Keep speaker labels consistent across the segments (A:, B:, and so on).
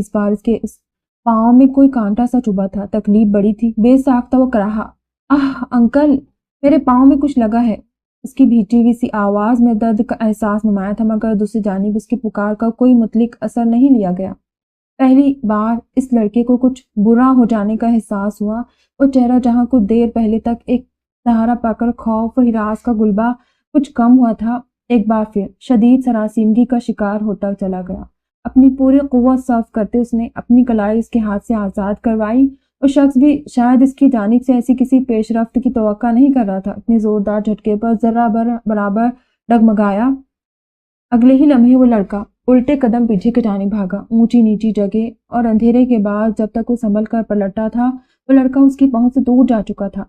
A: اس بار اس کے پاؤں میں کوئی کانٹا سا چبھا تھا، تکلیف بڑی تھی، بے ساختہ وہ کراہا، آہ انکل میرے پاؤں میں کچھ لگا ہے۔ اس کی بھیٹی ہوئی سی آواز میں درد کا احساس نمایاں تھا، مگر دوسری جانب اس کی پکار کا کوئی مطلق اثر نہیں لیا گیا۔ پہلی بار اس لڑکے کو کچھ برا ہو جانے کا احساس ہوا۔ وہ چہرہ جہاں کچھ دیر پہلے تک ایک سہارا پا کر خوف و ہراس کا غلبہ کچھ کم ہوا تھا، ایک بار پھر شدید سراسیمگی کا شکار ہوتا چلا گیا۔ اپنی پوری قوت صرف کرتے اس نے اپنی کلائی اس کے ہاتھ سے آزاد کروائی۔ وہ شخص بھی شاید اس کی جانب سے ایسی کسی پیش رفت کی توقع نہیں کر رہا تھا۔ اتنی زوردار جھٹکے پر ذرہ برابر ڈگمگایا۔ اگلے ہی لمحے وہ لڑکا الٹے قدم پیچھے کی جانب بھاگا۔ اونچی نیچی جگہ اور اندھیرے کے بعد جب تک وہ سنبھل کر پلٹا تھا، وہ لڑکا اس کی پہنچ سے دور جا چکا تھا۔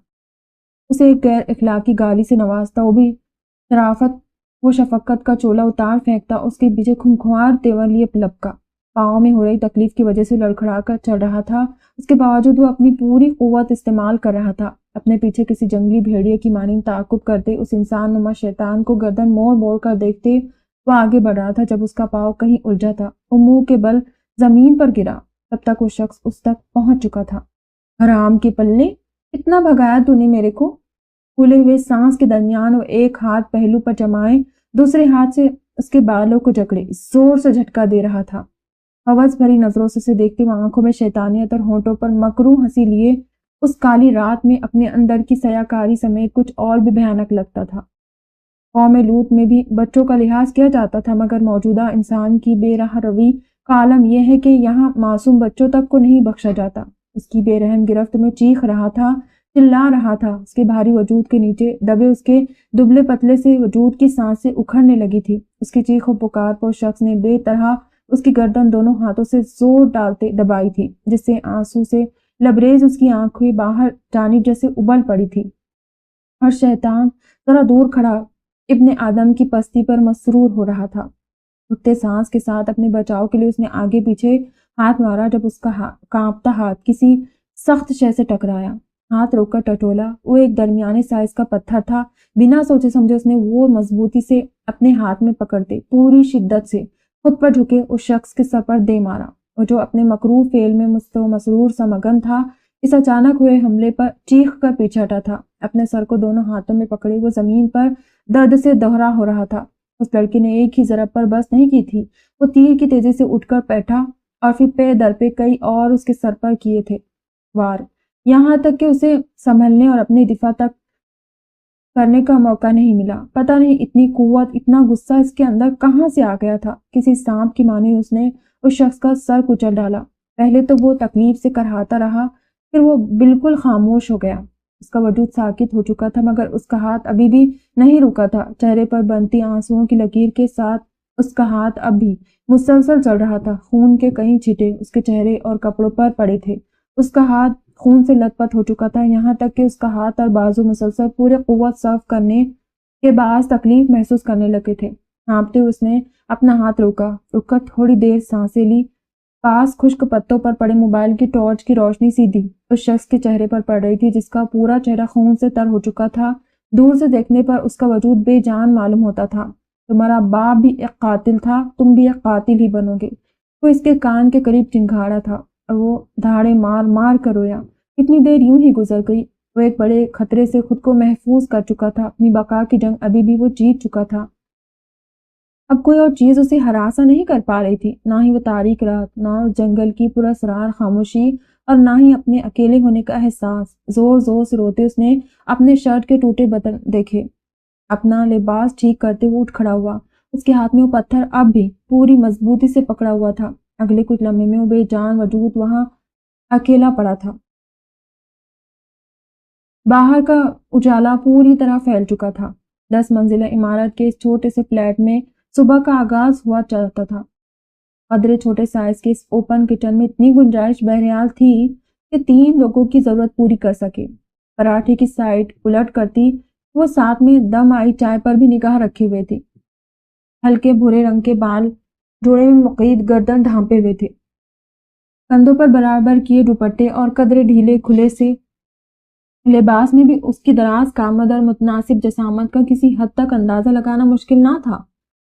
A: اسے ایک غیر اخلاقی گالی سے نوازتا، وہ بھی شرافت و شفقت کا چولہ اتار پھینکتا، اس کے پیچھے خونخوار تیور لیے لپکا۔ پاؤں میں ہو رہی تکلیف کی وجہ سے لڑکھڑا کر چل رہا تھا، اس کے باوجود وہ اپنی پوری قوت استعمال کر رہا تھا۔ اپنے پیچھے کسی جنگلی بھیڑیے کی مانند تعاقب کرتے اس انسان نما شیطان کو گردن موڑ موڑ کر دیکھتے وہ آگے بڑھ رہا تھا۔ جب اس کا پاؤں کہیں الجھا تھا، وہ منہ کے بل زمین پر گرا، تب تک وہ شخص اس تک پہنچ چکا تھا۔ حرام کے پلے، اتنا بھگایا تو نے میرے کو؟ پھولے ہوئے سانس کے درمیان وہ ایک ہاتھ پہلو پر جمائے دوسرے ہاتھ سے اس کے بالوں کو جکڑے زور سے جھٹکا دے رہا تھا۔ ہوس بھری نظروں سے اسے دیکھتے وہ آنکھوں میں شیطانیت اور ہونٹوں پر مکروہ ہنسی لیے اس کالی رات میں اپنے اندر کی سیاکاری سمیت کچھ اور بھی بھیانک لگتا تھا۔ قوم لوط میں بھی بچوں کا لحاظ کیا جاتا تھا، مگر موجودہ انسان کی بے راہ روی کا عالم یہ ہے کہ یہاں معصوم بچوں تک کو نہیں بخشا جاتا۔ اس کی بے رحم گرفت میں چیخ رہا تھا، چلا رہا تھا۔ اس کے بھاری وجود کے نیچے دبے اس کے دبلے پتلے سے وجود کی سانسیں اکھڑنے لگی تھی۔ اس کی چیخ و پکار پر شخص نے بے طرح اس کی گردن دونوں ہاتھوں سے زور ڈالتے دبائی تھی، جس سے آنسو سے لبریز اس کی آنکھیں باہر جانب جیسے ابل پڑی تھی، اور شیطان ذرا دور کھڑا ابن آدم کی پستی پر مسرور ہو رہا تھا۔ اٹھتے سانس کے ساتھ اپنے بچاؤ کے لیے اس نے آگے پیچھے ہاتھ مارا، جب اس کا کانپتا ہاتھ کسی سخت شے سے ٹکرایا۔ ہاتھ روک کر ٹٹولا، وہ ایک درمیانے سائز کا پتھر تھا۔ بنا سوچے سمجھے اس نے وہ مضبوطی سے اپنے ہاتھ میں پکڑتے پوری شدت سے خود پر جھکے اس شخص کے سر پر دے مارا، اور جو اپنے مکروہ فعل میں مستو مسرور سا مگن تھا، اس اچانک ہوئے حملے پر چیخ کر پیچھے ہٹا تھا۔ اپنے سر کو دونوں ہاتھوں میں پکڑے وہ زمین پر درد سے دوہرا ہو رہا تھا۔ اس لڑکے نے ایک ہی ضرب پر بس نہیں کی تھی، وہ تیر کی تیزی سے اٹھ کر بیٹھا اور پھر پے در پہ کئی اور اس کے سر پر کیے تھے وار، یہاں تک کہ اسے سنبھلنے اور اپنے دفاع تک کرنے کا موقع نہیں ملا۔ پتہ نہیں اتنی قوت، اتنا غصہ اس کے اندر کہاں سے آ گیا تھا۔ کسی سانپ کی مانند اس نے اس شخص کا سر کچل ڈالا۔ پہلے تو وہ تکلیف سے کرہاتا رہا، پھر وہ بالکل خاموش ہو گیا۔ اس کا وجود ساکت ہو چکا تھا، مگر اس کا ہاتھ ابھی بھی نہیں رکا تھا۔ چہرے پر بنتی آنسوؤں کی لکیر کے ساتھ اس کا ہاتھ اب بھی مسلسل چل رہا تھا۔ خون کے کئی چھٹے اس کے چہرے اور کپڑوں پر پڑے تھے۔ اس کا ہاتھ خون سے لت پت ہو چکا تھا، یہاں تک کہ اس کا ہاتھ اور بازو مسلسل پورے قوت صرف کرنے کے باعث تکلیف محسوس کرنے لگے تھے۔ ہانپتے اس نے اپنا ہاتھ روکا، رک کر تھوڑی دیر سانسیں لی، پاس خشک پتوں پر پڑے موبائل کی ٹارچ کی روشنی سیدھی اس شخص کے چہرے پر پڑ رہی تھی، جس کا پورا چہرہ خون سے تر ہو چکا تھا۔ دور سے دیکھنے پر اس کا وجود بے جان معلوم ہوتا تھا۔ تمہارا باپ بھی ایک قاتل تھا، تم بھی ایک قاتل ہی بنو گے۔ وہ اس کے کان کے قریب چنگھاڑا تھا اور وہ دھاڑے مار مار کر رویا۔ کتنی دیر یوں ہی گزر گئی۔ وہ ایک بڑے خطرے سے خود کو محفوظ کر چکا تھا، اپنی بقا کی جنگ ابھی بھی وہ جیت چکا تھا۔ اب کوئی اور چیز اسے ہراساں نہیں کر پا رہی تھی، نہ ہی وہ تاریک رات، نہ اس جنگل کی پراسرار خاموشی، اور نہ ہی اپنے اکیلے ہونے کا احساس۔ زور زور سے روتے اس نے اپنے شرٹ کے ٹوٹے بٹن دیکھے۔ اپنا لباس ٹھیک کرتے وہ اٹھ کھڑا ہوا۔ اس کے ہاتھ میں وہ پتھر اب بھی پوری مضبوطی سے پکڑا ہوا تھا۔ اگلے کچھ لمحے میں وہ بے جان وجود وہاں اکیلا پڑا تھا۔ باہر کا اجالا پوری طرح پھیل چکا تھا۔ 10 منزلہ عمارت کے اس چھوٹے سے فلیٹ میں صبح کا آغاز ہوا چاہتا تھا۔ قدرے چھوٹے سائز کے اس اوپن کچن میں اتنی گنجائش بہرحال تھی کہ 3 لوگوں کی ضرورت پوری کر سکے۔ پراٹھے کی سائڈ الٹ کرتی وہ ساتھ میں دم آئی چائے پر بھی نگاہ رکھے ہوئے تھی۔ ہلکے بھورے رنگ کے بال جوڑے میں مقید گردن ڈھانپے ہوئے تھے، کندھوں پر برابر کیے دوپٹے اور قدرے ڈھیلے کھلے سے لباس میں بھی اس کی دراز کامد اور متناسب جسامت کا کسی حد تک اندازہ لگانا مشکل نہ تھا۔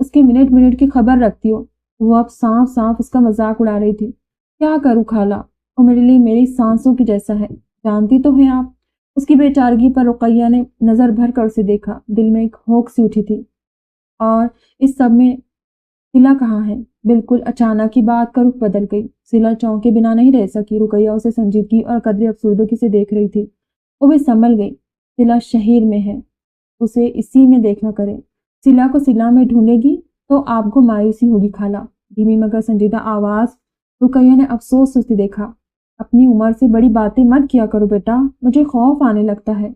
A: اس کے منٹ منٹ کی خبر رکھتی ہو۔ وہ اب صاف صاف اس کا مذاق اڑا رہی تھی۔ کیا کروں خالہ، وہ میرے لیے میری سانسوں کی جیسا ہے، جانتی تو ہیں آپ۔ اس کی بے چارگی پر رقیہ نے نظر بھر کر اسے دیکھا، دل میں ایک ہوک سی اٹھی تھی۔ اور اس سب میں سلا کہاں ہے؟ بالکل اچانک ہی بات کا رخ بدل گئی۔ سلا چونکے بنا نہیں رہ سکی، رقیہ اسے سنجیدگی اور قدر افسردگی سے دیکھ رہی تھی۔ وہ بھی سنبھل گئی۔ سلا شہر میں ہے، اسے اسی میں دیکھا کرے۔ سلا کو سلا میں ڈھونڈے گی تو آپ کو مایوسی ہوگی خالہ۔ دھیمی مگر سنجیدہ آواز رقیہ نے افسوس سے دیکھا۔ اپنی عمر سے بڑی باتیں مت کیا کرو بیٹا، مجھے خوف آنے لگتا ہے۔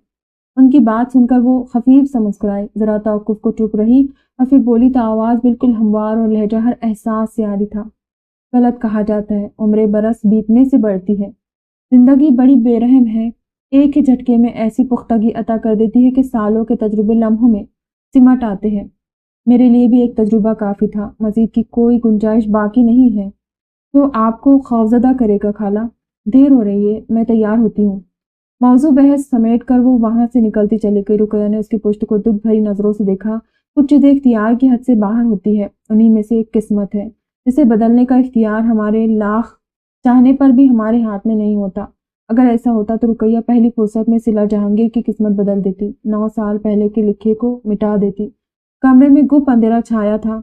A: ان کی بات سن کر وہ خفیف سا مسکرائی، ذرا توقف کو چپ رہی اور پھر بولی تو آواز بالکل ہموار اور لہجہ ہر احساس سے عاری تھا۔ غلط کہا جاتا ہے عمر برس بیتنے سے بڑھتی ہے، زندگی بڑی بے رحم ہے، ایک ہی جھٹکے میں ایسی پختگی عطا کر دیتی ہے کہ سالوں کے تجربے لمحوں میں سمٹ آتے ہیں۔ میرے لیے بھی ایک تجربہ کافی تھا، مزید کی کوئی گنجائش باقی نہیں ہے۔ تو آپ کو خوفزدہ کرے گا خالہ؟ دیر ہو رہی ہے، میں تیار ہوتی ہوں۔ موضوع بحث سمیٹ کر وہ وہاں سے نکلتی چلی گئی۔ رقیہ نے اس کی پشت کو دکھ بھری نظروں سے دیکھا۔ کچھ چیزیں اختیار کی حد سے باہر ہوتی ہے، انہی میں سے ایک قسمت ہے، جسے بدلنے کا اختیار ہمارے لاکھ چاہنے پر بھی ہمارے ہاتھ میں نہیں ہوتا۔ اگر ایسا ہوتا تو رقیہ پہلی فرصت میں سلا جہانگیر کی قسمت بدل دیتی، 9 سال پہلے کے لکھے کو مٹا دیتی۔ کمرے میں گپ اندھیرا چھایا تھا،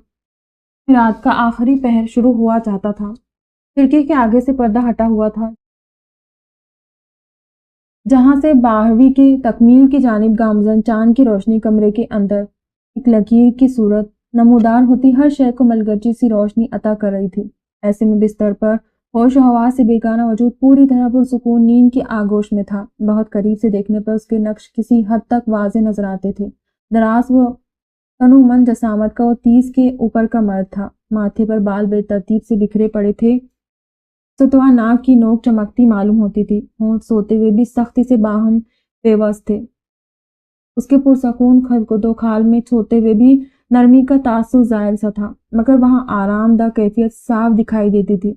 A: رات کا آخری پہر شروع ہوا چاہتا تھا۔ کھڑکی کے آگے سے پردہ ہٹا ہوا تھا، جہاں سے 12ویں کی تکمیل کی جانب گامزن چاند کی روشنی کمرے کے اندر ایک لکیر کی صورت نمودار ہوتی ہر شے کو ملگرجی سی روشنی عطا کر رہی تھی۔ ایسے میں بستر پر ہوش و حواس سے بیگانہ وجود پوری طرح پرسکون نیند کی آغوش میں تھا۔ بہت قریب سے دیکھنے پر اس کے نقش کسی حد تک واضح نظر آتے تھے۔ دراز و تنومند جسامت کا وہ 30 کے اوپر کا مرد تھا، ماتھے پر بال بے ترتیب سے بکھرے پڑے تھے، ستوا ناک کی نوک چمکتی معلوم ہوتی تھی، ہونٹ سوتے ہوئے بھی سختی سے باہم پیوست تھے۔ اس کے پرسکون خد و خال میں چھوتے ہوئے بھی نرمی کا تاثر ظاہر سا تھا، مگر وہاں آرام دہ کیفیت صاف دکھائی دیتی تھی۔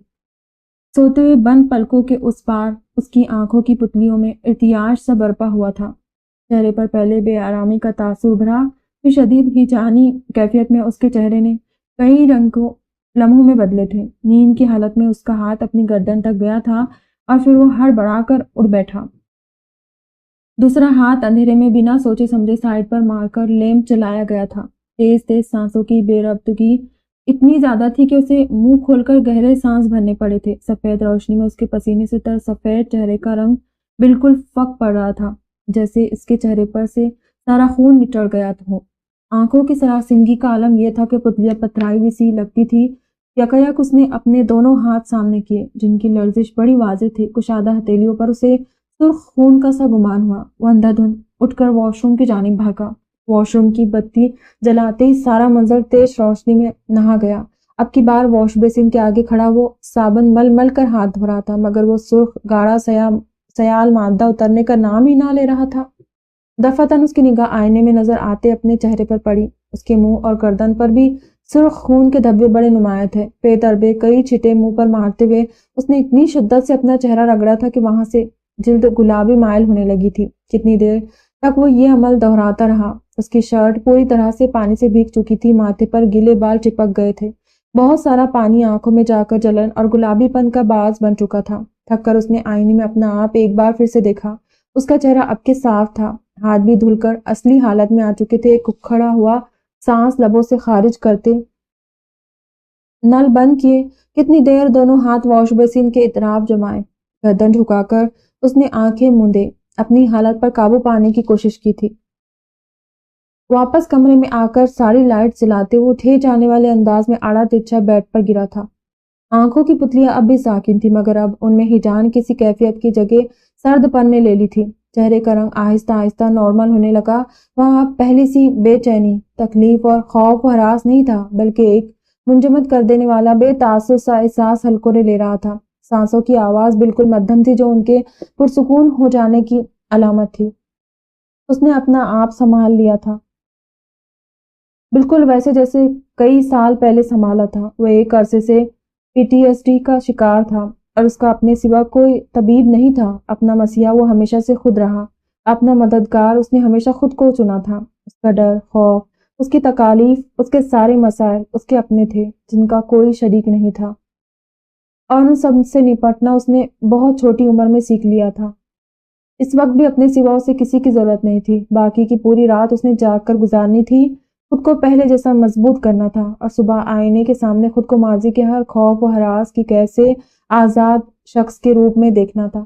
A: سوتے ہوئے بند پلکوں کے اس پار اس کی آنکھوں کی پتلیوں میں ارتیاش سا برپا ہوا تھا۔ چہرے پر پہلے بے آرامی کا تاثر ابھرا، پھر شدید ہیجانی کیفیت میں اس کے چہرے نے کئی رنگوں لمحوں میں بدلے تھے۔ نیند کی حالت میں اس کا ہاتھ اپنی گردن تک گیا تھا اور پھر وہ ہڑبڑا کر اٹھ بیٹھا۔ دوسرا ہاتھ اندھیرے میں بنا سوچے سمجھے سائیڈ پر مار کر لیمپ چلایا گیا تھا۔ تیز تیز سانسوں کی بے ربطگی اتنی زیادہ تھی کہ اسے منہ کھول کر گہرے سانس بھرنے پڑے تھے۔ سفید روشنی میں اس کے پسینے سے تر سفید چہرے کا رنگ بالکل فک پڑ رہا تھا، جیسے اس کے چہرے پر سے سارا خون نچڑ گیا ہو۔ آنکھوں کی سراسیمگی کا عالم یہ تھا کہ پتلیاں پتھرائی ہوئی سی لگتی تھی۔ یکایک اس نے اپنے دونوں ہاتھ سامنے کیے، جن کی لرزش بڑی واضح تھی۔ کشادہ ہتھیلیوں پر اسے سرخ خون کا سا گمان ہوا۔ وہ اندھا دھند اٹھ کر واش روم کی جانب بھاگا۔ واش روم کی بتی جلاتے ہی سارا منظر تیز روشنی میں نہا گیا۔ اب کی بار واش بیسن کے آگے کھڑا وہ صابن مل مل کر ہاتھ دھو رہا تھا، مگر وہ سرخ گاڑھا سیال مادہ اترنے کا نام ہی نہ لے رہا تھا۔ دفعتاً اس کی نگاہ آئینے میں نظر آتے اپنے چہرے پر پڑی۔ اس کے منہ اور گردن پر بھی سرخ خون کے دھبے بڑے نمایاں تھے۔ بے تربے کئی چھٹے منہ پر مارتے ہوئے اس نے اتنی شدت سے اپنا چہرہ رگڑا تھا کہ وہاں سے جلد گلابی مائل ہونے لگی تھی۔ کتنی دیر تک وہ یہ عمل دہراتا رہا۔ اس کی شرٹ پوری طرح سے پانی سے بھیگ چکی تھی، ماتھے پر گیلے بال چپک گئے تھے، بہت سارا پانی آنکھوں میں جا کر جلن اور گلابی پن کا باعث بن چکا تھا۔ تھک کر اس نے آئینے میں اپنا آپ ایک بار پھر سے دیکھا۔ اس کا چہرہ اب کے صاف تھا، ہاتھ بھی دھل کر اصلی حالت میں آ چکے تھے۔ ایک اکھڑا ہوا سانس لبوں سے خارج کرتے نل بند کیے۔ کتنی دیر دونوں ہاتھ واش بیسن کے اطراف جمائے، گردن جھکا کر اس نے آنکھیں موندے اپنی حالت پر قابو پانے کی کوشش کی تھی۔ واپس کمرے میں آ کر ساری لائٹ جلاتے وہ اٹھے جانے والے انداز میں آڑا ترچھا بیڈ پر گرا تھا۔ آنکھوں کی پتلیاں اب بھی ساکن تھی، مگر اب ان میں ہیجان کسی کیفیت کی جگہ سرد پن نے لے لی تھی۔ چہرے کا رنگ آہستہ آہستہ نارمل ہونے لگا۔ وہاں اب پہلی سی بے چینی، تکلیف اور خوف و ہراس نہیں تھا، بلکہ ایک منجمد کر دینے والا بے تاثر سا احساس ہلکورے لے رہا تھا۔ سانسوں کی آواز بالکل مدھم تھی، جو ان کے پرسکون ہو جانے کی علامت تھی۔ اس نے اپنا آپ سنبھال لیا تھا، بالکل ویسے جیسے کئی سال پہلے سنبھالا تھا۔ وہ ایک عرصے سے PTSD کا شکار تھا اور اس کا اپنے سوا کوئی طبیب نہیں تھا۔ اپنا مسیحا وہ ہمیشہ سے خود رہا، اپنا مددگار اس نے ہمیشہ خود کو چنا تھا۔ اس کا ڈر، خوف، اس کی تکالیف، اس کے سارے مسائل اس کے اپنے تھے جن کا کوئی شریک نہیں تھا، اور ان سب سے نپٹنا اس نے بہت چھوٹی عمر میں سیکھ لیا تھا۔ اس وقت بھی اپنے سوا اسے کسی کی ضرورت نہیں تھی۔ باقی کی پوری رات اس نے جاگ کر گزارنی تھی، خود کو پہلے جیسا مضبوط کرنا تھا، اور صبح آئینے کے سامنے خود کو ماضی کے ہر خوف و ہراس کی کیسے آزاد شخص کے روپ میں دیکھنا تھا۔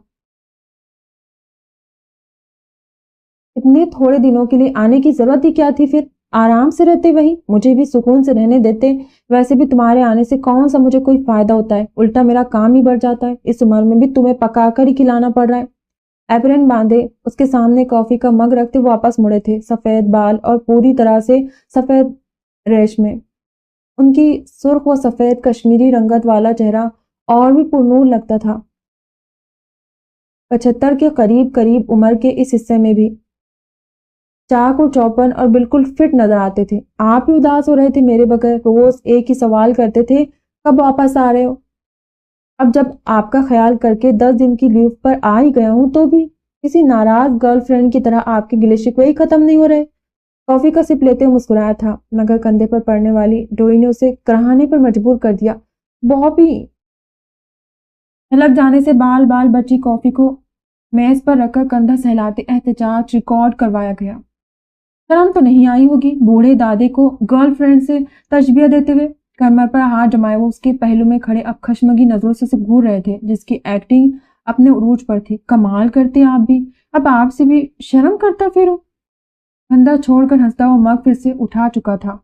A: اتنے تھوڑے دنوں کے لیے آنے کی ضرورت ہی کیا تھی؟ پھر آرام سے رہتے، وہی مجھے بھی سکون سے رہنے دیتے۔ ویسے بھی تمہارے آنے سے کون سا مجھے کوئی فائدہ ہوتا ہے، الٹا میرا کام ہی بڑھ جاتا ہے۔ اس عمر میں بھی تمہیں پکا کر ہی کھلانا پڑ رہا ہے۔ ایپرن باندھے اس کے سامنے کافی کا مگ رکھتے واپس مڑے تھے، سفید بال اور پوری طرح سے سفید ریش میں ان کی سرخ و سفید کشمیری رنگت والا چہرہ اور بھی پرنور لگتا تھا۔ 75 کے قریب عمر کے اس حصے میں بھی چاک اور چوپن اور بالکل فٹ نظر آتے تھے۔ آپ ہی اداس ہو رہے تھے میرے بغیر، روز ایک ہی سوال کرتے تھے، کب واپس آ رہے ہو؟ اب جب آپ کا خیال کر کے 10 دن کی لیو پر آ ہی گیا ہوں تو بھی کسی ناراض گرل فرینڈ کی طرح آپ کے گلے شکوے ہی ختم نہیں ہو رہے۔ کافی کا سپ لیتے ہوئے مسکرایا تھا، مگر کندھے پر پڑنے والی ڈوئی نے اسے کراہنے پر مجبور کر دیا۔ بابی چھلک جانے سے بال بچی کافی کو میز پر رکھ کر کندھا سہلاتے احتجاج ریکارڈ کروایا گیا۔ شرم تو نہیں آئی ہوگی؟ بوڑھے دادے کو گرل فرینڈ سے تشبیہ دیتے ہوئے کمر پر ہاتھ جمائے وہ اس کے پہلو میں کھڑے اب خشمگی نظروں سے اسے گھور رہے تھے، جس کی ایکٹنگ اپنے عروج پر تھی۔ کمال کرتے آپ بھی، اب آپ سے بھی شرم کرتا پھروں۔ کندھا چھوڑ کر ہنستا ہوا مگ پھر سے اٹھا چکا تھا۔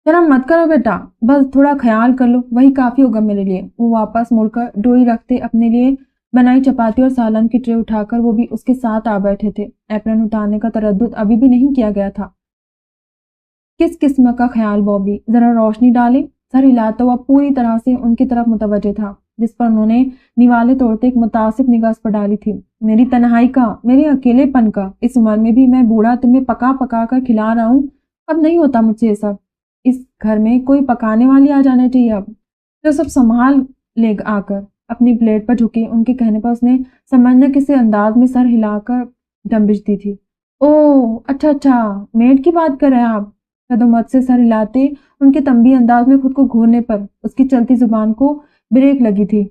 A: شرم مت کرو بیٹا، بس تھوڑا خیال کر لو، وہی کافی ہوگا میرے لیے۔ وہ واپس مڑ کر ڈوئی رکھتے اپنے لیے بنائی چپاتی اور سالن کی ٹرے اٹھا کر وہ بھی اس کے ساتھ آ بیٹھے تھے۔ ایپرن اتارنے کا تردد ابھی بھی نہیں کیا گیا تھا۔ کس قسم کا خیال بابی؟ ذرا روشنی ڈالے۔ سر ہلاتا ہوا پوری طرح سے ان کی طرف متوجہ تھا، جس پر انہوں نے نیوالے توڑتے ایک متاسف نگاہ پر ڈالی تھی۔ میری تنہائی کا، میرے اکیلے پن کا، اس عمر میں بھی میں بوڑھا تمہیں پکا کر کھلا رہا ہوں، اب نہیں ہوتا مجھ سے یہ سب۔ اس گھر میں کوئی پکانے والی آ جانا چاہیے اب، جو سب سنبھال لے آ کر۔ اپنی پلیٹ پر جھکے ان کے کہنے پر اس نے سمجھنا کسی انداز میں سر ہلا کر ڈمبش دی تھی۔ اوہ اچھا، میڈ کی بات کر رہے ہیں آپ؟ قدمت سے سر ہلاتے ان کے تنبیہ انداز میں خود کو گھورنے پر اس کی چلتی زبان کو بریک لگی تھی۔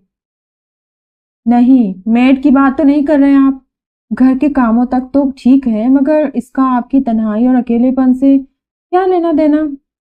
A: نہیں، میڈ کی بات تو نہیں کر رہے ہیں آپ، گھر کے کاموں تک تو ٹھیک ہے، مگر اس کا آپ کی تنہائی اور اکیلے پن سے کیا لینا دینا؟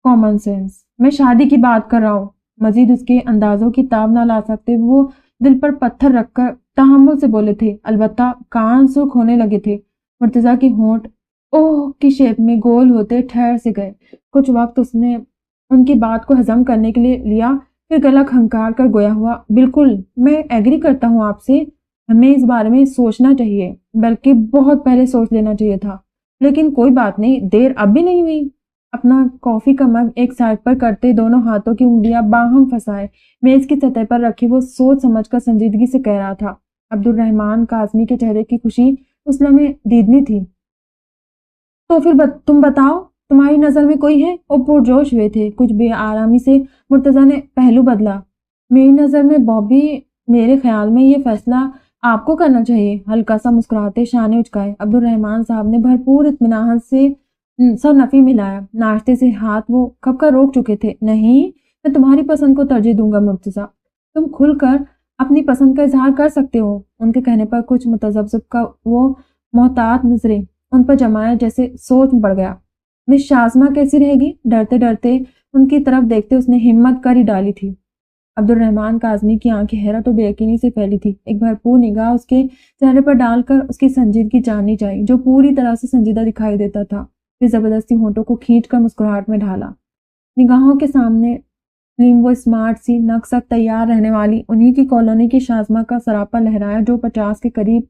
A: Common sense. میں شادی کی بات کر رہا ہوں۔ مزید اس کے اندازوں کی تاب نہ لا سکتے وہ دل پر پتھر رکھ کر تحمل سے بولے تھے، البتہ کان سرخ ہونے لگے تھے۔ مرتضیٰ کے ہونٹ اوہ کی شیپ میں گول ہوتے ٹھہر سے گئے۔ کچھ وقت اس نے ان کی بات کو ہضم کرنے کے لیے لیا، پھر گلا کھنکار کر گویا ہوا، بالکل میں ایگری کرتا ہوں آپ سے، ہمیں اس بارے میں سوچنا چاہیے، بلکہ بہت پہلے سوچ لینا چاہیے تھا، لیکن کوئی بات نہیں، دیر اب بھی نہیں ہوئی۔ اپنا کافی کا مگ ایک سائڈ پر کرتے دونوں ہاتھوں کی انگلیاں باہم پھنسائے میز کی سطح پر رکھی وہ سوچ سمجھ کر سنجیدگی سے کہہ رہا تھا۔ عبدالرحمن کاظمی کے چہرے کی خوشی اس لمحے دیدنی تھی۔ تو پھر تم بتاؤ، تمہاری نظر میں کوئی ہے؟ وہ پرجوش ہوئے تھے۔ کچھ بے آرامی سے مرتضیٰ نے پہلو بدلا۔ میری نظر میں بابی، میرے خیال میں یہ فیصلہ آپ کو کرنا چاہیے۔ ہلکا سا مسکراتے شانے اچکائے عبدالرحمن صاحب نے بھرپور اطمینان سے سر نفی ملایا۔ ناشتے سے ہاتھ وہ کب کا روک چکے تھے۔ نہیں، میں تمہاری پسند کو ترجیح دوں گا مرتضیٰ، تم کھل کر اپنی پسند کا اظہار کر سکتے ہو۔ ان کے کہنے پر کچھ متذبذب کا وہ محتاط نظریں ان پر جمایا جیسے سوچ میں پڑ گیا۔ مس شازمہ کیسی رہے گی؟ ڈرتے ڈرتے ان کی طرف دیکھتے اس نے ہمت کر ہی ڈالی تھی۔ عبدالرحمن کاظمی کی آنکھیں حیرت و بے یقینی سے پھیلی تھی۔ ایک بھرپور نگاہ اس کے چہرے پر ڈال کر اس کی سنجیدگی جاننی چاہیے، جو پوری طرح سے سنجیدہ دکھائی دیتا تھا۔ پھر زبردستی ہونٹوں کو کھینچ کر مسکراہٹ میں ڈھالا۔ نگاہوں کے سامنے وہ اسمارٹ سی نقصد تیار رہنے والی انہی کی کالونی کی شازمہ کا سراپا لہرایا، جو 50 کے قریب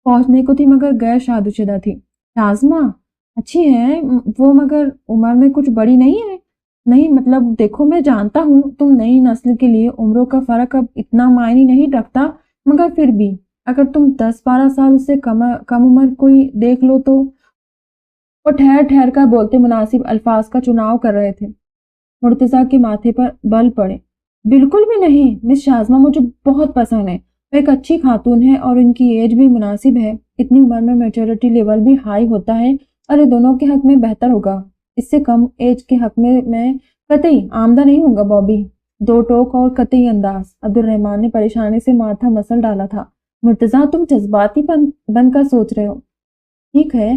A: پہنچنے کو تھی مگر غیر شادی شدہ تھی۔ شازمہ اچھی ہے وہ، مگر عمر میں کچھ بڑی نہیں ہے؟ نہیں، مطلب دیکھو، میں جانتا ہوں تم نئی نسل کے لیے عمروں کا فرق اب اتنا معنی نہیں رکھتا، مگر پھر بھی اگر تم 10-12 سال سے کم عمر کوئی دیکھ لو تو۔ وہ ٹھہر کر بولتے مناسب الفاظ کا چناؤ کر رہے تھے۔ مرتضیٰ کے ماتھے پر بل پڑے۔ بالکل بھی نہیں، مس شازمہ مجھے بہت پسند ہے، وہ ایک اچھی خاتون ہے اور ان کی ایج بھی مناسب ہے۔ اتنی عمر میں میچورٹی لیول بھی ہائی ہوتا ہے اور یہ دونوں کے حق میں بہتر ہوگا. اس سے کم ایج کے حق میں قطعی آمدہ نہیں ہوں گا بابی. دو ٹوک اور قطعی انداز. عبد الرحمن نے پریشانی سے ماتھا مسل ڈالا تھا. مرتضیٰ تم جذباتی بن کر سوچ رہے ہو. ٹھیک ہے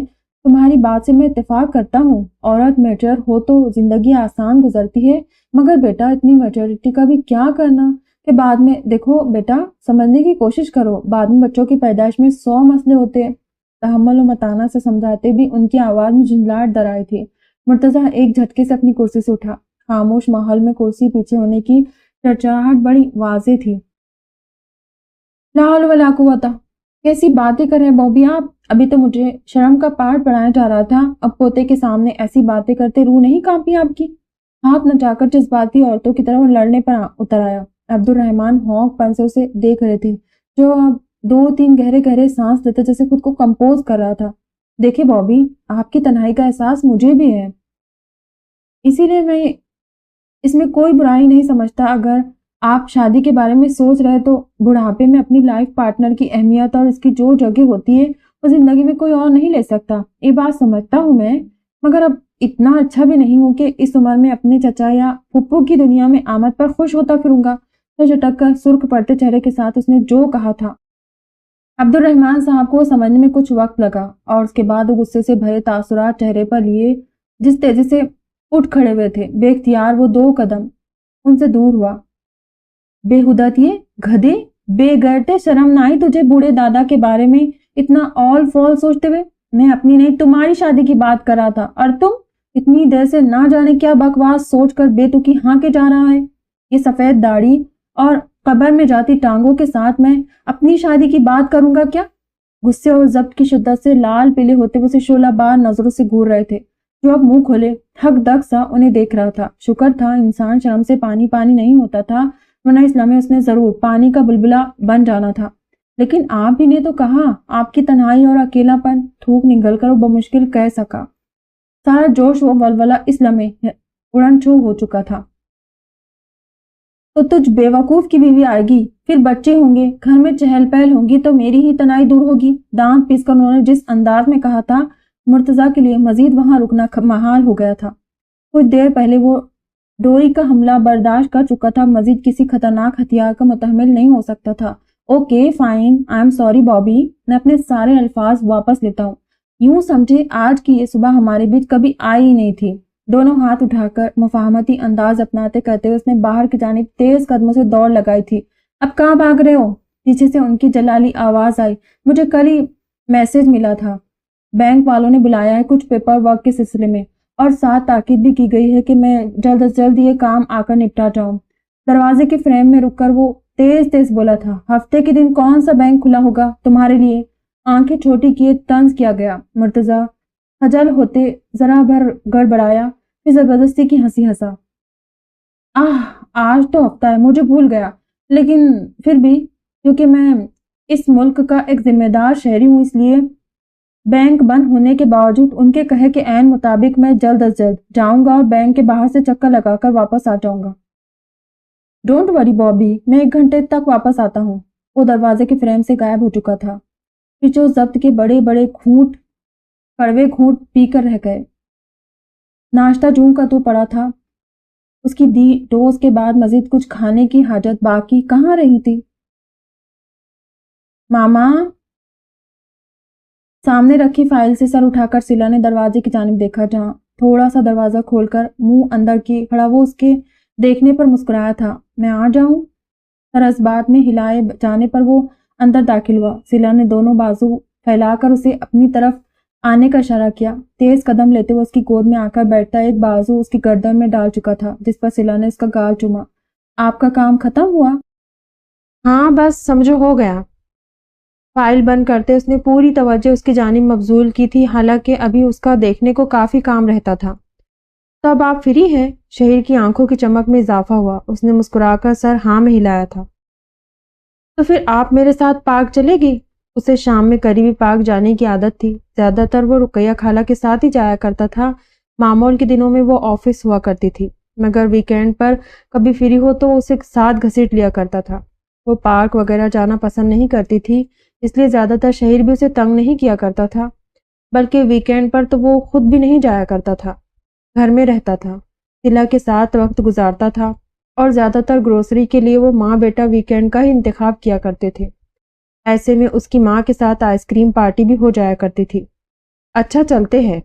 A: تمہاری بات سے میں اتفاق کرتا ہوں. عورت میچور ہو تو زندگی آسان گزرتی ہے. مگر بیٹا اتنی میچورٹی کا بھی کیا کرنا کہ بعد میں دیکھو بیٹا سمجھنے کی کوشش کرو. بعد میں بچوں کی پیدائش میں 100 مسئلے ہوتے ہیں. تحمل و متانہ سے سمجھاتے بھی ان کی آواز میں جھنجھلاہٹ در آئی تھی. مرتضیٰ ایک جھٹکے سے اپنی کرسی سے اٹھا. خاموش ماحول میں کرسی پیچھے ہونے کی چرچراہٹ بڑی واضح تھی. لا حول ولا قوت. کیسی باتیں کر رہے ہیں بابی آپ. ابھی تو مجھے شرم کا پاٹ پڑھایا جا رہا تھا. اب پوتے کے سامنے ایسی باتیں کرتے روح نہیں کانپی آپ کی. ہاتھ نہ جا کر جذباتی عورتوں کی طرح لڑنے پر اتر آیا. عبد الرحمن ہونک پن سے اسے دیکھ رہے تھے جو اب 2-3 گہرے گہرے سانس لیتے جیسے خود کو کمپوز کر رہا تھا. دیکھیں بابی آپ کی تنہائی کا احساس مجھے بھی ہے. اسی لیے میں اس میں کوئی برائی نہیں سمجھتا. اگر آپ شادی کے بارے میں سوچ رہے تو بڑھاپے میں اپنی لائف پارٹنر کی اہمیت اور اس کی جو جگہ ہوتی ہے وہ زندگی میں کوئی اور نہیں لے سکتا. یہ بات سمجھتا ہوں میں. مگر اب اتنا اچھا بھی نہیں ہوں کہ اس عمر میں اپنے چچا یا پھپھو کی دنیا میں آمد پر خوش ہوتا پھروں گا. تو چٹک کر سرخ پڑتے چہرے کے ساتھ اس نے جو کہا تھا. عبد الرحمن صاحب کو سمجھنے میں کچھ وقت لگا اور اس کے بعد وہ غصے سے بھرے تاثرات چہرے پر لیے جس تیزی سے اٹھ کھڑے ہوئے تھے. بے اختیار وہ 2 قدم ان سے دور ہوا. بےہودت یہ گدھے بے غیرتے شرم نہ آئی تجھے بوڑھے دادا کے بارے میں اتنا آل فال سوچتے ہوئے. میں اپنی نہیں تمہاری شادی کی بات کر رہا تھا اور تم اتنی دیر سے نہ جانے کیا بکواس سوچ کر بے تکی ہاں کے جا رہا ہے. یہ سفید داڑھی اور قبر میں جاتی ٹانگوں کے ساتھ میں اپنی شادی کی بات کروں گا کیا. غصے اور ضبط کی شدت سے لال پیلے ہوتے ہوئے شعلہ بار نظروں سے گھور رہے تھے جو اب منہ کھولے تھک دک سا انہیں دیکھ رہا تھا. شکر تھا انسان شرم سے پانی نہیں ہوتا تھا ورنہ اس لمحے اس نے ضرور پانی کا بلبلا بن جانا تھا. لیکن آپ ہی نے تو کہا. آپ کی تنہائی اور اکیلا پن تھوک نگل کر وہ بمشکل کہہ سکا. سارا جوش و ولولہ اس لمحے اڑن چھو ہو چکا تھا. تو تجھ بے وقوف کی بیوی آئے گی, پھر بچے ہوں گے, گھر میں چہل پہل ہوگی تو میری ہی تنہائی دور ہوگی. دانت پیس کر انہوں نے جس انداز میں کہا تھا مرتضیٰ کے لیے مزید وہاں رکنا محال ہو گیا تھا. کچھ دیر پہلے وہ ڈوری کا حملہ برداشت کر چکا تھا. مزید کسی خطرناک ہتھیار کا متحمل نہیں ہو سکتا تھا. Okay fine, I'm sorry Bobby. میں اپنے سارے الفاظ واپس لیتا ہوں. یوں سمجھے آج کی یہ صبح ہمارے بیچ کبھی آئی ہی نہیں تھی. دونوں ہاتھ اٹھا کر مفاہمتی انداز اپناتے کرتے اس نے باہر کی جانب تیز قدموں سے دوڑ لگائی تھی. اب کہاں بھاگ رہے ہو؟ پیچھے سے ان کی جلالی آواز آئی. مجھے کل ہی میسج ملا تھا. بینک والوں نے بلایا ہے کچھ پیپر ورک کے سلسلے میں اور ساتھ تاکید بھی کی گئی ہے کہ میں جلد از جلد یہ کام آ کر نپٹا جاؤں. دروازے کے فریم میں رک کر وہ تیز بولا تھا. ہفتے کے دن کون سا بینک کھلا ہوگا تمہارے لیے؟ آنکھیں چھوٹی کیے طنز کیا گیا. مرتضیٰ خجل ہوتے ذرا بھر گڑبڑایا پھر زبردستی کی ہنسی ہنسا. آج تو ہفتہ ہے, مجھے بھول گیا. لیکن پھر بھی کیونکہ میں اس ملک کا ایک ذمہ دار شہری ہوں اس لیے بینک بند ہونے کے باوجود ان کے کہے کے عین مطابق میں جلد از جلد جاؤں گا اور بینک کے باہر سے چکر لگا کر واپس آ جاؤں گا. ڈونٹ وری بابی, میں 1 گھنٹے تک واپس آتا ہوں. وہ دروازے کے فریم سے غائب ہو چکا تھا. پھر وہ ضبط کے بڑے بڑے کڑوے گھونٹ پی کر رہ گئے. ناشتہ جوں کا تو پڑا تھا. اس کی دی ڈوز کے بعد مزید کچھ کھانے کی حاجت باقی کہاں رہی تھی. ماما. سامنے رکھی فائل سے سر اٹھا کر سلا نے دروازے کی جانب دیکھا جہاں تھوڑا سا دروازہ کھول کر منہ اندر کی کھڑا وہ اس کے دیکھنے پر مسکرایا تھا. میں آ جاؤں؟ سر اس بات میں ہلائے جانے پر وہ اندر داخل ہوا. سلا نے دونوں بازو پھیلا کر اسے اپنی طرف آنے کا اشارہ کیا. تیز قدم لیتے ہوئے اس کی گود میں آ کر بیٹھتا ایک بازو اس کی گردن میں ڈال چکا تھا جس پر سلا نے اس کا گال چوما. آپ کا کام ختم ہوا؟ ہاں بس سمجھو ہو گیا. فائل بند کرتے اس نے پوری توجہ اس کی جانب مبذول کی تھی حالانکہ ابھی اس کا دیکھنے کو کافی کام رہتا تھا. تو اب آپ فری ہیں؟ شہر کی آنکھوں کی چمک میں اضافہ ہوا. اس نے مسکرا کر سر ہاں میں ہلایا تھا. تو پھر آپ میرے ساتھ پارک چلے گی؟ اسے شام میں قریبی پارک جانے کی عادت تھی. زیادہ تر وہ رقیہ خالہ کے ساتھ ہی جایا کرتا تھا. معمول کے دنوں میں وہ آفس ہوا کرتی تھی مگر ویکینڈ پر کبھی فری ہو تو اسے ساتھ گھسیٹ لیا کرتا تھا. وہ پارک وغیرہ جانا پسند نہیں کرتی تھی اس لیے زیادہ تر شہر بھی اسے تنگ نہیں کیا کرتا تھا. بلکہ ویکینڈ پر تو وہ خود بھی نہیں جایا کرتا تھا، گھر میں رہتا تھا، سلا کے ساتھ وقت گزارتا تھا اور زیادہ تر گروسری کے لیے وہ ماں بیٹا ویکینڈ کا ہی انتخاب کیا کرتے تھے۔ ایسے میں اس کی ماں کے ساتھ آئس کریم پارٹی بھی ہو جایا کرتی تھی۔ اچھا چلتے ہیں،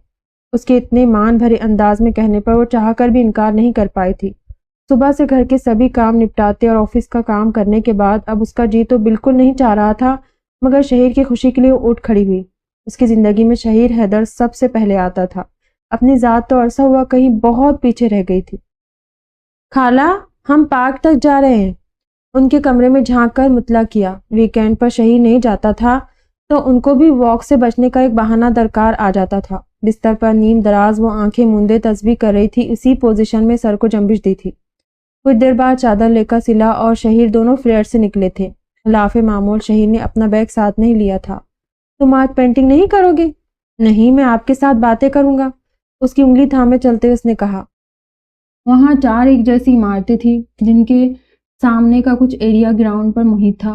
A: اس کے اتنے مان بھرے انداز میں کہنے پر وہ چاہ کر بھی انکار نہیں کر پائی تھی۔ صبح سے گھر کے سبھی کام نپٹاتے اور آفس کا کام کرنے کے بعد اب اس کا جی تو بالکل نہیں چاہ رہا تھا، مگر شہیر کی خوشی کے لیے وہ اٹھ کھڑی ہوئی۔ اس کی زندگی میں شہیر حیدر سب سے پہلے آتا تھا، اپنی ذات تو عرصہ ہوا کہیں بہت پیچھے رہ گئی تھی۔ خالہ، ہم پارک تک جا رہے ہیں، ان کے کمرے میں جھانک کر مطلع کیا۔ ویکینڈ پر شہیر نہیں جاتا تھا تو ان کو بھی واک سے بچنے کا ایک بہانہ درکار آ جاتا تھا۔ بستر پر نیم دراز وہ آنکھیں موندے تسبیح کر رہی تھی، اسی پوزیشن میں سر کو جنبش دی تھی۔ کچھ دیر بعد چادر لے کر سلا اور شہیر دونوں فلیٹ سے نکلے تھے۔ خلاف معمول شہیر نے اپنا بیگ ساتھ نہیں لیا تھا۔ تم آج پینٹنگ نہیں کرو گے؟ نہیں، میں آپ کے ساتھ باتیں کروں گا، اس کی انگلی تھامے چلتے اس نے کہا۔ وہاں 4 ایک جیسی عمارتیں تھیں جن کے سامنے کا کچھ ایریا گراؤنڈ پر محیط تھا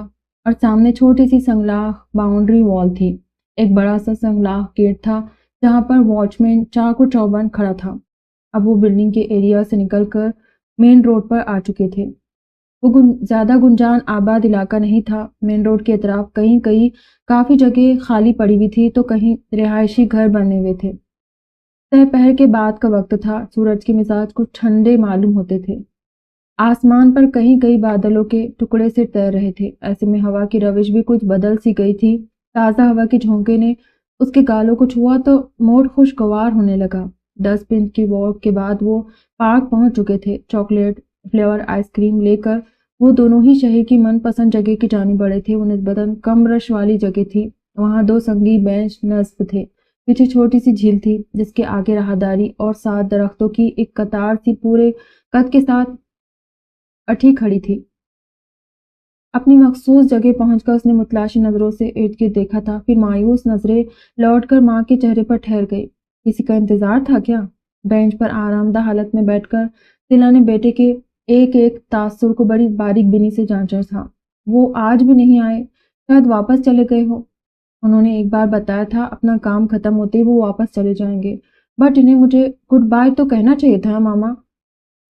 A: اور سامنے چھوٹی سی سنگلاخ باؤنڈری وال تھی۔ ایک بڑا سا سنگلاخ گیٹ تھا جہاں پر واچ مین چاق و چوبند کھڑا تھا۔ اب وہ بلڈنگ کے ایریا سے نکل کر مین روڈ پر آ چکے تھے۔ وہ زیادہ گنجان آباد علاقہ نہیں تھا۔ مین روڈ کے اطراف کہیں کافی جگہ خالی پڑی ہوئی تھی تو کہیں رہائشی گھر بنے ہوئے تھے۔ پہر کے بعد کا وقت تھا، سورج کے مزاج کچھ ٹھنڈے معلوم ہوتے تھے۔ آسمان پر کہیں بادلوں کے ٹکڑے سے تیر رہے تھے، ایسے میں ہوا کی روش بھی کچھ بدل سی گئی تھی۔ تازہ ہوا کے جھونکے نے اس کے گالوں کو چھوا تو موڈ خوشگوار ہونے لگا۔ 10 منٹ کی واک کے بعد وہ پارک پہنچ چکے تھے۔ چاکلیٹ فلیور آئس کریم لے کر وہ دونوں ہی شہر کی من پسند جگہ کی جانب بڑھے تھے۔ وہ نسبتاً کم رش والی جگہ تھی، وہاں 2 سنگی بینچ نصب تھے، پیچھے چھوٹی سی جھیل تھی جس کے آگے راہداری اور 7 درختوں کی ایک قطار سی پورے قد کے ساتھ اٹھی کھڑی تھی۔ اپنی مخصوص جگہ پہنچ کر اس نے متلاشی نظروں سے ارد گرد دیکھا تھا، پھر مایوس نظریں لوٹ کر ماں کے چہرے پر ٹھہر گئی۔ کسی کا انتظار تھا کیا؟ بینچ پر آرام دہ حالت میں بیٹھ کر سلا نے بیٹے کے ایک تاثر کو بڑی باریک بینی سے جانچا تھا۔ وہ آج بھی نہیں آئے، شاید واپس چلے گئے ہو۔ انہوں نے ایک بار بتایا تھا اپنا کام ختم ہوتے ہی وہ واپس چلے جائیں گے، بٹ انہیں مجھے گڈ بائی تو کہنا چاہیے تھا ماما۔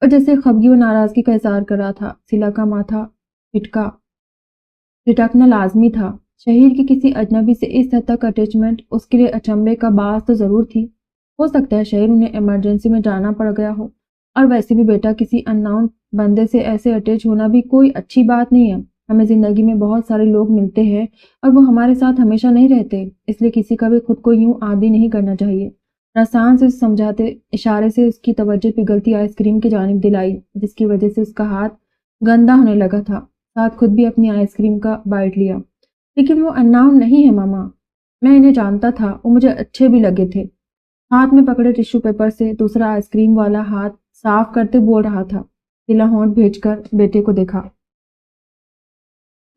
A: اور جیسے خفگی و ناراضگی کا اظہار کر رہا تھا۔ سلا کا ماتھا جھٹکنا لازمی تھا۔ شہیر کی کسی اجنبی سے اس حد تک اٹیچمنٹ اس کے لیے اچنبھے کا باعث تو ضرور تھی۔ ہو سکتا ہے شہیر انہیں ایمرجنسی میں جانا پڑ گیا ہو، اور ویسے بھی بیٹا کسی ان نون بندے سے ایسے اٹیچ ہونا بھی کوئی اچھی بات نہیں ہے۔ ہمیں زندگی میں بہت سارے لوگ ملتے ہیں اور وہ ہمارے ساتھ ہمیشہ نہیں رہتے، اس لیے کسی کا بھی خود کو یوں عادی نہیں کرنا چاہیے۔ رسان سے سمجھاتے اشارے سے اس کی توجہ پگھلتی آئس کریم کی جانب دلائی، جس کی وجہ سے اس کا ہاتھ گندا ہونے لگا تھا، ساتھ خود بھی اپنی آئس کریم کا بائٹ لیا۔ لیکن وہ ان نون نہیں ہے ماما، میں انہیں جانتا تھا، وہ مجھے اچھے بھی لگے تھے۔ ہاتھ میں پکڑے ٹشو پیپر سے دوسرا آئس کریم والا ہاتھ صاف کرتے بول رہا تھا۔ سلا ہونٹ بھیج کر بیٹے کو دیکھا۔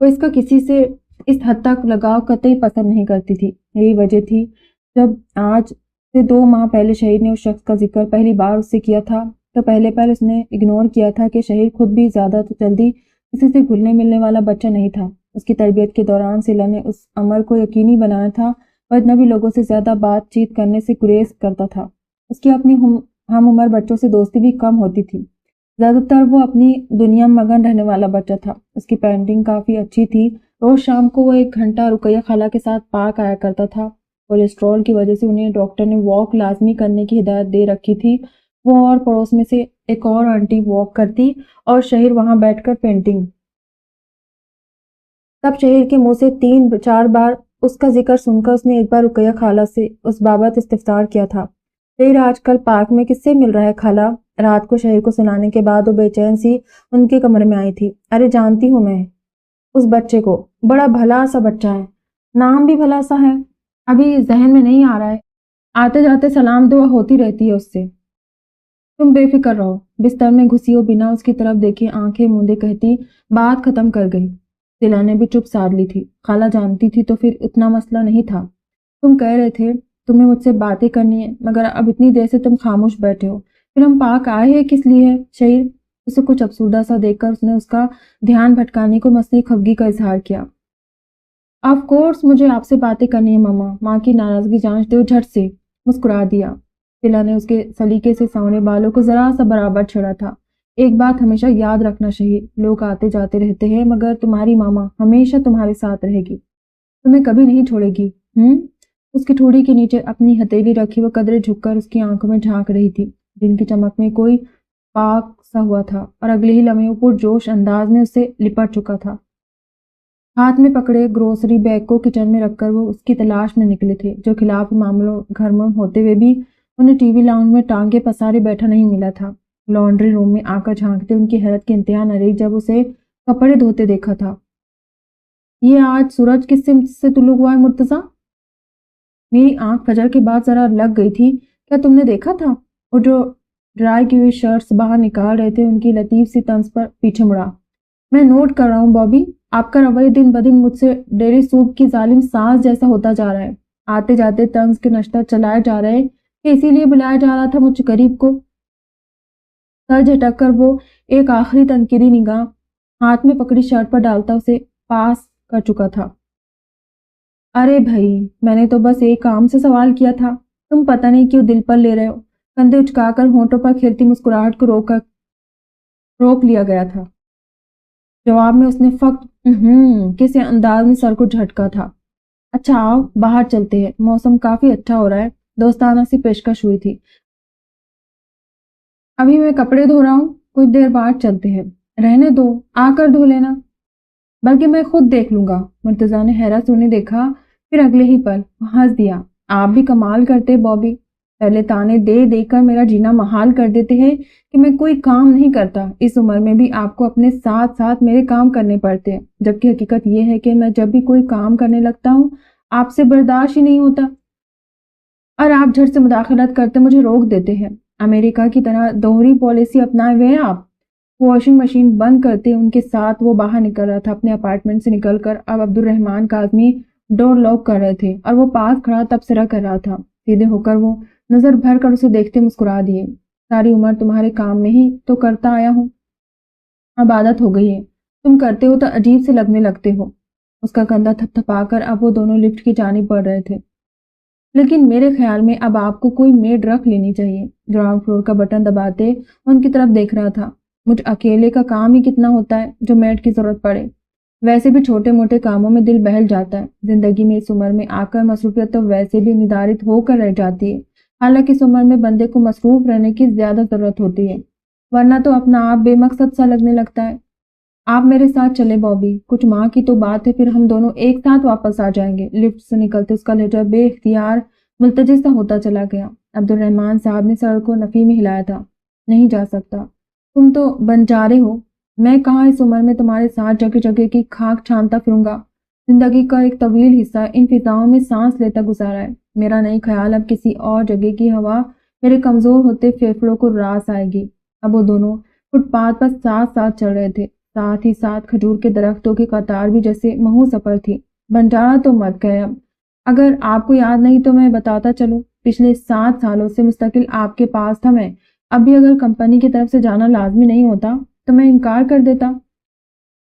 A: وہ اس کا کسی سے اس حد تک لگاؤ قطعی پسند نہیں کرتی تھی۔ یہی وجہ تھی جب آج سے 2 ماہ پہلے شہیر نے اس شخص کا ذکر پہلی بار اس سے کیا تھا تو پہلے اس نے اگنور کیا تھا کہ شہیر خود بھی زیادہ جلدی کسی سے گھلنے ملنے والا بچہ نہیں تھا۔ اس کی تربیت کے دوران سلا نے اس امر کو یقینی بنایا تھا، وہ اجنبی لوگوں سے زیادہ بات چیت کرنے سے گریز کرتا تھا۔ اس کی اپنی ہم عمر بچوں سے دوستی بھی کم ہوتی تھی، زیادہ تر وہ اپنی دنیا میں مگن رہنے والا بچہ تھا۔ اس کی پینٹنگ کافی اچھی تھی، روز شام کو وہ 1 گھنٹہ رقیہ خالہ کے ساتھ پارک آیا کرتا تھا۔ کولیسٹرول کی وجہ سے انہیں ڈاکٹر نے واک لازمی کرنے کی ہدایت دے رکھی تھی۔ وہ اور پڑوس میں سے ایک اور آنٹی واک کرتی اور شہیر وہاں بیٹھ کر پینٹنگ۔ تب شہیر کے منہ سے 3-4 بار اس کا ذکر سن کر اس نے ایک بار رقیہ خالہ سے اس بابت استفسار کیا تھا، شہیر آج کل پارک میں کس سے مل رہا ہے خالہ؟ رات کو شہیر کو سلانے کے بعد وہ بے چین سی ان کے کمرے میں آئی تھی۔ ارے جانتی ہوں میں اس بچے کو، بڑا بھلا سا بچہ ہے، نام بھی بھلا سا ہے، ابھی ذہن میں نہیں آ رہا ہے، آتے جاتے سلام دعا ہوتی رہتی ہے اس سے۔ تم بے فکر رہو۔ بستر میں گھسی ہو بنا اس کی طرف دیکھے آنکھیں موندے کہتی بات ختم کر گئی۔ سلا نے بھی چپ سادھ لی تھی۔ خالہ جانتی تھی تو پھر اتنا مسئلہ نہیں تھا۔ تم کہہ رہے تھے تمہیں مجھ سے باتیں کرنی ہے، مگر اب اتنی دیر سے تم خاموش بیٹھے ہو، پھر ہم پارک آئے ہیں کس لیے؟ شہیر اسے کچھ افسردہ سا دیکھ کر اس نے اس کا دھیان بھٹکانے کو مصنوعی خفگی کا اظہار کیا۔ آف کورس مجھے آپ سے باتیں کرنی ہے ماما، ماں کی ناراضگی جانچتے ہوئے جھٹ سے مسکرا دیا۔ شیلا نے اس کے سلیقے سے سانورے بالوں کو ذرا سا برابر چھڑا تھا۔ ایک بات ہمیشہ یاد رکھنا چاہیے، لوگ آتے جاتے رہتے ہیں مگر تمہاری ماما ہمیشہ تمہارے ساتھ رہے گی، تمہیں کبھی نہیں چھوڑے گی۔ اس کی ٹھوڑی کے نیچے اپنی ہتھیلی رکھی وہ قدرے جھک کر اس کی آنکھوں میں جھانک رہی تھی۔ دن کی چمک میں کوئی پاک سا ہوا تھا اور اگلے ہی لمحے وہ پرجوش انداز میں اسے لپٹ چکا تھا۔ ہاتھ میں پکڑے گروسری بیگ کو کچن میں رکھ کر وہ اس کی تلاش میں نکلے تھے، جو خلاف معاملوں گھر میں ہوتے ہوئے بھی انہیں ٹی وی لاؤنج میں ٹانگے پسارے بیٹھا نہیں ملا تھا۔ لانڈری روم میں آ کر جھانکتے ان کی حیرت کی انتہا نہ رہی جب اسے کپڑے دھوتے دیکھا تھا۔ یہ آج سورج کس سمت سے طلوع ہوا ہے مرتضیٰ؟ میری آنکھ فجر کے بعد ذرا لگ گئی تھی، کیا تم نے دیکھا تھا؟ اور جو ڈرائی کی ہوئی شرٹس باہر نکال رہے تھے ان کی لطیف سی طنز پر پیچھے مڑا۔ میں نوٹ کر رہا ہوں بابی، آپ کا رویہ دن بدن مجھ سے ڈیری سوپ کی ظالم ساس جیسا ہوتا جا رہا ہے۔ آتے جاتے طنز کے نشتر چلائے جا رہے کہ اسی لیے بلایا جا رہا تھا مجھ غریب کو۔ سر جھٹک کر وہ ایک آخری تنکری نگاہ ہاتھ میں پکڑی شرٹ پر ڈالتا اسے پاس کر چکا تھا۔ ارے بھائی، میں نے تو بس ایک کام سے سوال کیا تھا، تم پتہ نہیں کیوں دل پر لے رہے ہو۔ کندھے اچکا کر ہونٹوں پر کھلتی مسکراہٹ کو روک لیا گیا تھا۔ جواب میں اس نے فقط کسی انداز میں سر کو جھٹکا تھا۔ اچھا آؤ باہر چلتے ہیں، موسم کافی اچھا ہو رہا ہے۔ دوستانہ سی پیشکش ہوئی تھی۔ ابھی میں کپڑے دھو رہا ہوں، کچھ دیر بعد چلتے ہیں۔ رہنے دو، آ کر دھو لینا۔ بلکہ میں خود دیکھ لوں گا۔ مرتضیٰ نے حیرت سے انہیں دیکھا، پھر اگلے ہی پل ہنس دیا۔ آپ بھی کمال کرتے بابی، پہلے تانے دے دے کر میرا جینا محال کر دیتے ہیں کہ میں کوئی کام نہیں کرتا۔ اس عمر میں بھی آپ کو اپنے ساتھ ساتھ میرے کام کرنے پڑتے ہیں، جبکہ حقیقت یہ ہے کہ میں جب بھی کوئی کام کرنے لگتا ہوں آپ سے برداشت ہی نہیں ہوتا اور آپ جھٹ سے مداخلت کرتے مجھے روک دیتے ہیں۔ امریکہ کی طرح دوہری پالیسی اپنائے ہوئے ہیں آپ۔ واشنگ مشین بند کرتے ان کے ساتھ وہ باہر نکل رہا تھا اپنے اپارٹمنٹ سے نکل کر۔ اب عبدالرحمن کاظمی ڈور لاک کر رہے تھے اور وہ پاس کھڑا تبصرہ کر رہا تھا۔ سیدھے ہو کر وہ نظر بھر کر اسے دیکھتے مسکرا دیے۔ ساری عمر تمہارے کام میں ہی تو کرتا آیا ہوں، اب عادت ہو گئی ہے، تم کرتے ہو تو عجیب سے لگنے لگتے ہو۔ اس کا کندھا تھپ تھپا کر اب وہ دونوں لفٹ کی جانب بڑھ رہے تھے۔ لیکن میرے خیال میں اب آپ کو کوئی میڈ رکھ لینی چاہیے۔ گراؤنڈ فلور کا بٹن دباتے ان کی طرف دیکھ رہا تھا۔ مجھ اکیلے کا کام ہی کتنا ہوتا ہے جو میڈ کی ضرورت پڑے۔ ویسے بھی چھوٹے موٹے کاموں میں دل بہل جاتا ہے۔ زندگی میں اس عمر میں آ کر مصروفیت تو ویسے بھی ندارت ہو کر رہ جاتی ہے، حالانکہ اس عمر میں بندے کو مصروف رہنے کی زیادہ ضرورت ہوتی ہے، ورنہ تو اپنا آپ بے مقصد سا لگنے لگتا ہے۔ آپ میرے ساتھ چلے بابی، کچھ ماں کی تو بات ہے، پھر ہم دونوں ایک ساتھ واپس آ جائیں گے۔ لفٹ سے نکلتے اس کا لہجہ بے اختیار ملتجس سا ہوتا چلا گیا۔ عبدالرحمن صاحب نے سر کو نفی میں ہلایا تھا۔ نہیں جا سکتا، تم تو بنجارے ہو، میں کہاں اس عمر میں تمہارے ساتھ جگہ جگہ کی خاک چھانتا پھروں گا۔ زندگی کا ایک طویل حصہ ان فضاؤں میں سانس لیتا گزارا ہے۔ میرا نہیں خیال اب کسی اور جگہ کی ہوا میرے کمزور ہوتے پھیپھڑوں کو راس آئے گی۔ اب وہ دونوں فٹ پاتھ پر ساتھ ساتھ چل رہے تھے، ساتھ ہی ساتھ کھجور کے درختوں کی قطار بھی جیسے مہو سفر تھی۔ بنجارا تو مت گئے اب، اگر آپ کو یاد نہیں تو میں بتاتا چلوں، پچھلے 7 سالوں سے مستقل آپ کے پاس تھا میں۔ اب بھی اگر کمپنی کی طرف سے جانا لازمی نہیں ہوتا تو میں انکار کر دیتا،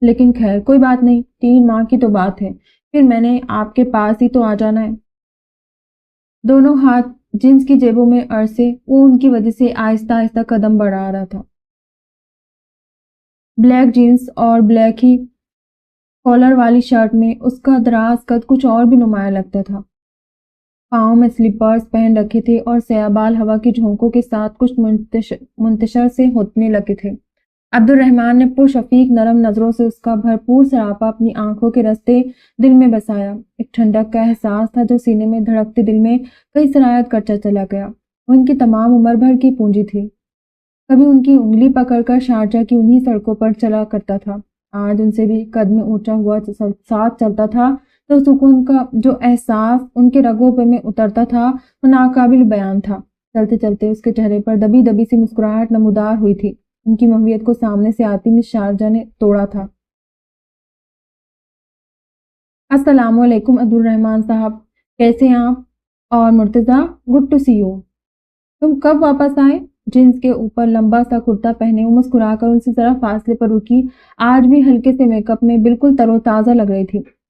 A: لیکن خیر کوئی بات نہیں، 3 ماہ کی تو بات ہے، پھر میں نے آپ کے پاس ہی تو آ جانا ہے۔ دونوں ہاتھ جینس کی جیبوں میں عرصے وہ ان کی وجہ سے آہستہ آہستہ قدم بڑھا رہا تھا۔ بلیک جینس اور بلیک ہی کالر والی شرٹ میں اس کا دراز قد کچھ اور بھی نمایاں لگتا تھا۔ پاؤں میں سلیپرز پہن رکھے تھے اور سیاہ بال ہوا کی جھونکوں کے ساتھ کچھ منتشر سے ہونے لگے تھے۔ عبدالرحمن نے پرشفیق نرم نظروں سے اس کا بھرپور سراپا اپنی آنکھوں کے رستے دل میں بسایا۔ ایک ٹھنڈک کا احساس تھا جو سینے میں دھڑکتے دل میں کئی سرایت کرتا چلا گیا۔ وہ ان کی تمام عمر بھر کی پونجی تھی۔ کبھی ان کی انگلی پکڑ کر شارجہ کی انہی سڑکوں پر چلا کرتا تھا، آج ان سے بھی قد میں اونچا ہوا ساتھ چلتا تھا تو سکون کا جو احساس ان کے رگوں پہ میں اترتا تھا وہ ناقابل بیان تھا۔ چلتے چلتے اس کے چہرے پر دبی دبی سی مسکراہٹ نمودار ہوئی تھی۔ ان کی محویت کو سامنے سے آتی مس شارجہ نے توڑا تھا۔ السلام علیکم عبدالرحمن صاحب، کیسے ہیں آپ؟ اور Murtaza, good to see you. تم کب واپس آئے؟ جینس کے اوپر لمبا سا کرتا پہنے وہ مسکرا کر ان سے ذرا فاصلے پر رکی، آج بھی ہلکے سے میک اپ میں بالکل تر و تازہ لگ رہی تھی۔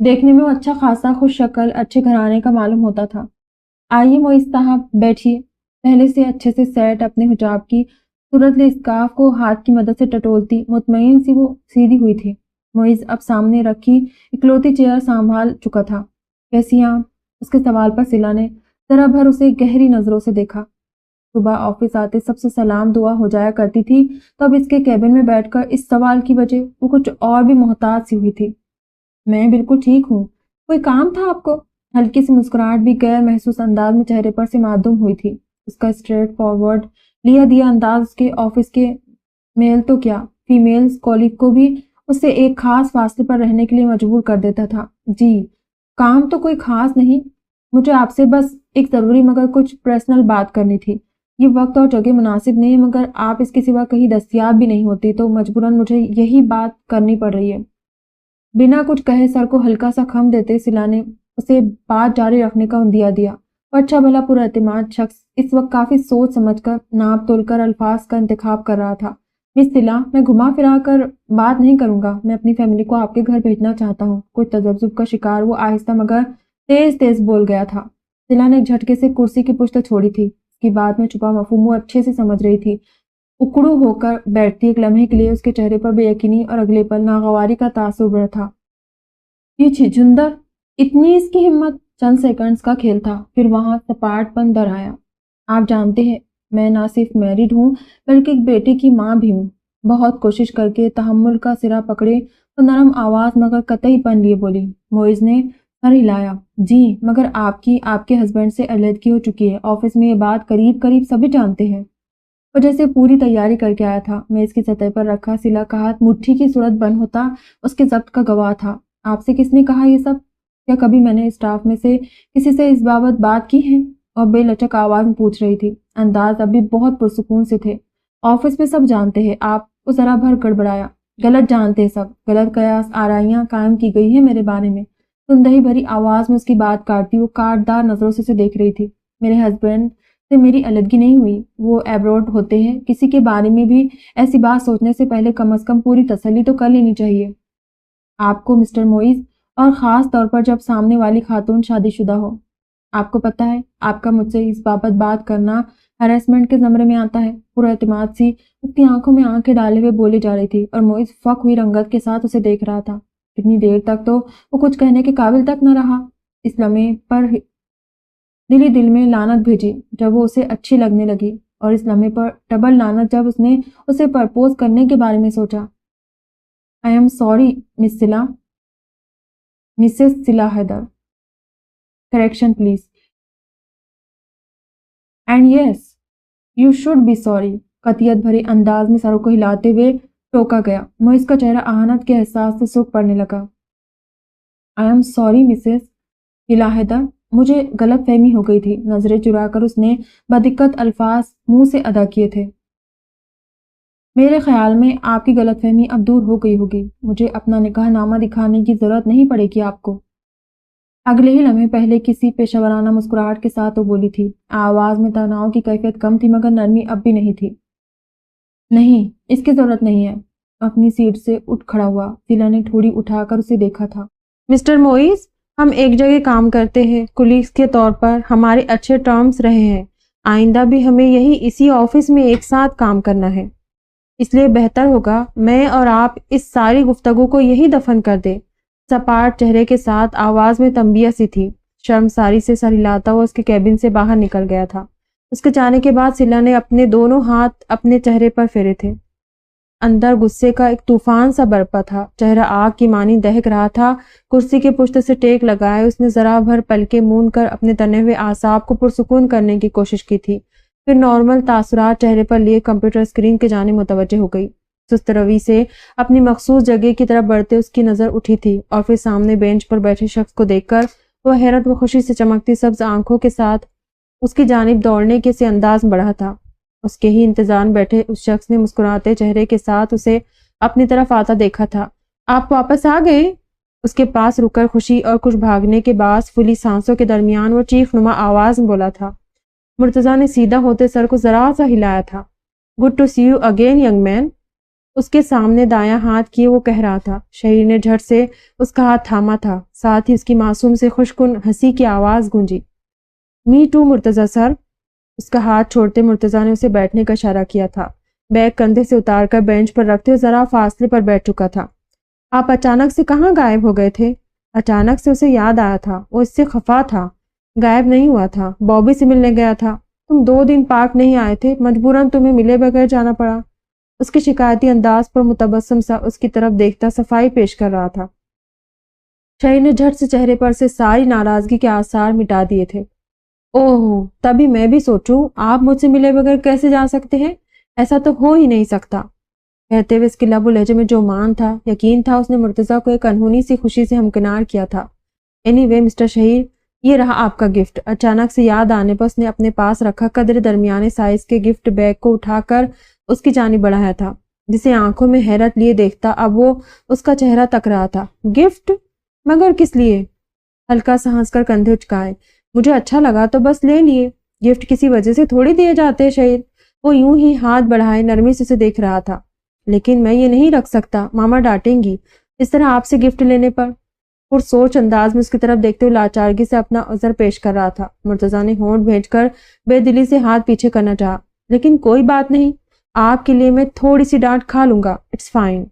A: دیکھنے میں وہ اچھا خاصا خوش شکل اچھے گھرانے کا معلوم ہوتا تھا۔ آئیے معیز صاحب بیٹھیے۔ پہلے سے اچھے سے سیٹ اپنے حجاب کی صورت لے اسکارف کو ہاتھ کی مدد سے ٹٹولتی مطمئن سی وہ سیدھی ہوئی تھی۔ معیز اب سامنے رکھی اکلوتی چیئر سنبھال چکا تھا۔ کیسی آپ؟ اس کے سوال پر سلا نے ذرا بھر اسے گہری نظروں سے دیکھا۔ صبح آفس آتے سب سے سلام دعا ہو جایا کرتی تھی، تو اب اس کے کیبن میں بیٹھ کر اس سوال کی وجہ وہ کچھ اور بھی محتاط سی ہوئی تھی۔ میں بالکل ٹھیک ہوں۔ کوئی کام تھا آپ کو؟ ہلکی سی مسکراہٹ بھی غیر محسوس انداز میں چہرے پر سے معدوم ہوئی تھی۔ اس کا اسٹریٹ فارورڈ لیا دیا انداز اس کے آفس کے میل تو کیا فیمیلز کولیگ کو بھی اس سے ایک خاص فاصلے پر رہنے کے لیے مجبور کر دیتا تھا۔ جی کام تو کوئی خاص نہیں، مجھے آپ سے بس ایک ضروری مگر کچھ پرسنل بات کرنی تھی۔ یہ وقت اور جگہ مناسب نہیں، مگر آپ اس کے سوا کہیں دستیاب بھی نہیں ہوتی تو مجبوراً مجھے یہی بات کرنی پڑ رہی ہے۔ بنا کچھ کہے سر کو ہلکا سا خم دیتے سلا نے اسے بات جاری رکھنے کا عندیہ دیا۔ اور اچھا بھلا پر اعتماد شخص اس وقت کافی سوچ سمجھ کر ناپ تول کر الفاظ کا انتخاب کر رہا تھا۔ مس سلا، میں گھما پھرا کر بات نہیں کروں گا، میں اپنی فیملی کو آپ کے گھر بھیجنا چاہتا ہوں۔ کچھ تذبذب کا شکار وہ آہستہ مگر تیز تیز بول گیا تھا۔ سلا نے ایک جھٹکے سے کرسی کی پشت چھوڑی تھی۔ اس کی بات میں چھپا مفہوم وہ اچھے سے سمجھ رہی تھی۔ اکڑو ہو کر بیٹھتی ایک لمحے کے لیے اس کے چہرے پر بے یقینی اور اگلے پل ناگواری کا تاثر ابھرا تھا۔ یہ چھجندر، اتنی اس کی ہمت! چند سیکنڈز کا کھیل تھا، پھر وہاں سپاٹ پن در آیا۔ آپ جانتے ہیں میں نہ صرف میرڈ ہوں بلکہ ایک بیٹے کی ماں بھی ہوں۔ بہت کوشش کر کے تحمل کا سرا پکڑے تو نرم آواز مگر قطعی پن لیے بولی۔ معیز نے سر ہلایا۔ جی مگر آپ کے ہسبینڈ سے علیحدگی ہو چکی ہے، آفس میں یہ بات قریب قریب سبھی جانتے ہیں۔ وہ جیسے پوری تیاری کر کے آیا تھا۔ میز کی سطح پر رکھا سلا کا ہاتھ مٹھی کی صورت بند ہوتا اس کے ضبط کا گواہ تھا۔ آپ سے کس نے کہا یہ سب؟ کیا کبھی میں نے اسٹاف میں سے کسی سے اس بابت بات کی ہے؟ اور بے لچک آواز میں پوچھ رہی تھی۔ انداز ابھی بہت پرسکون سے تھے۔ آفس میں سب جانتے ہیں آپ، وہ ذرا بھر گڑبڑایا۔ غلط جانتے ہیں سب، غلط قیاس آرائیاں قائم کی گئی ہیں میرے بارے میں۔ تندہی بھری آواز میں اس کی بات کاٹتی وہ کاٹدار نظروں سے دیکھ رہی تھی۔ میرے ہسبینڈ سے میری علیحدگی نہیں ہوئی، وہ ایبروڈ ہوتے ہیں، کسی کے بارے میں بھی ایسی بات سوچنے سے پہلے کم از کم پوری تسلی تو کر لینی چاہیے آپ کو مسٹر معیز، اور خاص طور پر جب سامنے والی خاتون شادی شدہ ہو۔ آپ کو پتہ ہے آپ کا مجھ سے اس بابت بات کرنا ہیراسمنٹ کے زمرے میں آتا ہے۔ پورا اعتماد سی اس کی آنکھوں میں آنکھیں ڈالے ہوئے بولی جا رہی تھی اور معیز فک ہوئی رنگت کے ساتھ اسے دیکھ رہا تھا۔ اتنی دیر تک تو وہ کچھ کہنے کے قابل تک نہ رہا۔ اس لمحے پر دل میں لعنت بھیجی جب وہ اسے اچھی لگنے لگی، اور اس لمحے پر ڈبل لعنت جب اس نے اسے پرپوز کرنے کے بارے میں سوچا۔ I am sorry miss Sala, Mrs Sala Haider, correction please, and yes you should be sorry, قطعیت بھرے انداز میں سروں کو ہلاتے ہوئے ٹوکا گیا۔ معیز کا چہرہ اہانت کے احساس سے سرخ پڑنے لگا۔ I am sorry Mrs Sala Haider, مجھے غلط فہمی ہو گئی تھی۔ نظریں چرا کر اس نے بدقت الفاظ منہ سے ادا کیے تھے۔ میرے خیال میں آپ کی غلط فہمی اب دور ہو گئی ہوگی، مجھے اپنا نکاح نامہ دکھانے کی ضرورت نہیں پڑے گی آپ کو۔ اگلے ہی لمحے پہلے کسی پیشہ ورانہ مسکراہٹ کے ساتھ وہ بولی تھی۔ آواز میں تناؤ کی کیفیت کم تھی مگر نرمی اب بھی نہیں تھی۔ نہیں، اس کی ضرورت نہیں ہے۔ اپنی سیٹ سے اٹھ کھڑا ہوا۔ سلا نے ٹھوڑی اٹھا کر اسے دیکھا تھا۔ مسٹر معیز، ہم ایک جگہ کام کرتے ہیں، کولیگز کے طور پر ہمارے اچھے ٹرمز رہے ہیں، آئندہ بھی ہمیں یہی اسی آفس میں ایک ساتھ کام کرنا ہے، اس لیے بہتر ہوگا میں اور آپ اس ساری گفتگو کو یہی دفن کر دیں۔ سپاٹ چہرے کے ساتھ آواز میں تنبیہ سی تھی۔ شرمساری سے سر ہلاتا ہوا اس کے کیبن سے باہر نکل گیا تھا۔ اس کے جانے کے بعد سلا نے اپنے دونوں ہاتھ اپنے چہرے پر پھیرے تھے۔ اندر غصے کا ایک طوفان سا برپا تھا، چہرہ آگ کی مانی دہک رہا تھا۔ کرسی کے پشت سے ٹیک لگائے اس نے ذرا بھر پلکیں مون کر اپنے تنے ہوئے اعصاب کو پرسکون کرنے کی کوشش کی تھی، پھر نارمل تاثرات چہرے پر لیے کمپیوٹر اسکرین کے جانب متوجہ ہو گئی۔ سست روی سے اپنی مخصوص جگہ کی طرف بڑھتے اس کی نظر اٹھی تھی اور پھر سامنے بینچ پر بیٹھے شخص کو دیکھ کر وہ حیرت و خوشی سے چمکتی سبز آنکھوں کے ساتھ اس کی جانب دوڑنے کے سے انداز میں بڑھا تھا۔ اس کے ہی انتظام بیٹھے اس شخص نے مسکراتے چہرے کے ساتھ اسے اپنی طرف آتا دیکھا تھا۔ آپ واپس آ گئے؟ اس کے پاس رک کر خوشی اور کچھ بھاگنے کے باعث پھولی سانسوں کے درمیان وہ چیخ نما آواز میں بولا تھا۔ مرتضیٰ نے سیدھا ہوتے سر کو ذرا سا ہلایا تھا۔ Good to see you again young man. اس کے سامنے دایاں ہاتھ کیے وہ کہہ رہا تھا۔ شہیر نے جھٹ سے اس کا ہاتھ تھاما تھا، ساتھ ہی اس کی معصوم سے خوشکن ہنسی کی آواز گونجی۔ می ٹو مرتضی سر۔ اس کا ہاتھ چھوڑتے مرتضی نے اسے بیٹھنے کا اشارہ کیا تھا۔ بیگ کندھے سے اتار کر بینچ پر رکھتے ہوئے ذرا فاصلے پر بیٹھ چکا تھا۔ آپ اچانک سے کہاں غائب ہو گئے تھے؟ اچانک سے اسے یاد آیا تھا، وہ اس سے خفا تھا۔ غائب نہیں ہوا تھا، بابی سے ملنے گیا تھا۔ تم 2 دن پارک نہیں آئے تھے، مجبوراً تمہیں ملے بغیر جانا پڑا۔ اس کے شکایتی انداز پر متبسم سا اس کی طرف دیکھتا صفائی پیش کر رہا تھا۔ شہیر نے جھٹ سے چہرے پر سے ساری ناراضگی کے آثار مٹا دیے تھے۔ اوہ، تبھی میں بھی سوچوں آپ مجھ سے ملے بغیر کیسے جا سکتے ہیں؟ ایسا تو ہو ہی نہیں سکتا۔ کہتے ہوئے اس کے لب و لہجے میں جو مان تھا، یقین تھا اس نے مرتضی کو ایک انہونی سی خوشی سے ہمکنار کیا تھا۔ اینی وے مسٹر شہیر، یہ رہا آپ کا گفٹ۔ اچانک سے یاد آنے پر اس نے اپنے پاس رکھا قدر درمیانے سائز کے گفٹ بیگ کو اٹھا کر اس کی جانب بڑھایا تھا، جسے آنکھوں میں حیرت لیے دیکھتا اب وہ اس کا چہرہ تک رہا تھا۔ گفٹ؟ مگر کس لیے؟ ہلکا سا ہنس کر کندھے اچکائے۔ مجھے اچھا لگا تو بس لے لیے، گفٹ کسی وجہ سے تھوڑی دیے جاتے ہیں شہیر۔ وہ یوں ہی ہاتھ بڑھائے نرمی سے اسے دیکھ رہا تھا۔ لیکن میں یہ نہیں رکھ سکتا، ماما ڈانٹیں گی اس طرح آپ سے گفٹ لینے پر۔ اور سوچ انداز میں اس کی طرف دیکھتے ہوئے لاچارگی سے اپنا عذر پیش کر رہا تھا۔ مرتضی نے ہونٹ بھیج کر بے دلی سے ہاتھ پیچھے کرنا چاہا۔ لیکن کوئی بات نہیں، آپ کے لیے میں تھوڑی سی ڈانٹ کھا لوں گا، اٹس فائن۔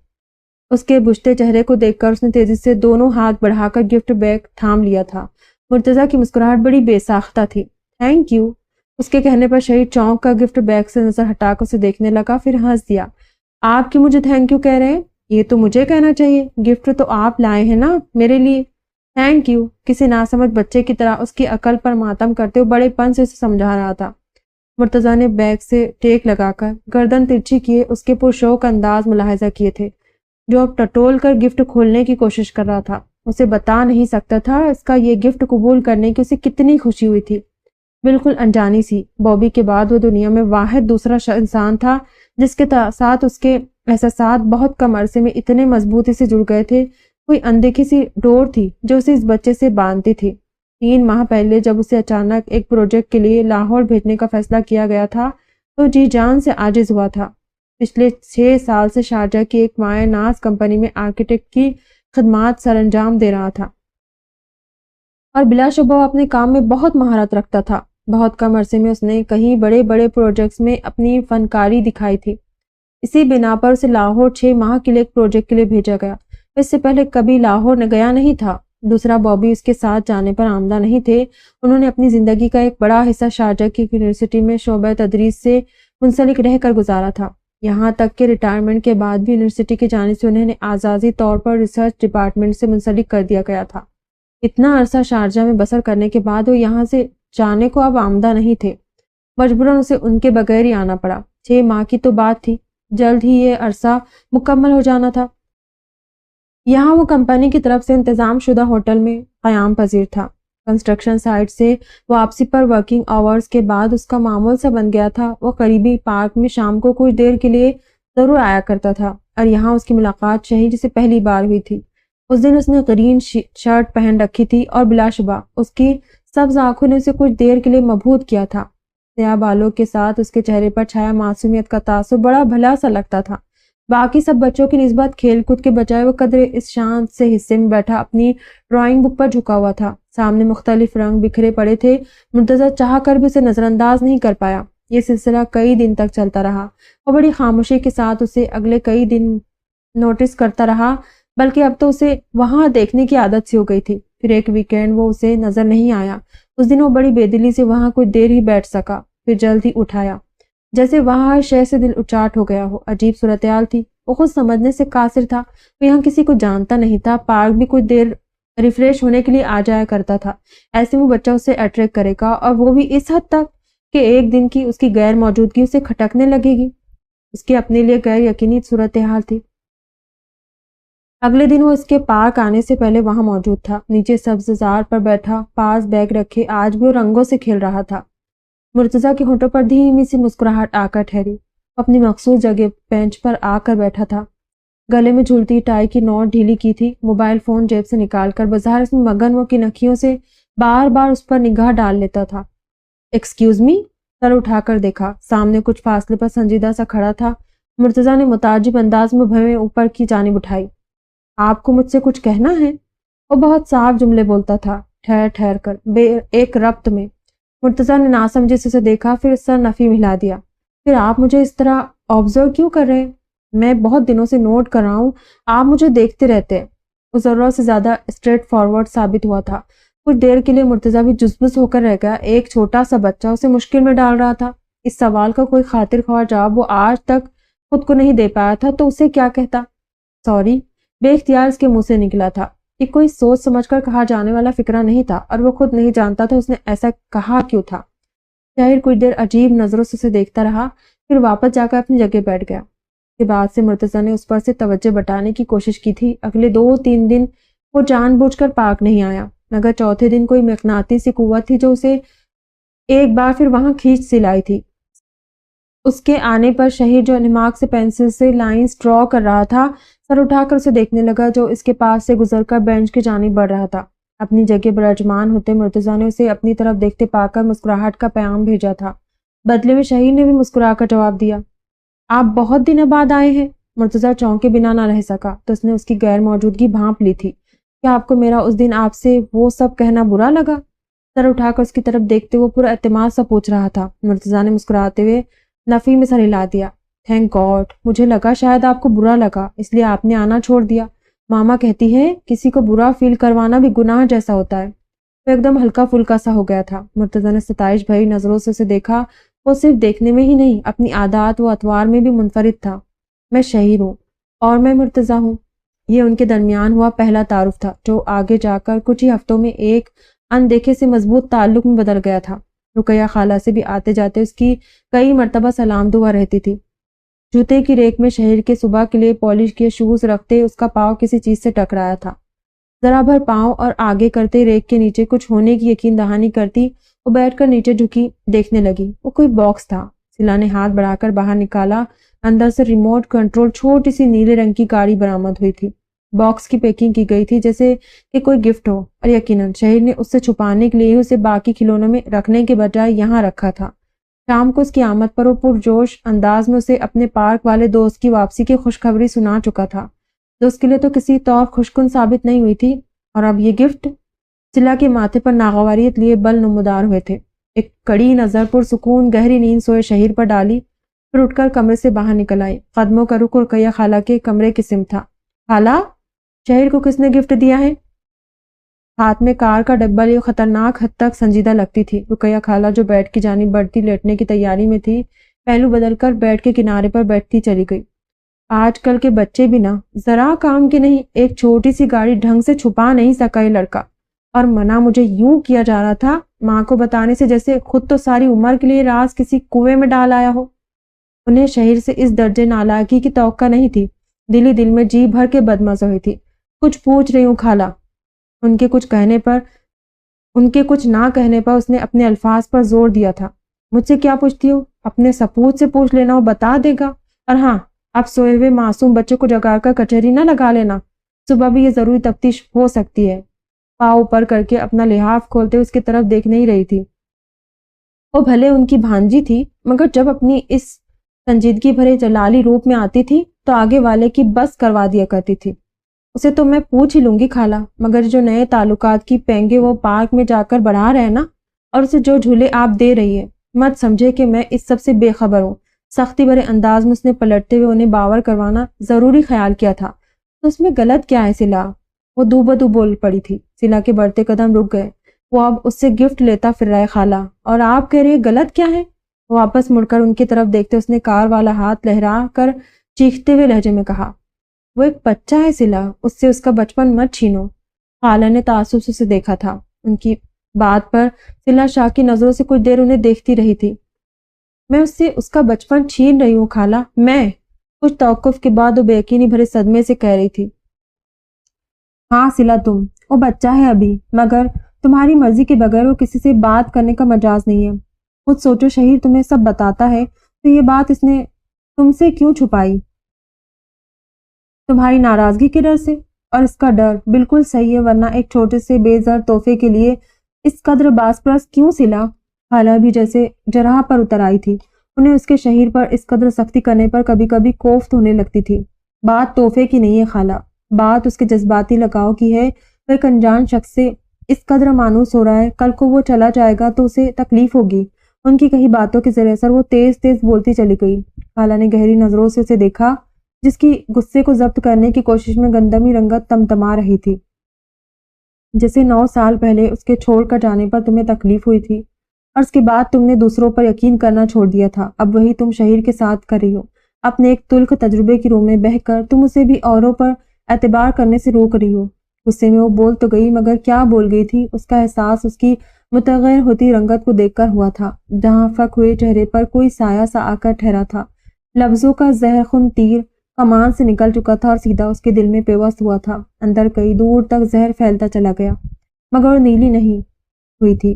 A: اس کے بجھتے چہرے کو دیکھ کر اس نے تیزی سے دونوں ہاتھ بڑھا کر گفٹ بیگ تھام لیا تھا۔ مرتضی کی مسکراہٹ بڑی بے ساختہ تھی۔ Thank you. اس کے کہنے پر شہید چونک کا گفٹ بیگ سے نظر ہٹا کر اسے دیکھنے لگا، پھر ہنس دیا۔ آپ کی مجھے تھینک یو کہہ رہے ہیں؟ یہ تو مجھے کہنا چاہیے، گفٹ تو آپ لائے ہیں نا میرے لیے۔ تھینک یو، کسی ناسمجھ بچے کی طرح اس کی عقل پر ماتم کرتے ہوئے بڑے پن سے اسے سمجھا رہا تھا۔ مرتضی نے بیگ سے ٹیک لگا کر گردن ترچھی کیے اس کے پرشوق انداز ملاحظہ کیے تھے، جو اب ٹٹول کر گفٹ کھولنے کی کوشش کر رہا تھا۔ اسے بتا نہیں سکتا تھا اس کا یہ گفٹ قبول کرنے کی اسے کتنی خوشی ہوئی تھی۔ بالکل انجانی سی، بابی کے بعد وہ دنیا میں واحد دوسرا انسان تھا جس کے ساتھ اس کے احساسات بہت کم عرصے میں اتنے مضبوطی سے جڑ گئے تھے۔ کوئی اندیکھی سی ڈور تھی جو اسے اس بچے سے باندھتی تھی۔ 3 ماہ پہلے جب اسے اچانک ایک پروجیکٹ کے لیے لاہور بھیجنے کا فیصلہ کیا گیا تھا تو جی جان سے عاجز ہوا تھا۔ پچھلے 6 سال سے شارجہ کی ایک مایہ ناز کمپنی میں آرکیٹیکٹ کی خدمات سر انجام دے رہا تھا، اور بلا شبہ وہ اپنے کام میں بہت مہارت رکھتا تھا۔ بہت کم عرصے میں اس نے کئی بڑے بڑے پروجیکٹس میں اپنی فنکاری دکھائی تھی۔ اسی بنا پر اسے لاہور 6 ماہ کے لیے ایک پروجیکٹ کے لیے بھیجا گیا۔ اس سے پہلے کبھی لاہور گیا نہیں تھا۔ دوسرا، بابی اس کے ساتھ جانے پر آمدہ نہیں تھے۔ انہوں نے اپنی زندگی کا ایک بڑا حصہ شارجہ کی یونیورسٹی میں شعبہ تدریس سے منسلک رہ کر گزارا تھا، یہاں تک کہ ریٹائرمنٹ کے بعد بھی یونیورسٹی کی جانب سے انہیں اعزازی طور پر ریسرچ ڈپارٹمنٹ سے منسلک کر دیا گیا تھا۔ اتنا عرصہ شارجہ میں بسر کرنے کے بعد وہ یہاں سے جانے کو اب آمدہ نہیں تھے۔ مجبوراً اسے ان کے بغیر ہی آنا پڑا۔ 6 ماہ کی تو بات تھی، جلد ہی یہ عرصہ مکمل ہو جانا تھا۔ یہاں وہ کمپنی کی طرف سے انتظام شدہ ہوٹل میں قیام پذیر تھا۔ کنسٹرکشن سائٹ سے واپسی پر ورکنگ آورز کے بعد اس کا معمول سا بن گیا تھا۔ وہ قریبی پارک میں شام کو کچھ دیر کے لیے ضرور آیا کرتا تھا، اور یہاں اس کی ملاقات شہید سے پہلی بار ہوئی تھی۔ اس دن اس نے گرین شرٹ پہن رکھی تھی اور بلا شبہ اس کی سبز آنکھوں نے اسے کچھ دیر کے لیے مبہوت کیا تھا۔ سیاہ بالوں کے ساتھ اس کے چہرے پر چھایا معصومیت کا تاثر بڑا بھلا سا لگتا تھا۔ باقی سب بچوں کی نسبت کھیل کود کے بجائے وہ قدرے اس شانت سے حصے میں بیٹھا اپنی ڈرائنگ بک پر جھکا ہوا تھا۔ سامنے مختلف رنگ بکھرے پڑے تھے۔ مرتضی چاہ کر بھی اسے نظر انداز نہیں کر پایا۔ یہ سلسلہ کئی دن تک چلتا رہا۔ وہ بڑی خاموشی کے ساتھ اسے اگلے کئی دن نوٹس کرتا رہا، بلکہ اب تو اسے وہاں دیکھنے کی عادت سی ہو گئی تھی۔ پھر ایک ویکینڈ وہ اسے نظر نہیں آیا۔ اس دن وہ بڑی بے دلی سے وہاں کچھ دیر ہی بیٹھ سکا، پھر جلد ہی اٹھایا، جیسے وہاں ہر شے سے دل اچاٹ ہو گیا ہو۔ عجیب صورتحال تھی، وہ خود سمجھنے سے قاصر تھا۔ وہ یہاں کسی کو جانتا نہیں تھا، پارک بھی کچھ دیر ریفریش ہونے کے لیے آ جایا کرتا تھا۔ ایسے وہ بچہ اسے اٹریکٹ کرے گا، اور وہ بھی اس حد تک کہ ایک دن کی اس کی غیر موجودگی اسے کھٹکنے لگے گی۔ اس کے اپنے لیے غیر یقینی صورتحال تھی۔ اگلے دن وہ اس کے پارک آنے سے پہلے وہاں موجود تھا، نیچے سبز زار پر بیٹھا، پاس بیگ رکھے۔ آج بھی وہ رنگوں سے کھیل رہا تھا۔ مرتضی کے ہونٹوں پر دھیمی سی مسکراہٹ آ کر ٹھہری۔ وہ اپنی مخصوص جگہ بینچ پر آ کر بیٹھا تھا، گلے میں جھولتی ٹائی کی نوٹ ڈھیلی کی تھی، موبائل فون جیب سے نکال کر بظاہر اس میں مگن وہ کی نکھیوں سے بار بار اس پر نگاہ ڈال لیتا تھا۔ ایکسکیوز می، سر اٹھا کر دیکھا، سامنے کچھ فاصلے پر سنجیدہ سا کھڑا تھا مرتضیٰ نے متعجب انداز میں بھویں اوپر کی جانب اٹھائی۔ آپ کو مجھ سے کچھ کہنا ہے؟ وہ بہت صاف جملے بولتا تھا، ٹھہر ٹھہر کر، ایک ربط میں۔ مرتضیٰ نے ناسمجھی سے اسے دیکھا، پھر سر نفی میں ہلا دیا۔ پھر آپ مجھے اس طرح آبزرو کیوں کر رہے ہیں؟ میں بہت دنوں سے نوٹ کر رہا ہوں، آپ مجھے دیکھتے رہتے ہیں۔ وہ ضرورت سے زیادہ اسٹریٹ فارورڈ ثابت ہوا تھا۔ کچھ دیر کے لیے مرتضیٰ بھی جزبز ہو کر رہ گیا۔ ایک چھوٹا سا بچہ اسے مشکل میں ڈال رہا تھا۔ اس سوال کا کوئی خاطر خواہ جواب وہ آج تک خود کو نہیں دے پایا تھا، تو اسے کیا کہتا؟ سوری بے اختیار اس کے منہ سے نکلا تھا۔ یہ کوئی سوچ سمجھ کر کہا جانے والا فکرہ نہیں تھا، اور وہ خود نہیں جانتا تھا اس نے ایسا کہا کیوں تھا۔ شاہر کچھ دیر عجیب نظروں سے اسے دیکھتا رہا، پھر واپس جا کر اپنی جگہ بیٹھ گیا۔ اس کے بعد سے مرتضیٰ نے اس پر سے توجہ بٹانے کی کوشش کی تھی۔ اگلے 2-3 دن وہ جان بوجھ کر پارک نہیں آیا، مگر چوتھے دن کوئی مقناطیسی قوت تھی جو اسے ایک بار پھر وہاں کھینچ سی لائی تھی۔ اس کے آنے پر شہیر جو نماک سے پینسل سے لائنز ڈرا کر رہا تھا، سر اٹھا کر اسے دیکھنے لگا جو اس کے پاس سے گزر کر بینچ کی جانب بڑھ رہا تھا۔ اپنی جگہ برجمان ہوتے مرتضیٰ نے اسے اپنی طرف دیکھتے پا کر مسکراہٹ کا پیغام بھیجا تھا۔ بدلے میں شہیر نے بھی مسکرا کر جواب دیا۔ آپ بہت دنوں بعد آئے ہیں۔ مرتضیٰ چونکے بنا نہ رہ سکا، تو اس نے اس کی غیر موجودگی بھانپ لی تھی۔ کیا آپ کو میرا اس دن آپ سے وہ سب کہنا برا لگا؟ سر اٹھا کر اس کی طرف دیکھتے وہ پورا اعتماد سا پوچھ رہا تھا۔ مرتضیٰ نے مسکراتے ہوئے نفی میں سر ہلا دیا۔ تھینک گاڈ، مجھے لگا شاید آپ کو برا لگا، اس لیے آپ نے آنا چھوڑ دیا۔ ماما کہتی ہے کسی کو برا فیل کروانا بھی گناہ جیسا ہوتا ہے۔ وہ ایک دم ہلکا پھلکا سا ہو گیا تھا۔ مرتضیٰ نے ستائش بھری نظروں سے اسے دیکھا۔ وہ صرف دیکھنے میں ہی نہیں، اپنی عادات و اطوار میں بھی منفرد تھا۔ میں شہیر ہوں اور میں مرتضیٰ ہوں۔ یہ ان کے درمیان ہوا پہلا تعارف تھا، جو آگے جا کر کچھ ہی ہفتوں میں ایک اندیکھے سے مضبوط تعلق میں بدل گیا تھا۔ رقیہ خالہ سے بھی آتے جاتے اس کی کئی مرتبہ سلام دعا رہتی تھی۔ جوتے کی ریک میں شہر کے صبح کے لیے پالش کیے شوز رکھتے اس کا پاؤں کسی چیز سے ٹکرایا تھا۔ ذرا بھر پاؤں اور آگے کرتے ریک کے نیچے کچھ ہونے کی یقین دہانی کرتی وہ بیٹھ کر نیچے جھکی دیکھنے لگی۔ وہ کوئی باکس تھا۔ سلا نے ہاتھ بڑھا کر باہر نکالا۔ اندر سے ریموٹ کنٹرول چھوٹی سی نیلے رنگ کی گاڑی برآمد ہوئی تھی۔ باکس کی پیکنگ کی گئی تھی جیسے کہ کوئی گفٹ ہو، اور یقیناً شہر نے اس سے چھپانے کے لیے اسے باقی کھلونوں میں رکھنے کے بجائے یہاں رکھا تھا۔ شام کو اس کی آمد پر وہ پرجوش انداز میں اسے اپنے پارک والے دوست کی واپسی کی خوشخبری سنا چکا تھا، جو اس کے لیے تو کسی طور خوشکن ثابت نہیں ہوئی تھی۔ اور اب یہ گفٹ سلا کے ماتھے پر ناغواریت لیے بل نمودار ہوئے تھے۔ ایک کڑی نظر پرسکون گہری نیند سوئے شہیر پر ڈالی، پھر اٹھ کر کمرے سے باہر نکل آئی۔ قدموں کا رخ رقیہ خالہ کے کمرے کی سمت تھا۔ خالہ، شہیر کو کس نے گفٹ دیا ہے؟ ہاتھ میں کار کا ڈبہ لیے خطرناک حد تک سنجیدہ لگتی تھی۔ رقیہ خالہ جو بیڈ کی جانب بڑھتی لیٹنے کی تیاری میں تھی، پہلو بدل کر بیڈ کے کنارے پر بیٹھتی چلی گئی۔ آج کل کے بچے بھی نہ ذرا کام کی نہیں، ایک چھوٹی سی گاڑی ڈھنگ سے چھپا نہیں سکا یہ لڑکا، اور منع مجھے یوں کیا جا رہا تھا ماں کو بتانے سے جیسے خود تو ساری عمر کے لیے راز کسی کنویں میں ڈال آیا ہو۔ انہیں شہر سے اس درجے نالائکی کی توقع نہیں تھی۔ دل ہی دل میں جی بھر کے بدمزہ ہوئی تھی۔ کچھ پوچھ رہی ہوں خالہ۔ ان کے کچھ نہ کہنے پر اس نے اپنے الفاظ پر زور دیا تھا۔ مجھ سے کیا پوچھتی ہو؟ اپنے سپوت سے پوچھ لینا، وہ بتا دے گا۔ اور ہاں، اب سوئے ہوئے معصوم بچے کو جگا کر کچہری نہ لگا لینا، صبح بھی یہ ضروری تفتیش ہو سکتی ہے۔ پاؤں اوپر کر کے اپنا لحاف کھولتے اس کی طرف دیکھ نہیں رہی تھی۔ وہ بھلے ان کی بھانجی تھی، مگر جب اپنی اس سنجیدگی بھرے جلالی روپ میں آتی تھی تو آگے والے کی بس کروا دیا کرتی تھی۔ اسے تو میں پوچھ ہی لوں گی خالہ، مگر جو نئے تعلقات کی پینگے وہ پارک میں جا کر بڑھا رہے ہیں نا، اور اسے جو جھولے آپ دے رہی ہے، مت سمجھے کہ میں اس سب سے بے خبر ہوں۔ سختی بھرے انداز میں اس نے پلٹتے ہوئے انہیں باور کروانا ضروری خیال کیا تھا۔ تو اس میں غلط کیا ہے سلا؟ وہ دو بدو بول پڑی تھی۔ سلا کے بڑھتے قدم رک گئے۔ وہ اب اس سے گفٹ لیتا پھر رہا ہے خالہ، اور آپ کہہ رہے غلط کیا ہے؟ واپس مڑ کر ان کی طرف دیکھتے اس نے کار والا ہاتھ لہرا کر چیختے ہوئے لہجے میں کہا، وہ ایک بچہ ہے سلا، اس سے اس کا بچپن مت چھینو۔ خالہ نے تعصب سے اسے دیکھا تھا۔ ان کی بات پر سلا شاہ کی نظروں سے کچھ دیر انہیں دیکھتی رہی تھی۔ میں اس سے اس کا بچپن چھین رہی ہوں خالہ، میں؟ کچھ توقف کے بعد وہ بے یقینی بھرے صدمے سے کہہ رہی تھی، ہاں سلا، وہ بچہ ہے ابھی، مگر تمہاری مرضی کے بغیر وہ کسی سے بات کرنے کا مجاز نہیں ہے۔ خود سوچو، شہیر تمہیں سب بتاتا ہے تو یہ بات اس نے تم سے کیوں چھپائی؟ تمہاری ناراضگی کے ڈر سے؟ اور اس کا ڈر بالکل صحیح ہے، ورنہ ایک چھوٹے سے بے زر تحفے کے لیے اس قدر باز پرست کیوں سلا؟ خالہ بھی جیسے جرح پر اتر آئی تھی۔ انہیں اس کے شہیر پر اس قدر سختی کرنے پر کبھی کبھی کوفت ہونے لگتی تھی۔ بات تحفے کی نہیں ہے خالہ، بات اس کے جذباتی لگاؤ کی ہے۔ وہ ایک انجان شخص سے اس قدر مانوس ہو رہا ہے، کل کو وہ چلا جائے گا تو اسے تکلیف ہوگی۔ ان کی کہی باتوں کے زیر اثر وہ تیز تیز بولتی چلی گئی۔ خالہ نے گہری نظروں سے اسے دیکھا، جس کی غصے کو ضبط کرنے کی کوشش میں گندمی رنگت تمتما رہی تھی۔ جیسے 9 سال پہلے اس کے چھوڑ کر جانے پر تمہیں تکلیف ہوئی تھی اور اس کے بعد تم نے دوسروں پر یقین کرنا چھوڑ دیا تھا، اب وہی تم شہیر کے ساتھ کر رہی ہو۔ اپنے ایک تلخ تجربے کی رو میں بہہ کر تم اسے بھی اوروں پر اعتبار کرنے سے روک رہی ہو۔ غصے میں وہ بول تو گئی، مگر کیا بول گئی تھی؟ اس کا احساس اس کی متغیر ہوتی رنگت کو دیکھ کر ہوا تھا، جہاں فک ہوئے چہرے پر کوئی سایہ سا آ کر ٹھہرا تھا۔ لفظوں کا زہر خون تیر کمان سے نکل چکا تھا اور سیدھا اس کے دل میں پیوست ہوا تھا۔ اندر کئی دور تک زہر پھیلتا چلا گیا، مگر وہ نیلی نہیں ہوئی تھی۔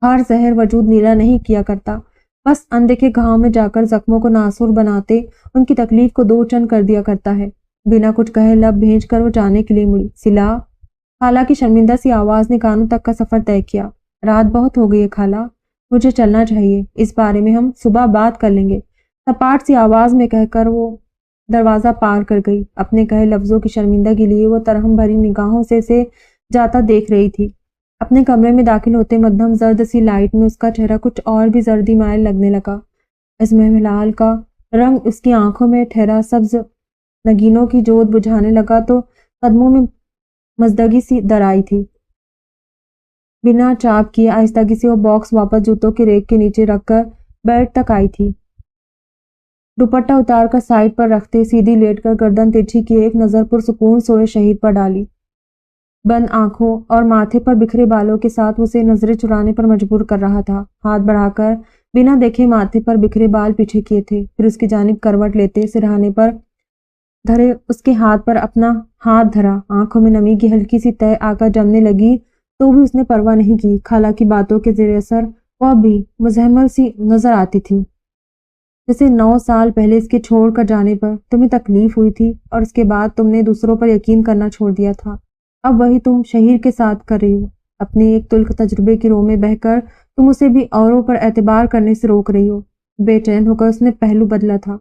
A: ہر زہر وجود نیلا نہیں کیا کرتا، بس اندیکھے گھاؤں میں جا کر زخموں کو ناسور بناتے ان کی تکلیف کو دو چند کر دیا کرتا ہے۔ بنا کچھ کہے لب بھیج کر وہ جانے کے لیے مڑی۔ سلا، خالہ کی شرمندہ سی آواز نے کانوں تک کا سفر طے کیا۔ رات بہت ہو گئی ہے خالہ، مجھے چلنا چاہیے، اس بارے میں ہم صبح بات کر لیں گے، سپاٹ سی آواز میں کہہ کر وہ دروازہ پار کر گئی۔ اپنے کہے لفظوں کی شرمندگی لیے وہ ترہم بھری نگاہوں سے اسے جاتا دیکھ رہی تھی۔ اپنے کمرے میں داخل ہوتے مدھم زرد سی لائٹ میں اس کا چہرہ کچھ اور بھی زردی مائل لگنے لگا۔ اس میں ملال کا رنگ اس کی آنکھوں میں ٹھہرا سبز نگینوں کی جوت بجھانے لگا تو قدموں میں مزدگی سی در آئی تھی۔ بنا چاپ کیے آہستگی سے وہ باکس واپس جوتوں کے ریک کے نیچے رکھ کر بیڈ تک آئی تھی۔ دوپٹہ اتار کر سائڈ پر رکھتے سیدھی لیٹ کر گردن ترچھی کی ایک نظر پرسکون سوئے شہید پر ڈالی۔ بند آنکھوں اور ماتھے پر بکھرے بالوں کے ساتھ اسے نظریں چرانے پر مجبور کر رہا تھا۔ ہاتھ بڑھا کر بنا دیکھے ماتھے پر بکھرے بال پیچھے کیے تھے، پھر اس کی جانب کروٹ لیتے سرہانے پر دھرے اس کے ہاتھ پر اپنا ہاتھ دھرا۔ آنکھوں میں نمی کی ہلکی سی تہ آ کر جمنے لگی تو بھی اس نے پرواہ نہیں کی۔ خالہ کی باتوں کے زیر اثر وہ اب بھی مزہمل سی نظر آتی تھی، جیسے 9 سال پہلے اس کے چھوڑ کر جانے پر تمہیں تکلیف ہوئی تھی اور اس کے بعد تم نے دوسروں پر یقین کرنا چھوڑ دیا تھا، اب وہی تم شہیر کے ساتھ کر رہی ہو۔ اپنے ایک تلخ تجربے کی رو میں بہہ کر تم اسے بھی اوروں پر اعتبار کرنے سے روک رہی ہو۔ بے چین ہو کر اس نے پہلو بدلا تھا۔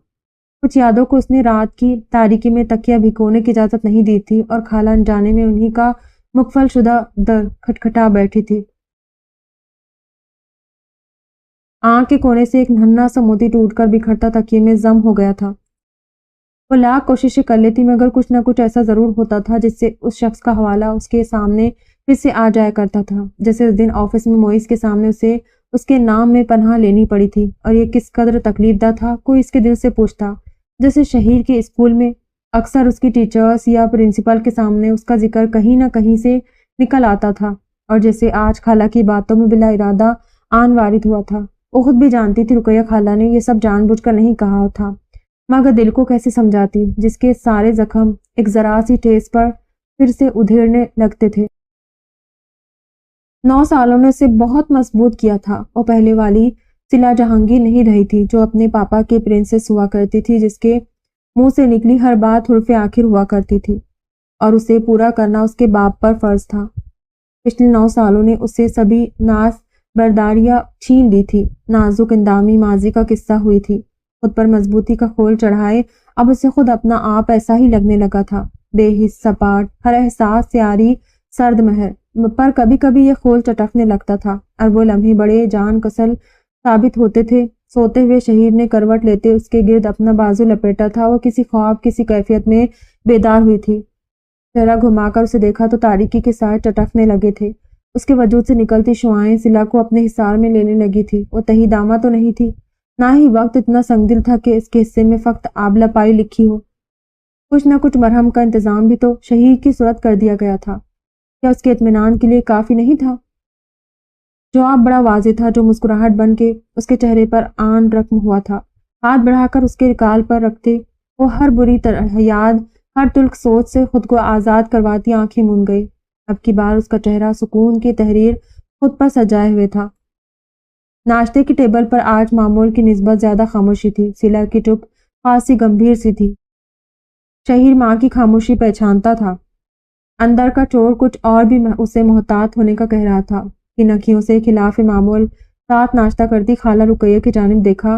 A: کچھ یادوں کو اس نے رات کی تاریکی میں تکیہ بھگونے کی اجازت نہیں دی تھی اور خالہ انجانے میں انہی کا مقفل شدہ در کھٹکھٹا بیٹھی تھی۔ آنکھ کے کونے سے ایک ننھا سا موتی ٹوٹ کر بکھرتا تکیے میں ضم ہو گیا تھا۔ وہ لاکھ کوششیں کر لیتی مگر کچھ نہ کچھ ایسا ضرور ہوتا تھا جس سے اس شخص کا حوالہ اس کے سامنے پھر سے آ جایا کرتا تھا، جیسے اس دن آفس میں موئز کے سامنے اسے اس کے نام میں پناہ لینی پڑی تھی، اور یہ کس قدر تکلیف دہ تھا کوئی اس کے دل سے پوچھتا۔ جیسے شہیر کے اسکول میں اکثر اس کی ٹیچرز یا پرنسپل کے سامنے اس کا ذکر کہیں نہ کہیں سے نکل آتا تھا، اور جیسے آج خالہ کی باتوں میں بلا ارادہ آن وارد ہوا تھا۔ وہ خود بھی جانتی تھی رقیہ خالہ نے یہ سب جان بوجھ کر نہیں کہا تھا، مگر دل کو کیسے سمجھاتی جس کے سارے زخم ایک ذرا سی ٹھیس پر پھر سے ادھیڑنے لگتے تھے۔ 9 سالوں نے اسے بہت مضبوط کیا تھا۔ وہ پہلے والی سلا جہانگیر نہیں رہی تھی جو اپنے پاپا کے پرنسس ہوا کرتی تھی، جس کے منہ سے نکلی ہر بات حرف آخر ہوا کرتی تھی اور اسے پورا کرنا اس کے باپ پر فرض تھا۔ پچھلے 9 سالوں نے اسے سبھی ناز برداریاں چھین لی تھی۔ نازک اندامی ماضی کا قصہ ہوئی تھی، خود پر مضبوطی کا خول چڑھائے اب اسے خود اپنا آپ ایسا ہی لگنے لگا تھا، بے حس سپاٹ، ہر احساس سے آری سرد مہر پر کبھی کبھی یہ خول چٹکنے لگتا تھا اور وہ لمحے بڑے جان کسل ثابت ہوتے تھے۔ سوتے ہوئے شہیر نے کروٹ لیتے اس کے گرد اپنا بازو لپیٹا تھا، وہ کسی خواب کسی کیفیت میں بیدار ہوئی تھی۔ چہرہ گھما کر اسے دیکھا تو تاریکی کے سائے چٹکنے لگے تھے، اس کے وجود سے نکلتی شعاعیں سلا کو اپنے حصار میں لینے لگی تھی۔ وہ تہی دامہ تو نہیں تھی، نہ ہی وقت اتنا سنگ دل تھا کہ اس کے حصے میں فقط آبلہ پائی لکھی ہو۔ کچھ نہ کچھ مرہم کا انتظام بھی تو شہیر کی صورت کر دیا گیا تھا، کیا اس کے اطمینان کے لیے کافی نہیں تھا؟ جواب بڑا واضح تھا جو مسکراہٹ بن کے اس کے چہرے پر آن رقم ہوا تھا۔ ہاتھ بڑھا کر اس کے رکال پر رکھتے وہ ہر بری یاد، ہر تلخ سوچ سے خود کو آزاد کرواتی آنکھیں موند گئی۔ اب کی بار اس کا چہرہ سکون کی تحریر خود پر سجائے ہوئے تھا۔ ناشتے کی ٹیبل پر آج معمول کی نسبت زیادہ خاموشی تھی۔ سلا کی چپ خاصی گمبھیر سی تھی۔ شہیر ماں کی خاموشی پہچانتا تھا، اندر کا چور کچھ اور بھی اسے محتاط ہونے کا کہہ رہا تھا۔ ان اکھیوں سے خلاف معمول ساتھ ناشتہ کرتی خالہ رقیہ کی جانب دیکھا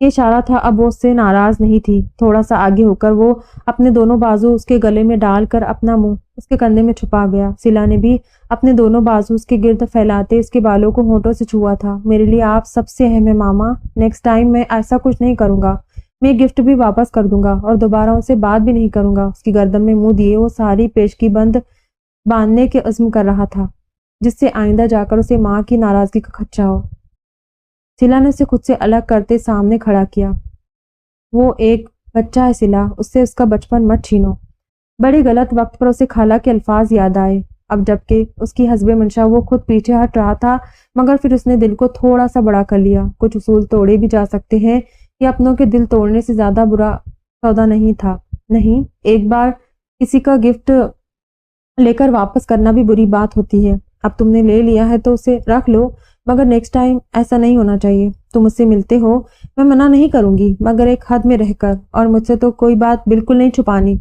A: یہ اشارہ تھا اب وہ اس سے ناراض نہیں تھی۔ تھوڑا سا آگے ہو کر وہ اپنے دونوں بازو اس کے گلے میں ڈال کر اپنا منہ اس کے کندھے میں چھپا گیا۔ سلا نے بھی اپنے دونوں بازو اس کے گرد پھیلاتے اس کے بالوں کو ہونٹوں سے چھوا تھا۔ میرے لیے آپ سب سے اہم ہے ماما، نیکسٹ ٹائم میں ایسا کچھ نہیں کروں گا، میں گفٹ بھی واپس کر دوں گا اور دوبارہ ان سے بات بھی نہیں کروں گا۔ اس کی گردن میں منہ دیے وہ ساری پیشگی بند باندھنے کے عزم کر رہا تھا جس سے آئندہ جا کر اسے ماں کی ناراضگی کا خدشہ ہو۔ سلا نے اسے خود سے الگ کرتے سامنے کھڑا کیا۔ وہ ایک بچہ ہے سلا، اس سے اس کا بچپن مت چھینو۔ بڑے غلط وقت پر اسے خالہ کے الفاظ یاد آئے، اب جبکہ اس کی حسب منشا وہ خود پیچھے ہٹ رہا تھا، مگر پھر اس نے دل کو تھوڑا سا بڑا کر لیا۔ کچھ اصول توڑے بھی جا سکتے ہیں، یہ اپنوں کے دل توڑنے سے زیادہ برا سودا نہیں تھا۔ نہیں، ایک بار کسی کا گفٹ لے کر واپس کرنا بھی بری بات ہوتی ہے۔ اب تم نے لے لیا ہے تو اسے رکھ لو، مگر نیکسٹ ٹائم ایسا نہیں ہونا چاہیے۔ تم مجھ سے ملتے ہو، میں منع نہیں کروں گی، مگر ایک حد میں رہ کر، اور مجھ سے تو کوئی بات بالکل نہیں چھپانی،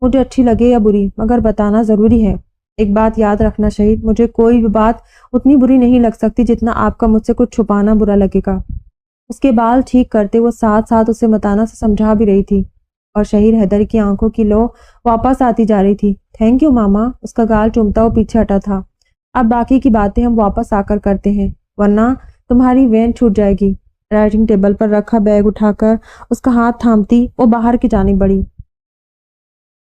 A: مجھے اچھی لگے یا بری، مگر بتانا ضروری ہے۔ ایک بات یاد رکھنا شہید، مجھے کوئی بھی بات اتنی بری نہیں لگ سکتی جتنا آپ کا مجھ سے کچھ چھپانا برا لگے گا۔ اس کے بال ٹھیک کرتے وہ ساتھ ساتھ اسے متانہ سے سمجھا بھی رہی تھی، اور شہیر حیدر کی آنکھوں کی لو واپس آتی جا رہی تھی۔ تھینک یو ماما، اس کا گال چومتا وہ پیچھے ہٹا تھا۔ اب باقی کی باتیں ہم واپس آ کر کرتے ہیں، ورنہ تمہاری وین چھوٹ جائے گی۔ رائٹنگ ٹیبل پر رکھا بیگ اٹھا کر اس کا ہاتھ تھامتی وہ باہر کی جانب بڑھی۔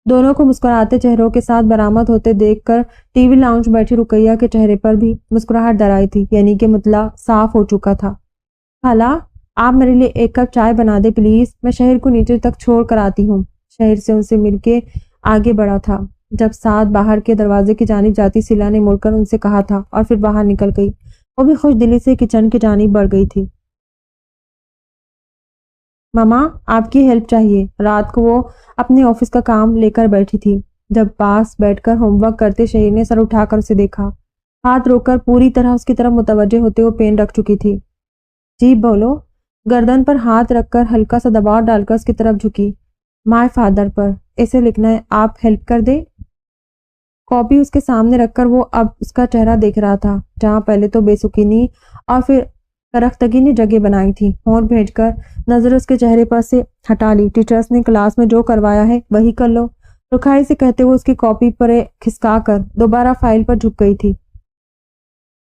A: دونوں کو مسکراتے چہروں کے ساتھ برآمد ہوتے دیکھ کر ٹی وی لاؤنج بیٹھی رقیہ کے چہرے پر بھی مسکراہٹ در آئی تھی، یعنی کہ مطلع صاف ہو چکا تھا۔ خالہ، آپ میرے لیے ایک کپ چائے بنا دے پلیز، میں شہر کو نیچے تک چھوڑ کر آتی ہوں۔ شہر سے ان سے مل کے آگے بڑھا تھا۔ جب ساتھ باہر کے دروازے کی جانب جاتی سلا نے مڑ کر ان سے کہا تھا اور پھر باہر نکل گئی۔ وہ بھی خوش دلی سے کچن کی جانب بڑھ گئی تھی۔ ماما، آپ کی ہیلپ چاہیے۔ رات کو وہ اپنے آفس کا کام لے کر بیٹھی تھی جب پاس بیٹھ کر ہوم ورک کرتے شہیر نے سر اٹھا کر اسے دیکھا۔ ہاتھ روک کر پوری طرح اس کی طرف متوجہ ہوتے وہ پین رکھ چکی تھی۔ جی بولو۔ گردن پر ہاتھ رکھ کر ہلکا سا دباؤ ڈال کر اس کی طرف جھکی۔ مائی فادر پر ایسے لکھنا ہے، آپ ہیلپ کر دیں۔ کاپی اس کے سامنے رکھ کر وہ اب اس کا چہرہ دیکھ رہا تھا، جہاں پہلے تو بے سکینی اور پھر کرختگی نے جگہ بنائی تھی۔ ہونٹ بھیج کر نظر اس کے چہرے پر سے ہٹا لی۔ ٹیچرز نے کلاس میں جو کروایا ہے وہی کر لو، رکھائی سے کہتے ہوئے اس کی کاپی پر کھسکا کر دوبارہ فائل پر جھک گئی تھی۔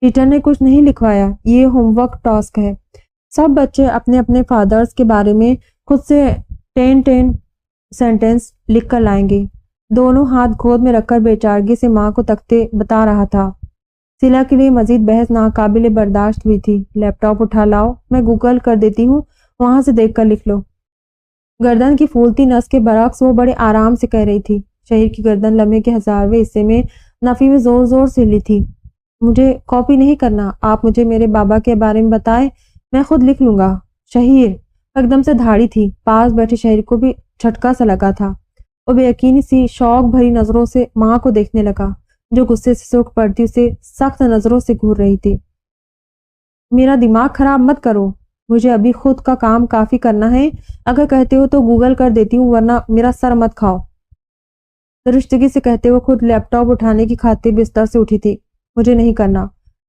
A: ٹیچر نے کچھ نہیں لکھوایا، یہ ہوم ورک ٹاسک ہے۔ سب بچے اپنے اپنے فادرز کے بارے میں خود سے 10 سینٹنس لکھ کر لائیں گے۔ دونوں ہاتھ گود میں رکھ کر بے چارگی سے ماں کو تکتے بتا رہا تھا۔ سلا کے لیے مزید بحث ناقابل برداشت ہوئی تھی۔ لیپ ٹاپ اٹھا لاؤ، میں گوگل کر دیتی ہوں، وہاں سے دیکھ کر لکھ لو۔ گردن کی پھولتی نس کے برعکس وہ بڑے آرام سے کہہ رہی تھی۔ شہر کی گردن لمحے کے 1000ویں حصے میں نفی میں زور زور سے ہلی تھی۔ مجھے کاپی نہیں کرنا، آپ مجھے میرے بابا کے بارے میں بتائیں، میں خود لکھ لوں گا۔ شہیر ایک دم سے دھاڑی تھی۔ پاس بیٹھے شہر کو بھی جھٹکا سا لگا تھا۔ وہ بے یقینی سی شوق بھری نظروں سے ماں کو دیکھنے لگا، جو غصے سے سرخ پڑتی اسے سخت نظروں سے گھور رہی تھی۔ میرا دماغ خراب مت کرو، مجھے ابھی خود کا کام کافی کرنا ہے۔ اگر کہتے ہو تو گوگل کر دیتی ہوں، ورنہ میرا سر مت کھاؤ۔ درستگی سے کہتے ہوئے خود لیپ ٹاپ اٹھانے کی خاطر بستر سے اٹھی تھی۔ مجھے نہیں کرنا،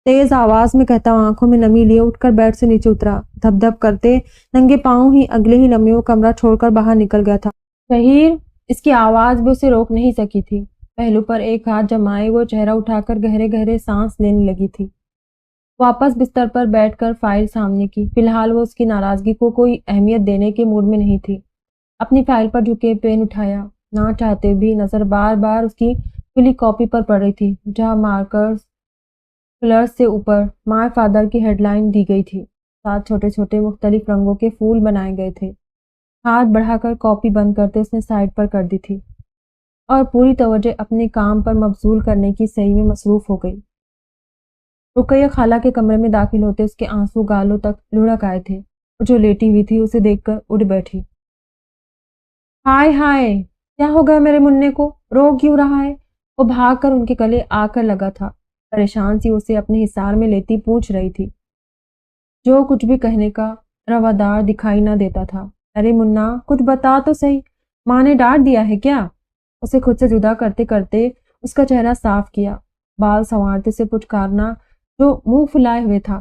A: تیز آواز میں کہتا ہوں آنکھوں میں نمی لیے اٹھ کر بیڈ سے نیچے اترا۔ دھپ دھپ کرتے ننگے پاؤں ہی اگلے ہی لمحے وہ کمرہ چھوڑ کر باہر نکل گیا تھا۔ شہیر، اس کی آواز بھی اسے روک نہیں سکی تھی۔ پہلو پر ایک ہاتھ جمائے وہ چہرہ اٹھا کر گہرے گہرے سانس لینے لگی تھی۔ واپس بستر پر بیٹھ کر فائل سامنے کی۔ فی الحال وہ اس کی ناراضگی کو کوئی اہمیت دینے کے موڈ میں نہیں تھی۔ اپنی فائل پر جھکے پین اٹھایا، نہ چاہتے بھی نظر بار بار اس کی کھلی کاپی پر پڑ رہی تھی، جہاں مارکرز کلرز سے اوپر مائی فادر کی ہیڈ لائن دی گئی تھی، ساتھ چھوٹے چھوٹے مختلف رنگوں کے پھول بنائے گئے تھے۔ ہاتھ بڑھا کر کاپی بند کرتے اس نے سائڈ پر کر دی تھی اور پوری توجہ اپنے کام پر مبذول کرنے کی صحیح میں مصروف ہو گئی۔ رقیہ خالہ کے کمرے میں داخل ہوتے اس کے آنسو گالوں تک لڑک آئے تھے۔ وہ جو لیٹی ہوئی تھی اسے دیکھ کر اٹھ بیٹھی۔ ہائے ہائے، کیا ہو گیا میرے مننے کو، رو کیوں رہا ہے؟ وہ بھاگ کر ان کے گلے آ کر لگا تھا، پریشان سی اسے اپنے حصار میں لیتی پوچھ رہی تھی، جو کچھ بھی کہنے کا روادار دکھائی نہ دیتا تھا۔ ارے منا، کچھ بتا تو صحیح، ماں نے ڈانٹ دیا ہے کیا؟ اسے خود سے جدا کرتے کرتے اس کا چہرہ صاف کیا، بال سنوارتے سے پچکارنا جو منہ پھلائے ہوئے تھا۔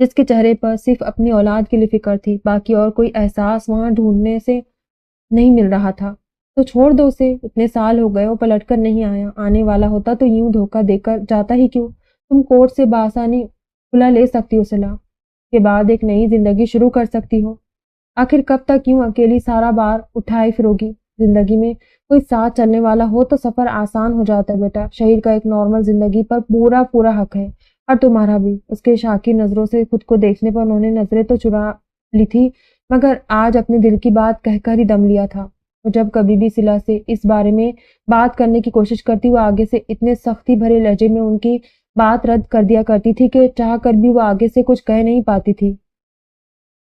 A: جس کے چہرے پر صرف اپنی اولاد کے لیے فکر تھی، باقی اور کوئی احساس وہاں ڈھونڈنے سے نہیں مل رہا تھا۔ تو چھوڑ دو اسے، اتنے سال ہو گئے وہ پلٹ کر نہیں آیا، آنے والا ہوتا تو یوں دھوکہ دے کر جاتا ہی کیوں؟ تم کورٹ سے بآسانی کھلا لے سکتی ہو صلاح کے بعد ایک نئی زندگی شروع کر سکتی ہو۔ آخر کب تک یوں اکیلی سارا بار اٹھائے پھروگی؟ زندگی میں کوئی ساتھ چلنے والا ہو تو سفر آسان ہو جاتا ہے بیٹا۔ شہیر کا ایک نارمل زندگی پر پورا پورا حق ہے، اور تمہارا بھی۔ اس کے شاکی نظروں سے خود کو دیکھنے پر انہوں نے نظریں تو چرا لی تھی، مگر آج اپنے دل کی بات کہہ کر ہی دم لیا تھا۔ وہ جب کبھی بھی صلہ سے اس بارے میں بات کرنے کی کوشش کرتی، وہ آگے سے اتنے سختی بھرے لہجے میں ان کی بات رد کر دیا کرتی تھی کہ چاہ کر بھی وہ آگے سے کچھ کہہ نہیں پاتی تھی۔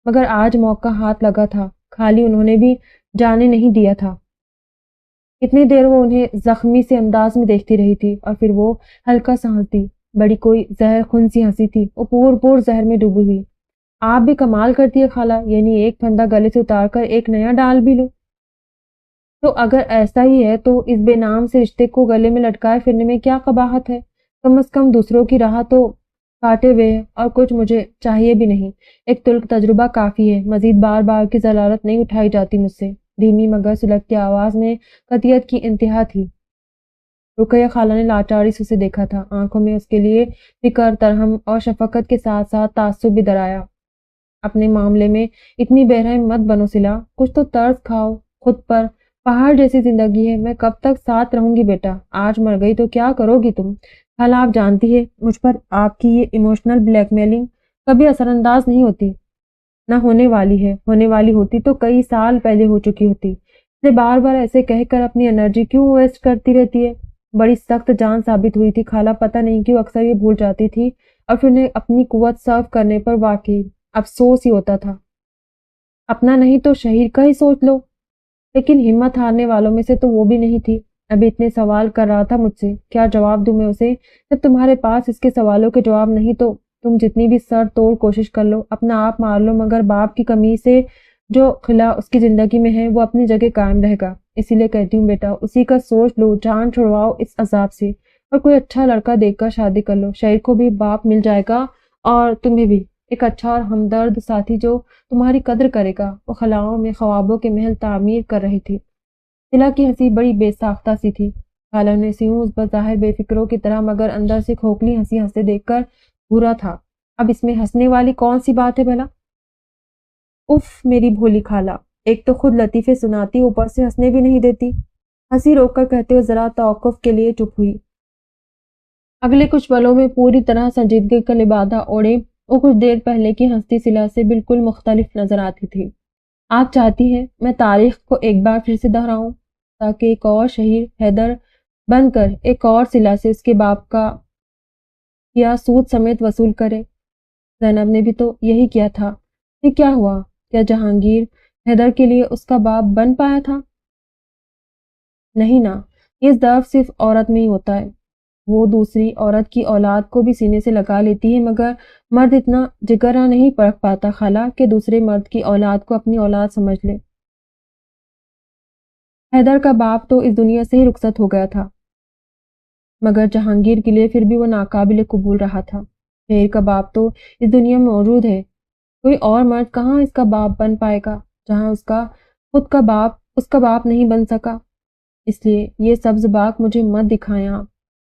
A: مگر آج موقع ہاتھ لگا تھا، خالی انہوں نے بھی جانے نہیں دیا تھا۔ اتنی دیر وہ انہیں زخمی سے انداز میں دیکھتی رہی تھی، اور پھر وہ ہلکا سا ہنسی، بڑی کوئی زہر خون سی ہنسی تھی، وہ پور زہر میں ڈوبی ہوئی۔ آپ بھی کمال کرتی ہے خالہ، یعنی ایک پھندا گلے سے اتار کر ایک نیا ڈال بھی لو۔ تو اگر ایسا ہی ہے تو اس بے نام سے رشتے کو گلے میں لٹکائے پھرنے میں کیا قباحت ہے؟ کم از کم دوسروں کی راہ تو کاٹے ہوئے ہے، اور کچھ مجھے چاہیے بھی نہیں۔ ایک تلخ تجربہ کافی ہے، مزید بار بار کی ضرورت نہیں اٹھائی جاتی مجھ سے۔ دھیمی مگر سلگتی آواز میں قطعیت کی انتہا تھی۔ رقیہ خالہ نے لاچاری سے اسے دیکھا تھا، آنکھوں میں اس کے لیے فکر، ترحم اور شفقت کے ساتھ ساتھ تعصب بھی درایا۔ اپنے معاملے میں اتنی بے رحم مت بنو صلہ، کچھ تو ترس کھاؤ خود پر۔ پہاڑ جیسی زندگی ہے، میں کب تک ساتھ رہوں گی بیٹا؟ آج مر گئی تو کیا کرو گی تم؟ خالہ آپ جانتی ہے مجھ پر آپ کی یہ ایموشنل بلیک میلنگ کبھی اثر انداز نہیں ہوتی، نہ ہونے والی ہے۔ ہونے والی ہوتی تو کئی سال پہلے ہو چکی ہوتی۔ اسے بار بار ایسے کہہ کر اپنی انرجی کیوں ویسٹ کرتی رہتی ہے؟ بڑی سخت جان ثابت ہوئی تھی خالہ، پتہ نہیں کیوں اکثر یہ بھول جاتی تھی، اور پھر انہیں اپنی قوت سرو کرنے پر واقعی افسوس ہی ہوتا تھا۔ اپنا نہیں تو شہیر کا ہی سوچ لو۔ لیکن ہمت ہارنے والوں میں سے تو وہ بھی نہیں تھی۔ ابھی اتنے سوال کر رہا تھا مجھ سے، کیا جواب دوں میں اسے؟ جب تمہارے پاس اس کے سوالوں کے جواب نہیں تو تم جتنی بھی سر توڑ کوشش کر لو، اپنا آپ مار لو، مگر باپ کی کمی سے جو خلا اس کی زندگی میں ہے وہ اپنی جگہ قائم رہے گا۔ اسی لیے کہتی ہوں بیٹا، اسی کا سوچ لو، جان چھڑواؤ اس عذاب سے، اور کوئی اچھا لڑکا دیکھ کر شادی کر لو۔ شہیر کو بھی باپ مل جائے گا، اور تمہیں بھی ایک اچھا اور ہمدرد ساتھی جو تمہاری قدر کرے گا۔ وہ خلاؤں میں خوابوں کے محل تعمیر کر رہی تھی۔ صلہ کی ہنسی بڑی بے ساختہ سی تھی۔ خالہ نے سیوں اس بظاہر بے فکروں کی طرح مگر اندر سے کھوکھلی ہنسی ہنستے دیکھ کر برا تھا۔ اب اس میں ہنسنے والی کون سی بات ہے بھلا؟ اف میری بھولی خالہ، ایک تو خود لطیفے سناتی، اوپر سے ہنسنے بھی نہیں دیتی۔ ہنسی روک کر کہتے ہوئے ذرا توقف کے لیے چپ ہوئی۔ اگلے کچھ پلوں میں پوری طرح سنجیدگی کا لبادہ اوڑھے وہ کچھ دیر پہلے کی ہنستی صلہ سے بالکل مختلف نظر آتی تھی۔ آپ چاہتی ہیں میں تاریخ کو ایک بار پھر سے دہراؤں، تاکہ ایک اور شہیر حیدر بن کر ایک اور صلہ سے اس کے باپ کا کیا سود سمیت وصول کرے؟ زینب نے بھی تو یہی کیا تھا۔ یہ کیا ہوا؟ کیا جہانگیر حیدر کے لیے اس کا باپ بن پایا تھا؟ نہیں نا، یہ ضعف صرف عورت میں ہی ہوتا ہے۔ وہ دوسری عورت کی اولاد کو بھی سینے سے لگا لیتی ہے، مگر مرد اتنا جگرا نہیں پرکھ پاتا خالہ کہ دوسرے مرد کی اولاد کو اپنی اولاد سمجھ لے۔ حیدر کا باپ تو اس دنیا سے ہی رخصت ہو گیا تھا، مگر جہانگیر کے لیے پھر بھی وہ ناقابل قبول رہا تھا۔ شہیر کا باپ تو اس دنیا میں موجود ہے، کوئی اور مرد کہاں اس کا باپ بن پائے گا جہاں اس کا خود کا باپ اس کا باپ نہیں بن سکا۔ اس لیے یہ سبز باغ مجھے مت دکھائیں آپ،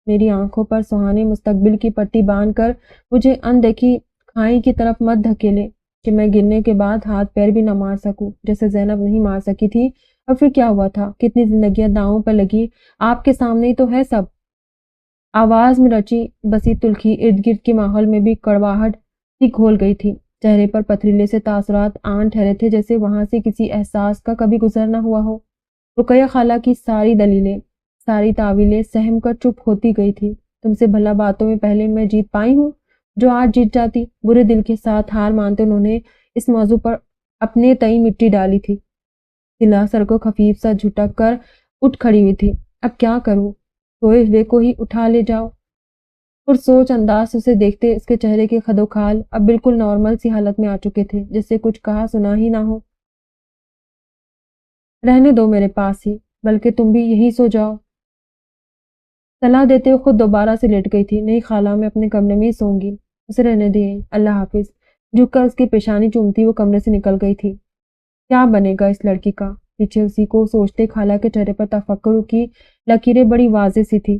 A: میری آنکھوں پر سہانے مستقبل کی پٹی باندھ کر مجھے اندیکھی کھائی کی طرف مت دھکیلے کہ میں گرنے کے بعد ہاتھ پیر بھی نہ مار سکوں، جیسے زینب نہیں مار سکی تھی۔ اور پھر کیا ہوا تھا؟ کتنی زندگیاں داؤں پر لگی، آپ کے سامنے ہی تو ہے سب۔ آواز میں رچی بسی تلخی ارد گرد کے ماحول میں بھی کڑواہٹ سی گھول گئی تھی۔ چہرے پر پتھریلے سے تاثرات آن ٹھہرے تھے، جیسے وہاں سے کسی احساس کا کبھی گزر نہ ہوا ہو۔ رقیہ خالہ کی ساری دلیلیں، ساری تعویلیں سہم کر چپ ہوتی گئی تھی۔ تم سے بھلا باتوں میں پہلے میں جیت پائی ہوں جو آج جیت جاتی؟ برے دل کے ساتھ ہار مانتے انہوں نے اس موضوع پر اپنے تئیں مٹی ڈالی تھی۔ صلہ سر کو خفیف سا جھٹک کر اٹھ کھڑی ہوئی تھی۔ اب کیا کروں؟ سوئے ہوئے کو ہی اٹھا لے جاؤ۔ پرسوچ انداز سے اسے دیکھتے اس کے چہرے کے خد و خال اب بالکل نارمل سی حالت میں آ چکے تھے، جیسے کچھ کہا سنا ہی نہ ہو۔ رہنے دو میرے پاس ہی، بلکہ تم بھی یہی سو جاؤ۔ صلاح دیتے ہوئے خود دوبارہ سے لیٹ گئی تھی۔ نہیں خالہ، میں اپنے کمرے میں ہی سوں گی، اسے رہنے دیں، اللہ حافظ۔ جھک کر اس کی پیشانی چومتی وہ کمرے سے نکل گئی تھی۔ کیا بنے گا اس لڑکی کا؟ پیچھے اسی کو سوچتے خالہ کے چہرے پر تفکر کی لکیریں بڑی واضح سی تھی۔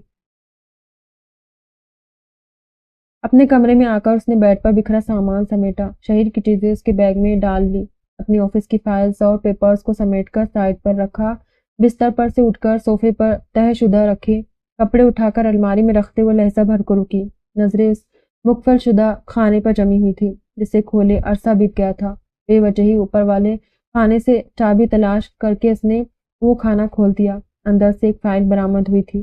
A: اپنے کمرے میں آ کر اس نے بیڈ پر بکھرا سامان سمیٹا، شہر کی چیزیں اس کے بیگ میں ڈال لی، اپنی آفس کی فائلز اور پیپرز کو سمیٹ کر سائڈ پر رکھا، بستر پر سے اٹھ کر صوفے پر تہہ شدہ رکھے کپڑے اٹھا کر الماری میں رکھتے ہوئے لہجہ بھر کو رکی۔ نظریں اس مقفل شدہ خانے پر جمی ہوئی تھی جسے کھولے عرصہ بیت گیا تھا۔ بے وجہ ہی اوپر والے خانے سے چابی تلاش کر کے اس نے وہ خانہ کھول دیا۔ اندر سے ایک فائل برآمد ہوئی تھی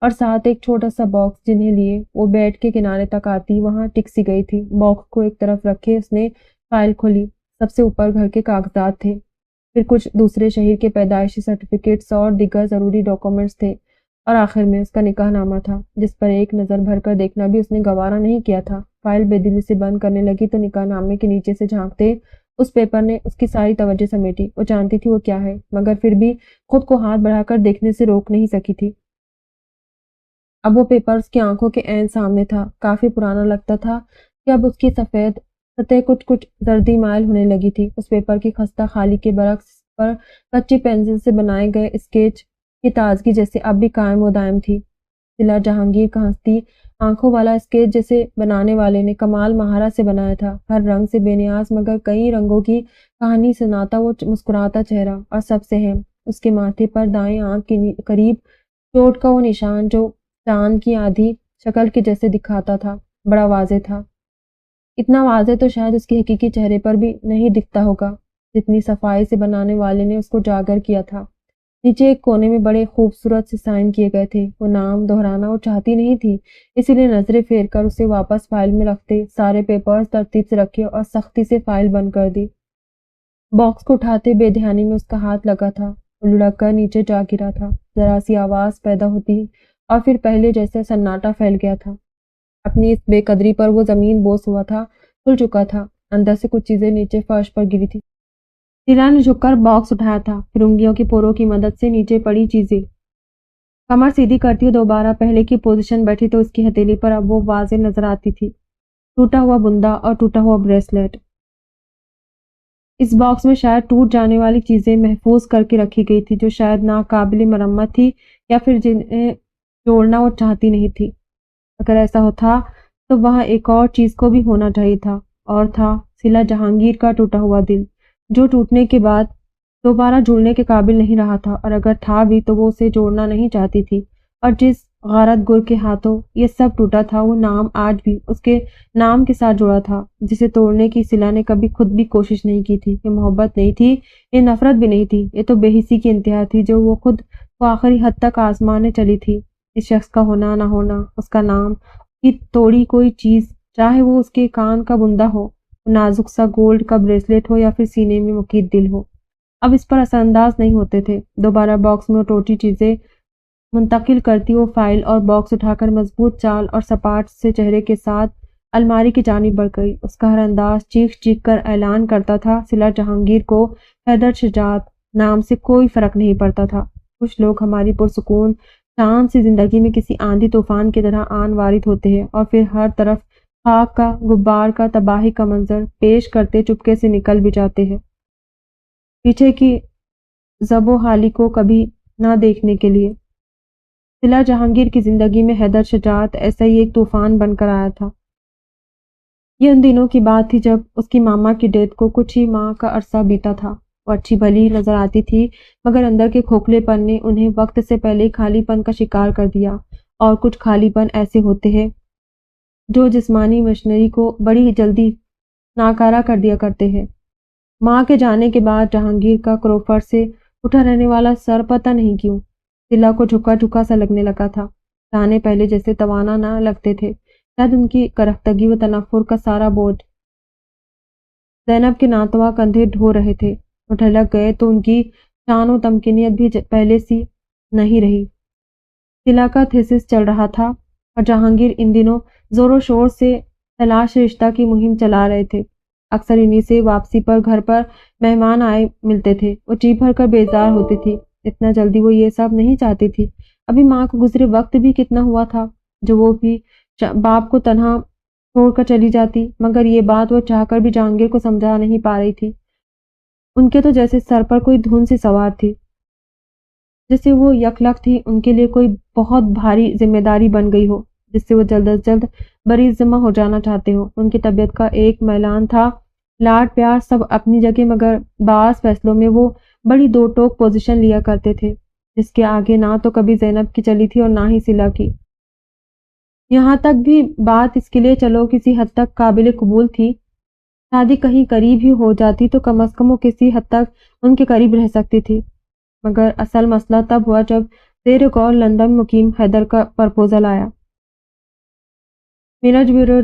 A: اور ساتھ ایک چھوٹا سا باکس جنہیں لیے وہ بیڈ کے کنارے تک آتی وہاں ٹک سی گئی تھی۔ باکس کو ایک طرف رکھے اس نے فائل کھولی۔ سب سے اوپر گھر کے کاغذات تھے، پھر کچھ دوسرے شہر کے پیدائشی سرٹیفکیٹس اور دیگر ضروری ڈاکومنٹس تھے، اور آخر میں اس کا نکاح نامہ تھا جس پر ایک نظر بھر کر دیکھنا بھی اس نے گوارا نہیں کیا تھا۔ فائل بے دلی سے بند کرنے لگی تو نکاح نامے کے نیچے سے جھانکتے اس پیپر نے اس کی ساری توجہ سمیٹی۔ وہ جانتی تھی وہ کیا ہے، مگر پھر بھی خود کو ہاتھ بڑھا کر دیکھنے سے روک نہیں سکی تھی۔ اب وہ پیپر اس کی آنکھوں کے عین سامنے تھا، کافی پرانا لگتا تھا کہ اب اس کی سفید سطح کچھ زردی مائل ہونے لگی تھی۔ اس پیپر کی خستہ خالی کے برعکس پر کچی پینسل سے بنائے گئے اسکیچ کی تازگی جیسے اب بھی قائم و دائم تھی۔ ضلع جہانگیر کا ہنستی آنکھوں والا اسکیچ جسے بنانے والے نے کمال مہارت سے بنایا تھا، ہر رنگ سے بے نیاز مگر کئی رنگوں کی کہانی سناتا وہ مسکراتا چہرہ، اور سب سے اہم اس کے ماتھے پر دائیں آنکھ کے قریب چوٹ کا وہ نشان جو چاند کی آدھی شکل کے جیسے دکھاتا تھا، بڑا واضح تھا۔ اتنا واضح تو شاید اس کے حقیقی چہرے پر بھی نہیں دکھتا ہوگا جتنی صفائی سے بنانے والے نے اس کو اجاگر کیا تھا۔ نیچے ایک کونے میں بڑے خوبصورت سے سائن کیے گئے تھے۔ وہ نام دہرانا وہ چاہتی نہیں تھی، اسی لیے نظریں پھیر کر اسے واپس فائل میں رکھتے سارے پیپرز ترتیب سے رکھے اور سختی سے فائل بند کر دی۔ باکس کو اٹھاتے بے دھیانی میں اس کا ہاتھ لگا تھا، وہ لڑک کر نیچے جا گرا تھا۔ ذرا سی آواز پیدا ہوتی اور پھر پہلے جیسے سناٹا پھیل گیا تھا۔ اپنی اس بے قدری پر وہ زمین بوس ہوا تھا، کھل چکا تھا، اندر سے کچھ چیزیں نیچے فرش پر گری تھی۔ ضلع نے جھک کر باکس اٹھایا تھا، پھر انگلیوں کی پوروں کی مدد سے نیچے پڑی چیزیں کمر سیدھی کرتی ہوئے دوبارہ پہلے کی پوزیشن بیٹھی تو اس کی ہتھیلی پر اب وہ واضح نظر آتی تھی، ٹوٹا ہوا بندہ اور ٹوٹا ہوا بریسلیٹ۔ اس باکس میں شاید ٹوٹ جانے والی چیزیں محفوظ کر کے رکھی گئی تھی جو شاید ناقابل مرمت تھی یا پھر جنہیں جوڑنا وہ چاہتی نہیں تھی۔ اگر ایسا ہوتا تو وہاں ایک اور چیز کو بھی ہونا چاہیے تھا، اور تھا ضلع جہانگیر کا ٹوٹا ہوا دل، جو ٹوٹنے کے بعد دوبارہ جڑنے کے قابل نہیں رہا تھا، اور اگر تھا بھی تو وہ اسے جوڑنا نہیں چاہتی تھی، اور جس غارت گر کے ہاتھوں یہ سب ٹوٹا تھا وہ نام آج بھی اس کے نام کے ساتھ جڑا تھا، جسے توڑنے کی ضلع نے کبھی خود بھی کوشش نہیں کی تھی۔ یہ محبت نہیں تھی، یہ نفرت بھی نہیں تھی، یہ تو بے حسی کی انتہا تھی جو وہ خود کو آخری حد تک آزمانے چلی تھی۔ اس شخص کا ہونا نہ ہونا، اس کا نام، کی توڑی کوئی چیز، چاہے وہ اس کے کان کا بندہ ہو، نازک سا گولڈ کا بریسلیٹ ہو یا پھر سینے میں مقید دل ہو، اب اس پر اثر انداز نہیں ہوتے تھے۔ دوبارہ باکس میں وہ ٹوٹی چیزیں منتقل کرتی وہ فائل اور باکس اٹھا کر مضبوط چال اور سپاٹ سے چہرے کے ساتھ الماری کی جانب بڑھ گئی۔ اس کا ہر انداز چیخ چیخ کر اعلان کرتا تھا ضلع جہانگیر کو حیدر شجاعت نام سے کوئی فرق نہیں پڑتا تھا۔ کچھ لوگ ہماری پرسکون شان سی زندگی میں کسی آندھی طوفان کی طرح آن وارد ہوتے ہیں اور پھر ہر طرف خاک کا غبار کا تباہی کا منظر پیش کرتے چپکے سے نکل بھی جاتے ہیں، پیچھے کی زب و حالی کو کبھی نہ دیکھنے کے لیے۔ ضلع جہانگیر کی زندگی میں حیدر شجاعت ایسا ہی ایک طوفان بن کر آیا تھا۔ یہ ان دنوں کی بات تھی جب اس کی ماما کی ڈیتھ کو کچھ ہی ماہ کا عرصہ بیتا تھا۔ وہ اچھی بھلی نظر آتی تھی مگر اندر کے کھوکھلے پن نے انہیں وقت سے پہلے خالی پن کا شکار کر دیا، اور کچھ خالی پن ایسے ہوتے ہیں جو جسمانی مشینری کو بڑی جلدی ناکارہ کر دیا کرتے ہیں۔ ماں کے جانے کے بعد جہانگیر کا کروفر سے اٹھا رہنے والا سر پتہ نہیں کیوں ضلع کو جھکا جھکا سا لگنے لگا تھا۔ تانے پہلے جیسے توانا نہ لگتے تھے، شاید ان کی کرختگی و تنفر کا سارا بوجھ زینب کے ناتواں کندھے ڈھو رہے تھے۔ وہ ڈھلک گئے تو ان کی شان و تمکنیت بھی پہلے سی نہیں رہی۔ ضلع کا تھیسس چل رہا تھا اور جہانگیر ان دنوں زور و شور سے تلاش رشتہ کی مہم چلا رہے تھے۔ اکثر انہی سے واپسی پر گھر پر مہمان آئے ملتے تھے۔ وہ جی بھر کر بیزار ہوتی تھی، اتنا جلدی وہ یہ سب نہیں چاہتی تھی۔ ابھی ماں کو گزرے وقت بھی کتنا ہوا تھا جو وہ بھی باپ کو تنہا چھوڑ کر چلی جاتی، مگر یہ بات وہ چاہ کر بھی جہانگیر کو سمجھا نہیں پا رہی تھی۔ ان کے تو جیسے سر پر کوئی دھن سی سوار تھی، جیسے وہ یکلک تھی ان کے لیے کوئی بہت بھاری ذمہ داری بن گئی ہو جس سے وہ جلد از جلد بری ذمہ ہو جانا چاہتے ہو۔ ان کی طبیعت کا ایک میلان تھا، لاڈ پیار سب اپنی جگہ، مگر بعض فیصلوں میں وہ بڑی دو ٹوک پوزیشن لیا کرتے تھے جس کے آگے نہ تو کبھی زینب کی چلی تھی اور نہ ہی صلہ کی۔ یہاں تک بھی بات اس کے لیے چلو کسی حد تک قابل قبول تھی، شادی کہیں قریب ہی ہو جاتی تو کم از کم وہ کسی حد تک ان کے قریب رہ سکتی تھی، مگر اصل مسئلہ تب ہوا جب زیر غور لندن مقیم حیدر کا پرپوزل آیا۔ میرج بیورو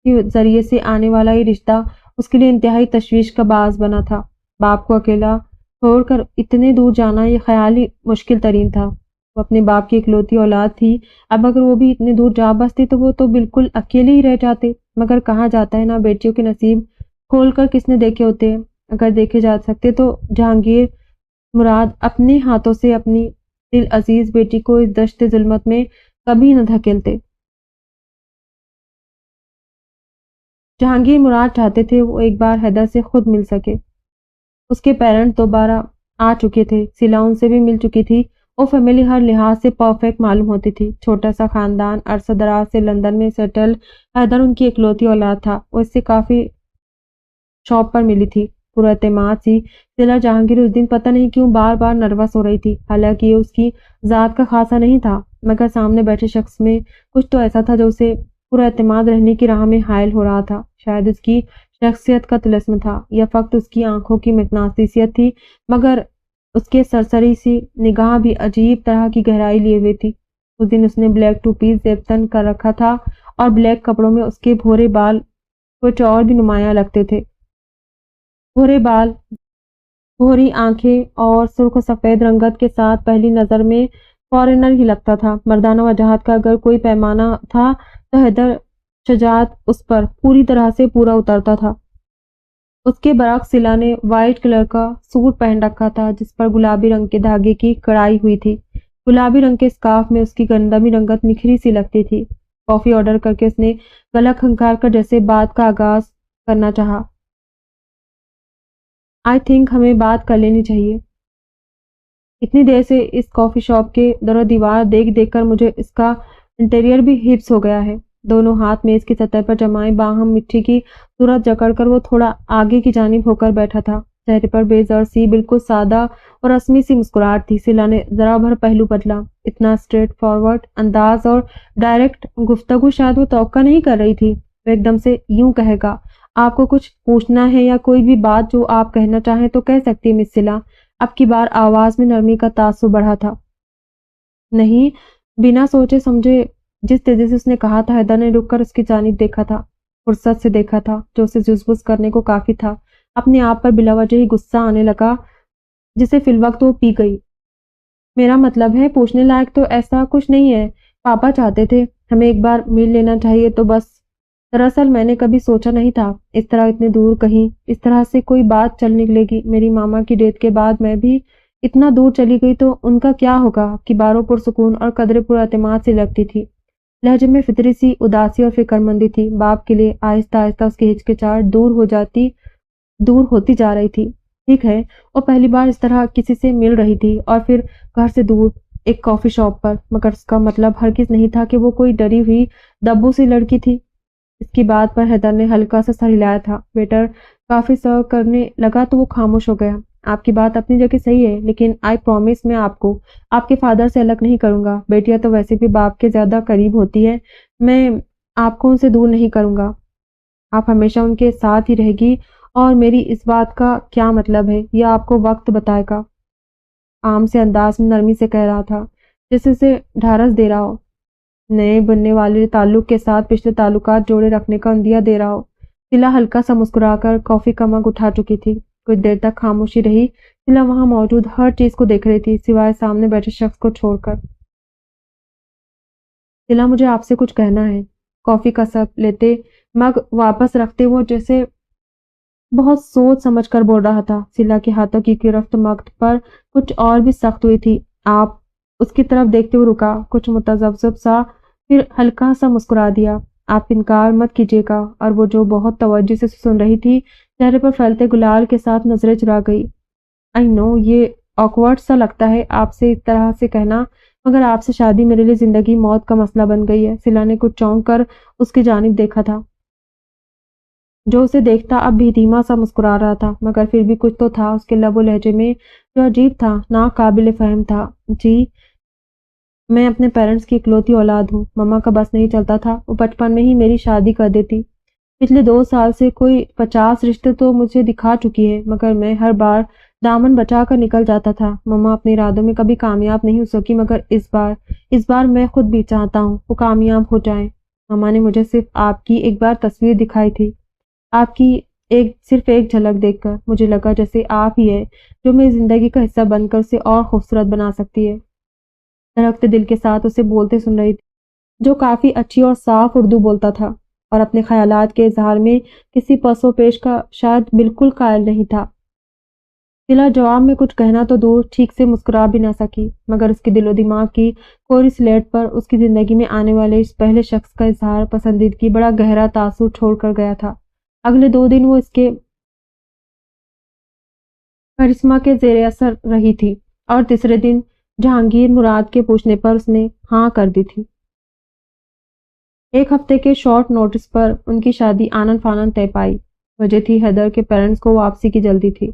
A: کے ذریعے سے آنے والا یہ رشتہ اس کے لیے انتہائی تشویش کا باعث بنا تھا۔ باپ کو اکیلا چھوڑ کر اتنے دور جانا یہ خیال ہی مشکل ترین تھا۔ وہ اپنے باپ کی اکلوتی اولاد تھی، اب اگر وہ بھی اتنے دور جا بستی تو وہ تو بالکل اکیلے ہی رہ جاتے، مگر کہا جاتا ہے نا بیٹیوں کے نصیب کھول کر کس نے دیکھے ہوتے ہیں۔ اگر دیکھے جا سکتے تو جہانگیر مراد اپنے ہاتھوں سے اپنی دل عزیز بیٹی کو اس دشت ظلمت میں کبھی نہ دھکیلتے۔ جہانگیر مراد چاہتے تھے وہ ایک بار حیدر سے خود مل سکے۔ اس کے پیرنٹ دوبارہ آ چکے تھے، صلہ ان سے بھی مل چکی تھی، وہ فیملی ہر لحاظ سے پرفیکٹ معلوم ہوتی تھی، چھوٹا سا خاندان، عرصہ دراز سے لندن میں سیٹل، حیدر ان کی اکلوتی اولاد تھا، وہ اس سے کافی شاپ پر ملی تھی، پورا اعتماد سی۔ صلہ جہانگیر اس دن پتہ نہیں کیوں بار بار نروس ہو رہی تھی، حالانکہ یہ اس کی ذات کا خاصا نہیں تھا، مگر سامنے بیٹھے شخص میں کچھ تو ایسا تھا جو اسے پورا اعتماد رہنے کی راہ میں حائل ہو رہا تھا۔ شاید اس کی شخصیت کا طلسم تھا یا فقط اس کی آنکھوں کی مقناطیسیت تھی، مگر اس کے سرسری سی نگاہ بھی عجیب طرح کی گہرائی لیے ہوئے تھی۔ اس دن اس نے بلیک ٹو پیس زیب تن کر رکھا تھا اور بلیک کپڑوں میں اس کے بھورے بال کچھ اور بھی نمایاں لگتے تھے۔ بھورے بال، بھوری آنکھیں اور سرخ و سفید رنگت کے ساتھ پہلی نظر میں فارنر ہی لگتا تھا۔ مردانہ وجاہت کا اگر کوئی پیمانہ تھا تو حیدر شجاعت اس پر پوری طرح سے پورا اترتا تھا۔ اس کے برعکس صلہ نے وائٹ کلر کا سوٹ پہن رکھا تھا جس پر گلابی رنگ کے دھاگے کی کڑائی ہوئی تھی، گلابی رنگ کے اسکارف میں اس کی گندمی رنگت نکھری سی لگتی تھی۔ کافی آرڈر کر کے اس نے گلا کھنکار کر جیسے بات کا آغاز کرنا چاہا۔ آئی تھنک ہمیں بات کر لینی چاہیے۔ اتنی دیر سے اس کافی شاپ کے در و دیوار دیکھ دیکھ کر مجھے اس کا انٹیریئر بھی حفظ ہو گیا ہے۔ دونوں ہاتھ میز کی سطح پر جمائے باہم مٹھی کی صورت جکڑ کر وہ تھوڑا آگے کی جانب ہو کر بیٹھا تھا، چہرے پر بے زر سی بالکل سادہ اور رسمی سی مسکراہٹ تھی۔ صلہ نے ذرا بھر پہلو بدلا، اتنا اسٹریٹ فارورڈ انداز اور ڈائریکٹ گفتگو شاید وہ توقع نہیں کر رہی تھی۔ وہ ایک دم سے یوں کہے گا، آپ کو کچھ پوچھنا ہے یا کوئی بھی بات جو آپ کہنا چاہیں تو کہہ سکتی مس صلہ۔ اب کی بار آواز میں نرمی کا تاثر بڑھا تھا۔ نہیں، بنا سوچے سمجھے جس تیزی سے اس نے کہا تھا، حیدر نے رک کر اس کی جانب دیکھا تھا، فرصت سے دیکھا تھا جو اسے جزبز کرنے کو کافی تھا۔ اپنے آپ پر بلا وجہ ہی غصہ آنے لگا جسے فی الوقت وہ پی گئی۔ میرا مطلب ہے پوچھنے لائق تو ایسا کچھ نہیں ہے، پاپا چاہتے تھے ہمیں ایک بار مل لینا چاہیے تو بس۔ دراصل میں نے کبھی سوچا نہیں تھا اس طرح اتنے دور کہیں اس طرح سے کوئی بات چل نکلے گی۔ میری ماما کی ڈیتھ کے بعد میں بھی اتنا دور چلی گئی تو ان کا کیا ہوگا کہ باروں پرسکون اور قدر پر اعتماد سے لگتی تھی۔ لہجے میں فطری سی اداسی اور فکر مندی تھی۔ باپ کے لیے آہستہ آہستہ اس کی ہچکچاہٹ دور ہوتی جا رہی تھی۔ ٹھیک ہے، وہ پہلی بار اس طرح کسی سے مل رہی تھی اور پھر گھر سے دور ایک کافی شاپ پر، مگر اس کا مطلب ہرگز نہیں تھا کہ وہ کوئی ڈری ہوئی دبو سی لڑکی تھی۔ اس کی بات پر حیدر نے ہلکا سا سر ہلایا تھا۔ ویٹر کافی سرو کرنے لگا تو وہ خاموش ہو گیا۔ آپ کی بات اپنی جگہ صحیح ہے، لیکن آئی پرومس میں آپ کو آپ کے فادر سے الگ نہیں کروں گا۔ بیٹیاں تو ویسے بھی باپ کے زیادہ قریب ہوتی ہیں، میں آپ کو ان سے دور نہیں کروں گا۔ آپ ہمیشہ ان کے ساتھ ہی رہے گی، اور میری اس بات کا کیا مطلب ہے یہ آپ کو وقت بتائے گا۔ عام سے انداز میں نرمی سے کہہ رہا تھا، جیسے اسے ڈھارس دے رہا ہو، نئے بننے والے تعلق کے ساتھ پچھلے تعلقات جوڑے رکھنے کا عندیہ دے رہا ہو۔ صلہ ہلکا سا مسکرا کر کافی کا مگ اٹھا چکی تھی۔ کچھ دیر تک خاموشی رہی۔ صلہ وہاں موجود ہر چیز کو دیکھ رہی تھی سوائے سامنے بیٹھے شخص کو چھوڑ کر۔ صلہ، مجھے آپ سے کچھ کہنا ہے۔ کافی کا سپ لیتے مگ واپس رکھتے وہ جیسے بہت سوچ سمجھ کر بول رہا تھا۔ صلہ کے ہاتھوں کی گرفت مگ پر کچھ اور بھی سخت ہوئی تھی۔ آپ اس کی طرف دیکھتے ہوئے رکا، کچھ متذبذب سا، پھر ہلکا سا مسکرا دیا۔ آپ انکار مت کیجیے گا۔ اور وہ جو بہت توجہ سے سن رہی تھی چہرے پر پھیلتے گلال کے ساتھ نظریں چرا گئی۔ آئی نو یہ آکورڈ سا لگتا ہے آپ سے اس طرح سے کہنا، مگر آپ سے شادی میرے لیے زندگی موت کا مسئلہ بن گئی ہے۔ سلا نے کچھ چونک کر اس کی جانب دیکھا تھا، جو اسے دیکھتا اب بھی دھیما سا مسکرا رہا تھا، مگر پھر بھی کچھ تو تھا اس کے لب و لہجے میں جو عجیب تھا، ناقابل فہم تھا۔ جی میں اپنے پیرنٹس کی اکلوتی اولاد ہوں۔ مما کا بس نہیں چلتا تھا، وہ بچپن میں ہی میری شادی کر دیتی۔ پچھلے 2 سال سے کوئی 50 رشتے تو مجھے دکھا چکی ہے، مگر میں ہر بار دامن بچا کر نکل جاتا تھا۔ مما اپنے ارادوں میں کبھی کامیاب نہیں ہو سکی، مگر اس بار میں خود بھی چاہتا ہوں وہ کامیاب ہو جائیں۔ مما نے مجھے صرف آپ کی ایک بار تصویر دکھائی تھی، آپ کی صرف ایک جھلک دیکھ کر مجھے لگا جیسے آپ ہی ہے جو میری زندگی کا حصہ بن کر اسے اور خوبصورت بنا سکتی ہے۔ دھڑکتے دل کے ساتھ اسے بولتے سن رہی تھی، جو کافی اچھی اور صاف اردو بولتا تھا اور اپنے خیالات کے اظہار میں کسی پس و پیش کا شاید بالکل قائل نہیں تھا۔ سلا جواب میں کچھ کہنا تو دور ٹھیک سے مسکرا بھی نہ سکی، مگر اس کے دل و دماغ کی کوری سلیٹ پر اس کی زندگی میں آنے والے اس پہلے شخص کا اظہار پسندیدگی بڑا گہرا تاثر چھوڑ کر گیا تھا۔ اگلے 2 دن وہ اس کے کرشمہ کے زیر اثر رہی تھی اور تیسرے دن جہانگیر مراد کے پوچھنے پر اس نے ہاں کر دی تھی۔ 1 ہفتے کے شارٹ نوٹس پر ان کی شادی آنن فانن طے پائی۔ وجہ تھی حیدر کے پیرنٹس کو واپسی کی جلدی تھی۔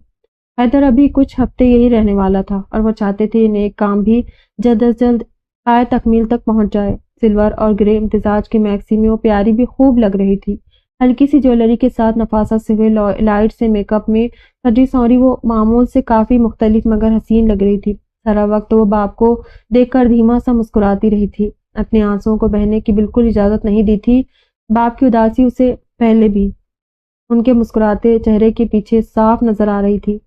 A: حیدر ابھی کچھ ہفتے یہی رہنے والا تھا اور وہ چاہتے تھے یہ نیک کام بھی جلد از جلد پائے تکمیل تک پہنچ جائے۔ سلور اور گرے امتزاج کی میکسی میں وہ پیاری بھی خوب لگ رہی تھی۔ ہلکی سی جویلری کے ساتھ نفاست سے ہوئے لائٹ سے میک اپ میں سجی سوری وہ معمول سے کافی مختلف مگر حسین لگ رہی تھی۔ سارا وقت وہ باپ کو دیکھ کر دھیما سا مسکراتی رہی تھی، اپنے آنسوؤں کو بہنے کی بالکل اجازت نہیں دی تھی۔ باپ کی اداسی اسے پہلے بھی ان کے مسکراتے چہرے کے پیچھے صاف نظر آ رہی تھی۔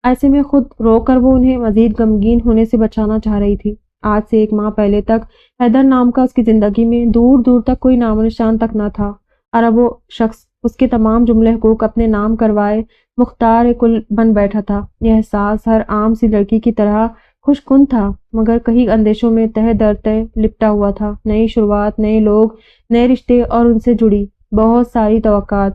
A: ایسے میں خود رو کر وہ انہیں مزید غمگین ہونے سے بچانا چاہ رہی تھی۔ آج سے 1 ماہ پہلے تک حیدر نام کا اس کی زندگی میں دور دور تک کوئی نام و نشان تک نہ تھا، اور اب وہ شخص اس کے تمام جملے حقوق اپنے نام کروائے مختار کل بن بیٹھا تھا۔ یہ احساس ہر عام سی لڑکی کی طرح خوش کن تھا، مگر کئی اندیشوں میں تہہ در تہہ لپٹا ہوا تھا۔ نئی شروعات، نئے لوگ، نئے رشتے اور ان سے جڑی بہت ساری توقعات۔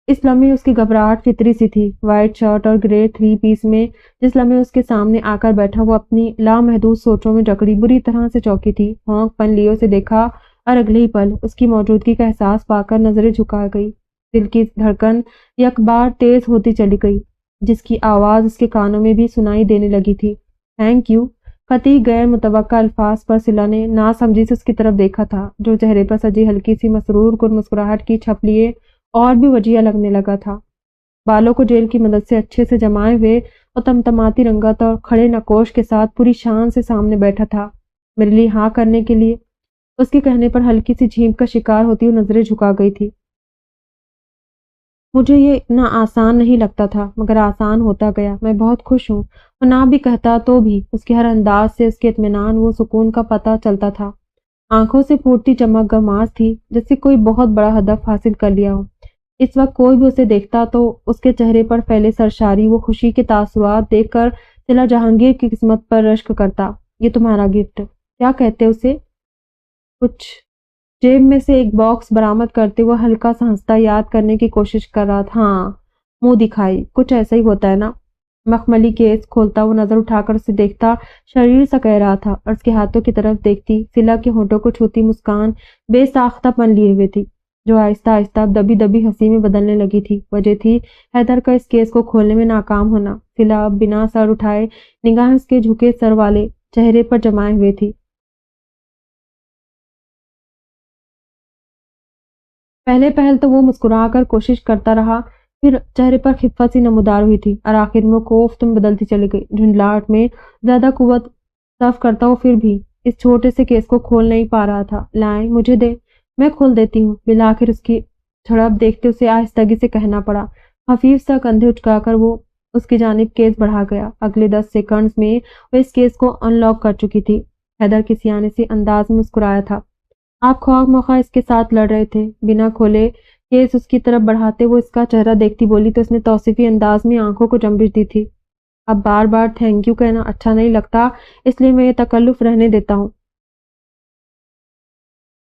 A: اس لمحے اس کی گھبراہٹ فطری سی تھی۔ وائٹ شرٹ اور گرے 3 پیس میں جس لمحے اس کے سامنے آ کر بیٹھا وہ اپنی لامحدود سوچوں میں جکڑی بری طرح سے چونکی تھی۔ ہونک پن لیے اسے دیکھا اور اگلے ہی پل اس کی موجودگی کا احساس پا کر نظریں جھکا گئی۔ دل کی دھڑکن یک بار تیز ہوتی چلی گئی، جس کی آواز اس کے کانوں میں بھی سنائی دینے لگی تھی۔ Thank you. قطعی غیر متوقع الفاظ پر سلا نے ناسمجھی سے اس کی طرف دیکھا تھا، جو چہرے پر سجی ہلکی سی مسرور کن مسکراہٹ کی چھپ لیے اور بھی وجیہ لگنے لگا تھا۔ بالوں کو جیل کی مدد سے اچھے سے جمائے ہوئے اور تمتماتی رنگت اور کھڑے نقوش کے ساتھ پوری شان سے سامنے بیٹھا تھا، میرے لیے ہاں کرنے کے لیے۔ اس کے کہنے پر ہلکی سی جھینک کا شکار ہوتی ہوئی نظریں جھکا گئی تھی۔ مجھے یہ اتنا آسان نہیں لگتا تھا، مگر آسان ہوتا گیا۔ میں بہت خوش ہوں، اور نہ بھی کہتا تو بھی اس کے ہر انداز سے اس کے اطمینان و سکون کا پتہ چلتا تھا۔ آنکھوں سے پھوٹتی چمک گماز تھی، جیسے کوئی بہت بڑا ہدف حاصل کر لیا ہو۔ اس وقت کوئی بھی اسے دیکھتا تو اس کے چہرے پر پھیلے سرشاری وہ خوشی کے تاثرات دیکھ کر سلا جہانگیر کی قسمت پر رشک کرتا۔ یہ تمہارا گفٹ، کیا کہتے اسے؟ کچھ جیب میں سے ایک باکس برآمد کرتے وہ ہلکا سا ہنستا یاد کرنے کی کوشش کر رہا تھا۔ ہاں، منہ دکھائی، کچھ ایسا ہی ہوتا ہے نا۔ مخملی کیس کھولتا وہ نظر اٹھا کر اسے دیکھتا شریر سا کہہ رہا تھا، اور اس کے ہاتھوں کی طرف دیکھتی سلا کے ہونٹوں کو چھوتی مسکان بے ساختہ پن لیے ہوئے تھی، جو آہستہ آہستہ دبی دبی ہنسی میں بدلنے لگی تھی۔ وجہ تھی حیدر کا اس کیس کو کھولنے میں ناکام ہونا۔ سلا اب بنا سر اٹھائے نگاہیں اس کے جھکے سر والے چہرے پر جمائے ہوئے تھی۔ پہلے پہل تو وہ مسکرا کر کوشش کرتا رہا، پھر چہرے پر خفت سی نمودار ہوئی تھی، اور آخر میں وہ کوفت میں بدلتی چلی گئی۔ جھنجھلاہٹ میں زیادہ قوت صرف کرتا وہ پھر بھی اس چھوٹے سے کیس کو کھول نہیں پا رہا تھا۔ لائیں، مجھے دے، میں کھول دیتی ہوں۔ بالآخر اس کی جھڑپ دیکھتے اسے آہستگی سے کہنا پڑا۔ خفیف سا کندھے اچکا کر وہ اس کی جانب کیس بڑھا گیا۔ اگلے 10 سیکنڈز میں وہ اس کیس کو ان لاک کر چکی تھی۔ حیدر کسی آنے سے انداز میں مسکرایا تھا۔ آپ خواہ مخواہ اس کے ساتھ لڑ رہے تھے۔ بنا کھولے کیس اس کی طرف بڑھاتے وہ اس کا چہرہ دیکھتی بولی تو اس نے توصیفی انداز میں آنکھوں کو جنبش دی تھی۔ اب بار بار تھینک یو کہنا اچھا نہیں لگتا، اس لیے میں یہ تکلف رہنے دیتا ہوں۔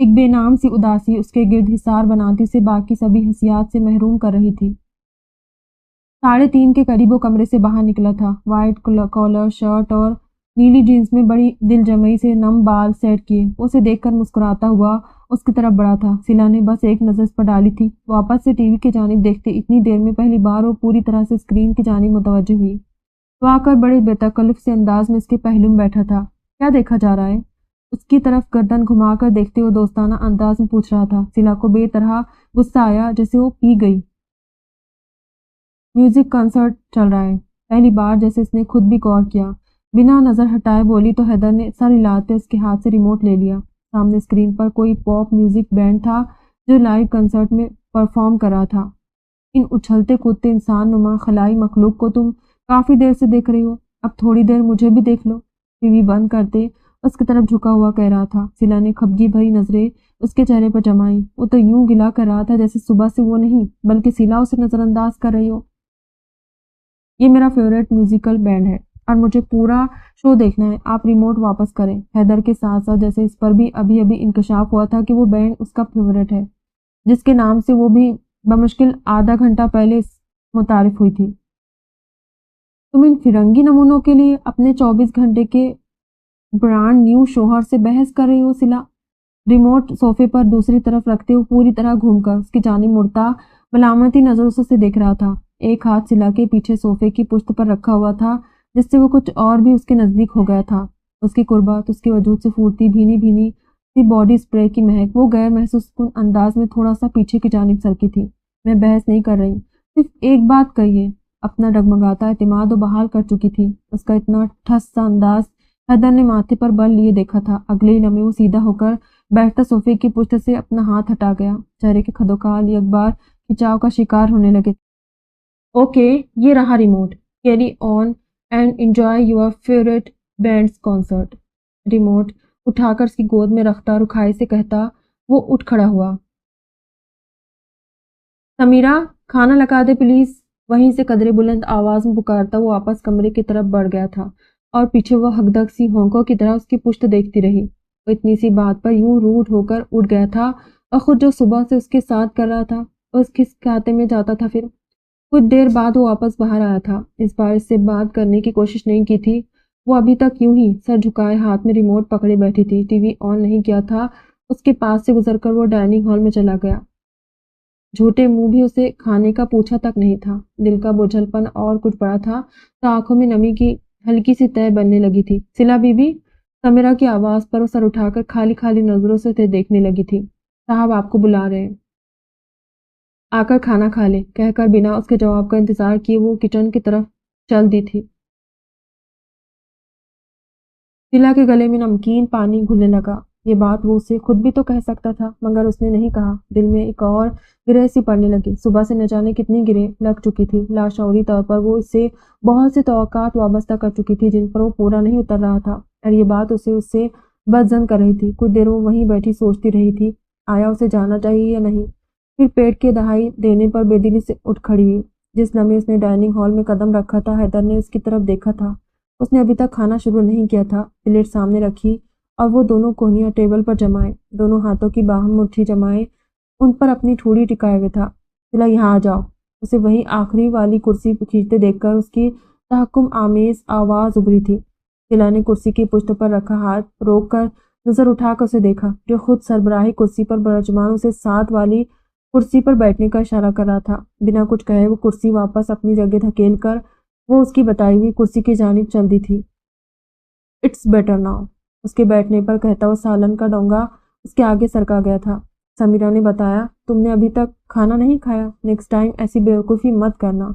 A: ایک بے نام سی اداسی اس کے گرد حصار بناتی اسے باقی سبھی حسیات سے محروم کر رہی تھی۔ 3:30 کے قریب وہ کمرے سے باہر نکلا تھا، وائٹ کالر شرٹ اور نیلی جینس میں بڑی دل جمعی سے نم بال سیٹ کیے۔ اسے دیکھ کر مسکراتا ہوا اس کی طرف بڑھا تھا۔ سلا نے بس ایک نظر اس پر ڈالی تھی، واپس سے ٹی وی کی جانب دیکھتے اتنی دیر میں پہلی بار وہ پوری طرح سے اسکرین کی جانب متوجہ ہوئی۔ وہ آ کر بڑے بے تکلف سے انداز میں اس کے پہلو میں بیٹھا تھا۔ کیا دیکھا جا رہا ہے؟ اس کی طرف گردن گھما کر دیکھتے ہوئے دوستانہ انداز میں پوچھ رہا تھا۔ سلا کو بے طرح غصہ آیا جیسے وہ پی گئی۔ میوزک کنسرٹ چل رہا ہے، پہلی بار جیسے اس نے خود بھی غور کیا۔ بنا نظر ہٹائے بولی تو حیدر نے سر ہلاتے اس کے ہاتھ سے ریموٹ لے لیا۔ سامنے اسکرین پر کوئی پاپ میوزک بینڈ تھا جو لائیو کنسرٹ میں پرفارم کر رہا تھا۔ ان اچھلتے کودتے انسان نما خلائی مخلوق کو تم کافی دیر سے دیکھ رہی ہو، اب تھوڑی دیر مجھے بھی دیکھ لو، ٹی وی بند کرتے اس کی طرف جھکا ہوا کہہ رہا تھا۔ سلا نے کھپگی بھری نظریں اس کے چہرے پر جمائیں۔ وہ تو یوں گلا کر رہا تھا جیسے صبح سے وہ نہیں بلکہ سلا اسے نظر انداز کر رہی ہو۔ یہ میرا فیوریٹ میوزیکل بینڈ ہے اور مجھے پورا شو دیکھنا ہے، آپ ریموٹ واپس کریں۔ حیدر کے ساتھ ساتھ جیسے اس پر بھی ابھی انکشاف ہوا تھا کہ وہ بینڈ اس کا فیوریٹ ہے، جس کے نام سے وہ بھی بمشکل آدھا گھنٹہ پہلے متعارف ہوئی تھی۔ تم ان فرنگی نمونوں کے لیے اپنے 24 گھنٹے کے برانڈ نیو شوہر سے بحث کر رہی ہو؟ سلا ریموٹ صوفے پر دوسری طرف رکھتے ہوئے پوری طرح گھوم کر اس کی جانب مڑتا ملامتی نظروں سے اسے دیکھ رہا تھا۔ ایک ہاتھ سلا کے پیچھے صوفے کی پشت پر رکھا ہوا تھا جس سے وہ کچھ اور بھی اس کے نزدیک ہو گیا تھا۔ اس کی قربت، اس کے وجود سے پھوٹتی بھینی بھینی سی باڈی اسپرے کی مہک وہ غیر محسوس کن انداز میں تھوڑا سا پیچھے کی جانب سرکی تھی۔ میں بحث نہیں کر رہی، صرف ایک بات کہیے۔ اپنا ڈگمگاتا اعتماد و بحال کر چکی تھی۔ اس کا اتنا ٹھس سا انداز حیدر نے ماتھے پر بل لیے دیکھا تھا۔ اگلے ہی لمحے وہ سیدھا ہو کر بیٹھتا صوفے کی پشت سے اپنا ہاتھ ہٹا گیا۔ چہرے کے خدوخال یک بار کھچاؤ کا شکار ہونے لگے۔ اوکے، یہ رہا remote, carry on and enjoy your favourite bands concert. Remote اٹھا کر اس کی گود میں رکھتا رکھائی سے کہتا وہ اٹھ کھڑا ہوا۔ سمیرہ، کھانا لگا دے پلیز۔ وہیں سے قدرے بلند آواز میں پکارتا وہ واپس کمرے کی طرف بڑھ گیا تھا اور پیچھے وہ ہگدگ سی ہونکوں کی طرح اس کی پشت دیکھتی رہی۔ وہ اتنی سی بات پر یوں روڈ ہو کر اٹھ گیا تھا اور خود جو صبح سے اس کے ساتھ کر رہا تھا اس کس کھاتے میں جاتا تھا۔ پھر کچھ دیر بعد وہ واپس باہر آیا تھا۔ اس بار اس سے بات کرنے کی کوشش نہیں کی تھی۔ وہ ابھی تک یوں ہی سر جھکائے ہاتھ میں ریموٹ پکڑے بیٹھی تھی، ٹی وی آن نہیں کیا تھا۔ اس کے پاس سے گزر کر وہ ڈائننگ ہال میں چلا گیا۔ جھوٹے منہ بھی اسے کھانے کا پوچھا تک نہیں تھا۔ دل کا بوجھل پن اور کچھ بڑا تھا تو آنکھوں میں نمی کی ہلکی سی تہ بننے لگی تھی۔ سلا بی بی، سمیرہ کی آواز پر وہ سر اٹھا کر خالی خالی نظروں سے اسے دیکھنے لگی تھی۔ صاحب آپ کو بلا رہے ہیں، آ کر کھانا کھا لے، کہہ کر بنا اس کے جواب کا انتظار کیے وہ کچن کی طرف چل دی تھی۔ سلا کے گلے میں نمکین پانی گھلنے لگا۔ یہ بات وہ اسے خود بھی تو کہہ سکتا تھا مگر اس نے نہیں کہا۔ دل میں ایک اور گرہ سی پڑنے لگی۔ صبح سے نہ جانے کتنی گرہ لگ چکی تھی۔ لاشعوری طور پر وہ اس سے بہت سے توقعات وابستہ کر چکی تھی جن پر وہ پورا نہیں اتر رہا تھا اور یہ بات اسے اس سے بدظن کر رہی تھی۔ کچھ دیر وہ وہیں بیٹھی سوچتی رہی تھی آیا اسے جانا چاہیے یا نہیں۔ پھر پیٹ کے دہائی دینے پر بے دلی سے اٹھ کھڑی ہوئی۔ جس لمحے اس نے ڈائننگ ہال میں قدم رکھا تھا حیدر نے اس کی طرف دیکھا تھا۔ اس نے ابھی تک کھانا شروع نہیں کیا تھا۔ پلیٹ سامنے رکھی اور وہ دونوں کونیاں ٹیبل پر جمائے، دونوں ہاتھوں کی باہم مٹھی جمائے ان پر اپنی ٹھوڑی ٹکائے ہوئے تھا۔ سلا یہاں آ جاؤ۔ اسے وہیں آخری والی کرسی کھینچتے دیکھ کر اس کی تحکم آمیز آواز ابھری تھی۔ سلا نے کرسی کی پشت پر رکھا ہاتھ روک کر نظر اٹھا کر اسے دیکھا جو خود سربراہی کرسی پر برجمان اسے ساتھ والی کرسی پر بیٹھنے کا اشارہ کر رہا تھا۔ بنا کچھ کہے وہ کرسی واپس اپنی جگہ دھکیل کر وہ اس کی بتائی ہوئی کرسی کی جانب چل دی تھی۔ اٹس بیٹر ناؤ، اس کے بیٹھنے پر کہتا وہ سالن کا ڈونگا اس کے آگے سرکا گیا تھا۔ سمیرہ نے بتایا تم نے ابھی تک کھانا نہیں کھایا، نیکسٹ ٹائم ایسی بیوقوفی مت کرنا۔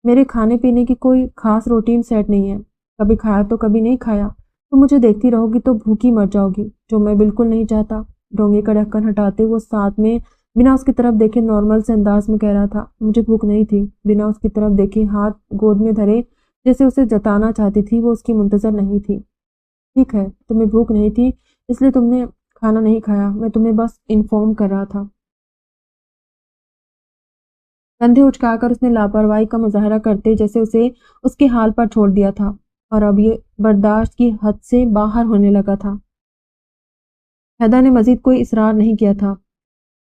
A: میرے کھانے پینے کی کوئی خاص روٹین سیٹ نہیں ہے، کبھی کھایا تو کبھی نہیں کھایا، تم مجھے دیکھتی رہو گی تو بھوکی مر جاؤ گی، جو میں بالکل نہیں چاہتا۔ ڈونگے کا ڈھکن ہٹاتے وہ ساتھ میں بنا اس کی طرف دیکھے نارمل سے انداز میں کہہ رہا تھا مجھے بھوک نہیں تھی۔ بنا اس کی طرف دیکھے ہاتھ گود میں دھرے جیسے اسے جتانا چاہتی تھی وہ اس کی منتظر نہیں تھی۔ ٹھیک ہے، تمہیں بھوک نہیں تھی اس لیے تم نے کھانا نہیں کھایا، میں تمہیں بس انفارم کر رہا تھا۔ کندھے اچکا کر اس نے لاپرواہی کا مظاہرہ کرتے جیسے اسے اس کے حال پر چھوڑ دیا تھا اور اب یہ برداشت کی حد سے باہر ہونے لگا تھا۔
B: ہیدا نے مزید کوئی اصرار نہیں کیا تھا۔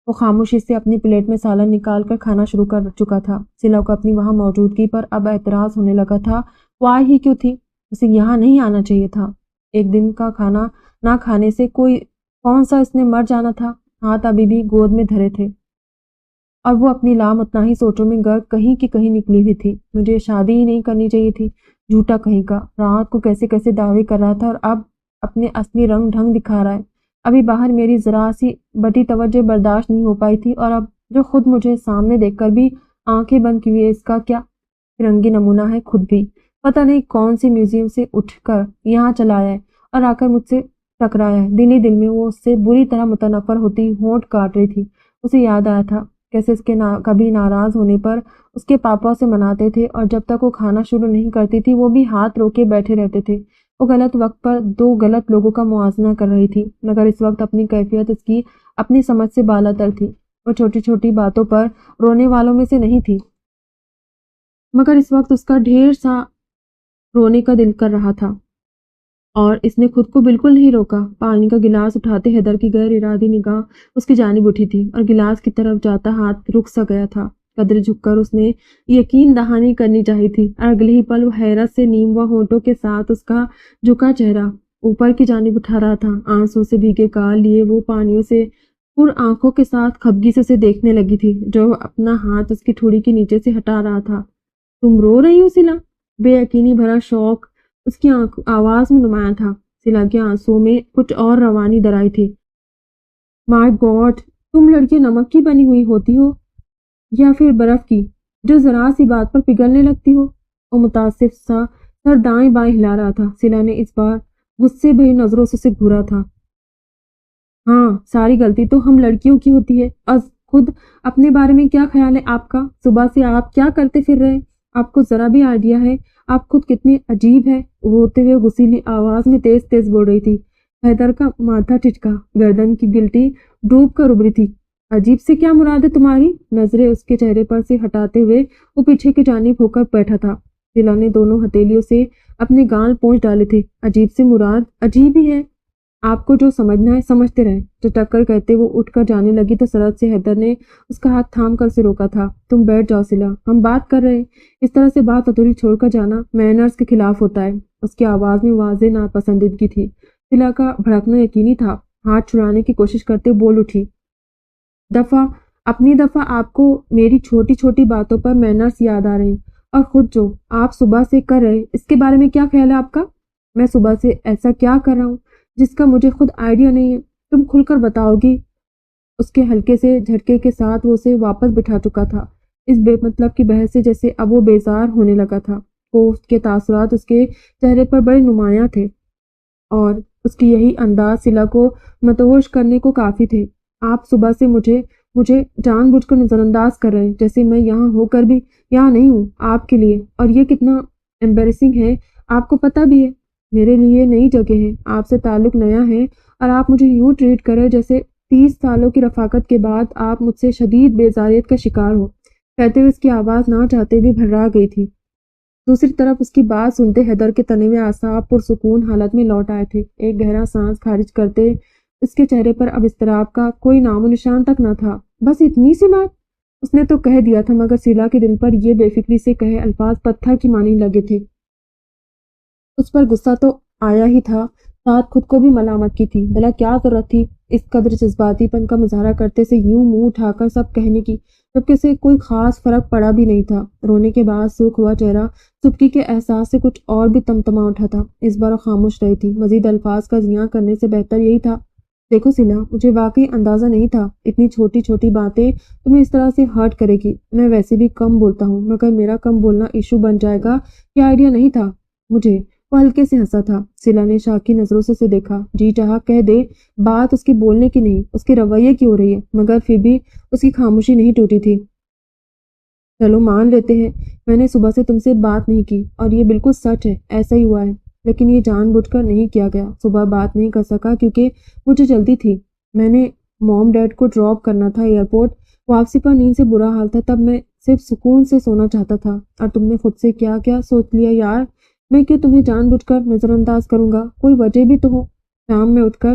B: وہ خاموشی سے اپنی پلیٹ میں سالن نکال کر کھانا شروع کر چکا تھا۔ سلا کو اپنی وہاں موجودگی پر اب اعتراض ہونے لگا تھا۔ وہ آئی ہی کیوں تھی؟ اسے یہاں نہیں آنا چاہیے تھا۔ ایک دن کا کھانا نہ کھانے سے کون سا اس نے مر جانا تھا؟ ہاتھ ابھی بھی گود میں دھرے تھے اور وہ اپنی لامتناہی سوچوں میں غرق کہیں کی کہیں نکلی ہوئی تھی۔ مجھے شادی ہی نہیں کرنی چاہیے تھی، جھوٹا کہیں کا۔ رات کو کیسے کیسے دعوے کر رہا تھا اور اب اپنے اصلی رنگ ڈھنگ دکھا رہا ہے۔ ابھی باہر میری ذرا سی بٹی توجہ برداشت نہیں ہو پائی تھی اور اب جو خود مجھے سامنے دیکھ کر بھی آنکھیں بند کی ہوئی، اس کا کیا فرنگی نمونہ ہے خود بھی۔ پتہ نہیں کون سی میوزیم سے اٹھ کر یہاں چلا آیا ہے اور آ کر مجھ سے ٹکرایا ہے۔ دل ہی دل میں وہ اس سے بری طرح متنفر ہوتی ہونٹ کاٹ رہی تھی۔ اسے یاد آیا تھا کیسے اس کے کبھی ناراض ہونے پر اس کے پاپا سے مناتے تھے اور جب تک وہ کھانا شروع نہیں کرتی تھی وہ بھی ہاتھ روکے بیٹھے رہتے تھے۔ وہ غلط وقت پر دو غلط لوگوں کا موازنہ کر رہی تھی، مگر اس وقت اپنی کیفیت اس کی اپنی سمجھ سے بالا تر تھی۔ وہ چھوٹی چھوٹی باتوں پر رونے والوں میں سے نہیں تھی، مگر اس وقت اس کا ڈھیر سا رونے کا دل کر رہا تھا اور اس نے خود کو بالکل نہیں روکا۔ پانی کا گلاس اٹھاتے حیدر کی غیر ارادی نگاہ اس کی جانب اٹھی تھی اور گلاس کی طرف جاتا ہاتھ رک سا گیا تھا۔ قدر جھک کر اس نے یقین دہانی کرنی چاہی تھی اور اگلے ہی پل وہ حیرت سے نیموا ہونٹوں کے ساتھ اس کا جھکا چہرہ اوپر کی جانب اٹھا رہا تھا۔ آنسوں سے بھیگے گال لیے وہ پانیوں سے پر آنکھوں کے ساتھ خفگی سے اسے دیکھنے لگی تھی، جو اپنا ہاتھ اس کی ٹھوڑی کے نیچے سے ہٹا رہا تھا۔ تم رو رہی ہو سلا؟ بے یقینی بھرا شوق اس کی آواز میں نمایاں تھا۔ سلا کے آنسوں میں کچھ اور روانی درائی تھی۔ مائی گاڈ، تم لڑکی نمک کی بنی ہوئی ہوتی ہو یا پھر برف کی، جو ذرا سی بات پر پگھلنے لگتی ہو۔ وہ متاسف سا سر دائیں بائیں ہلا رہا تھا۔ سلا نے اس بار غصے بھری نظروں سے اسے گھورا تھا۔ ہاں، ساری غلطی تو ہم لڑکیوں کی ہوتی ہے۔ خود اپنے بارے میں کیا خیال ہے آپ کا؟ صبح سے آپ کیا کرتے پھر رہے؟ آپ کو ذرا بھی آئیڈیا ہے آپ خود کتنے عجیب ہے؟ روتے ہوئے غصیلی آواز میں تیز تیز بول رہی تھی۔ حیدر کا ماتھا ٹھٹکا، گردن کی گلٹی ڈوب کر ابری تھی۔ عجیب سے کیا مراد ہے تمہاری؟ نظریں اس کے چہرے پر سے ہٹاتے ہوئے وہ پیچھے کی جانب ہو کر بیٹھا تھا۔ سلا نے دونوں ہتھیلیوں سے اپنے گال پونچھ ڈالے تھے۔ عجیب سے مراد عجیب ہی ہے، آپ کو جو سمجھنا ہے سمجھتے رہیں۔ چٹک کر کہتے وہ اٹھ کر جانے لگی تو سرعت سے حیدر نے اس کا ہاتھ تھام کر اسے روکا تھا۔ تم بیٹھ جاؤ سلا، ہم بات کر رہے ہیں۔ اس طرح سے بات ادھوری چھوڑ کر جانا مینرز کے خلاف ہوتا ہے۔ اس کی آواز میں واضح ناپسندیدگی تھی۔ سلا کا بھڑکنا یقینی تھا۔ ہاتھ چھڑانے کی کوشش کرتے بول اٹھی، اپنی دفعہ آپ کو میری چھوٹی چھوٹی باتوں پر مینرز یاد آ رہے ہیں، اور خود جو آپ صبح سے کر رہے اس کے بارے میں کیا خیال ہے آپ کا؟ میں صبح سے ایسا کیا کر رہا ہوں جس کا مجھے خود آئیڈیا نہیں ہے؟ تم کھل کر بتاؤ گی؟ اس کے ہلکے سے جھٹکے کے ساتھ وہ اسے واپس بٹھا چکا تھا، اس بے مطلب کی بحث سے جیسے اب وہ بیزار ہونے لگا تھا۔ کوفت کے تاثرات اس کے چہرے پر بڑے نمایاں تھے اور اس کی یہی انداز سلا کو متوش کرنے کو کافی تھے۔ آپ صبح سے مجھے جان بوجھ کر نظر انداز کر رہے ہیں، جیسے میں یہاں ہو کر بھی یہاں نہیں ہوں آپ کے لیے، اور یہ کتنا ایمبیرسنگ ہے آپ کو پتہ بھی ہے۔ میرے لیے نئی جگہ ہے، آپ سے تعلق نیا ہے، اور آپ مجھے یوں ٹریٹ کریں جیسے 30 سالوں کی رفاقت کے بعد آپ مجھ سے شدید بیزاریت کا شکار ہو۔ کہتے ہوئے اس کی آواز نہ چاہتے بھی بھرا گئی تھی۔ دوسری طرف اس کی بات سنتے حیدر کے تنے ہوئے اعصاب پرسکون حالت میں لوٹ آئے تھے۔ ایک گہرا سانس خارج کرتے اس کے چہرے پر اب اضطراب کا کوئی نام و نشان تک نہ تھا۔ بس اتنی سی بات؟ اس نے تو کہہ دیا تھا، مگر سلا کے دل پر یہ بے فکری سے کہے الفاظ پتھر کی مانند لگے تھے۔ اس پر غصہ تو آیا ہی تھا، ساتھ خود کو بھی ملامت کی تھی۔ بھلا کیا ضرورت تھی اس قدر جذباتی پن کا مظاہرہ کرتے سے یوں منہ اٹھا کر سب کہنے کی، جبکہ اسے کوئی خاص فرق پڑا بھی نہیں تھا۔ رونے کے بعد سرخ ہوا چہرہ سبکی کے احساس سے کچھ اور بھی تمتما اٹھا تھا۔ اس بار وہ خاموش رہی تھی۔ مزید الفاظ کا زیاں کرنے سے بہتر یہی تھا، دیکھو سلا، مجھے واقعی اندازہ نہیں تھا اتنی چھوٹی چھوٹی باتیں تمہیں اس طرح سے ہرٹ کرے گی۔ میں ویسے بھی کم بولتا ہوں، مگر میرا کم بولنا ایشو بن جائے گا یہ آئیڈیا نہیں تھا مجھے۔ وہ ہلکے سے ہنسا تھا۔ سلا نے شاکی نظروں سے اسے دیکھا۔ جی چاہا کہہ دے بات اس کے بولنے کی نہیں، اس کے رویے کی ہو رہی ہے، مگر پھر بھی اس کی خاموشی نہیں ٹوٹی تھی۔ چلو مان لیتے ہیں میں نے صبح سے تم سے بات نہیں کی، اور یہ بالکل سچ ہے، ایسا ہی ہوا ہے، لیکن یہ جان بوجھ کر نہیں کیا گیا۔ صبح بات نہیں کر سکا کیونکہ مجھے جلدی تھی۔ میں نے موم ڈیڈ کو ڈراپ کرنا تھا ایئرپورٹ، واپسی پر نیند سے برا حال تھا، تب میں صرف سکون سے سونا چاہتا تھا، اور تم نے خود سے کیا کیا سوچ لیا یار؟ میں کیوں تمہیں جان بوجھ کر نظر انداز کروں گا؟ کوئی وجہ بھی تو ہو۔ شام میں اٹھ کر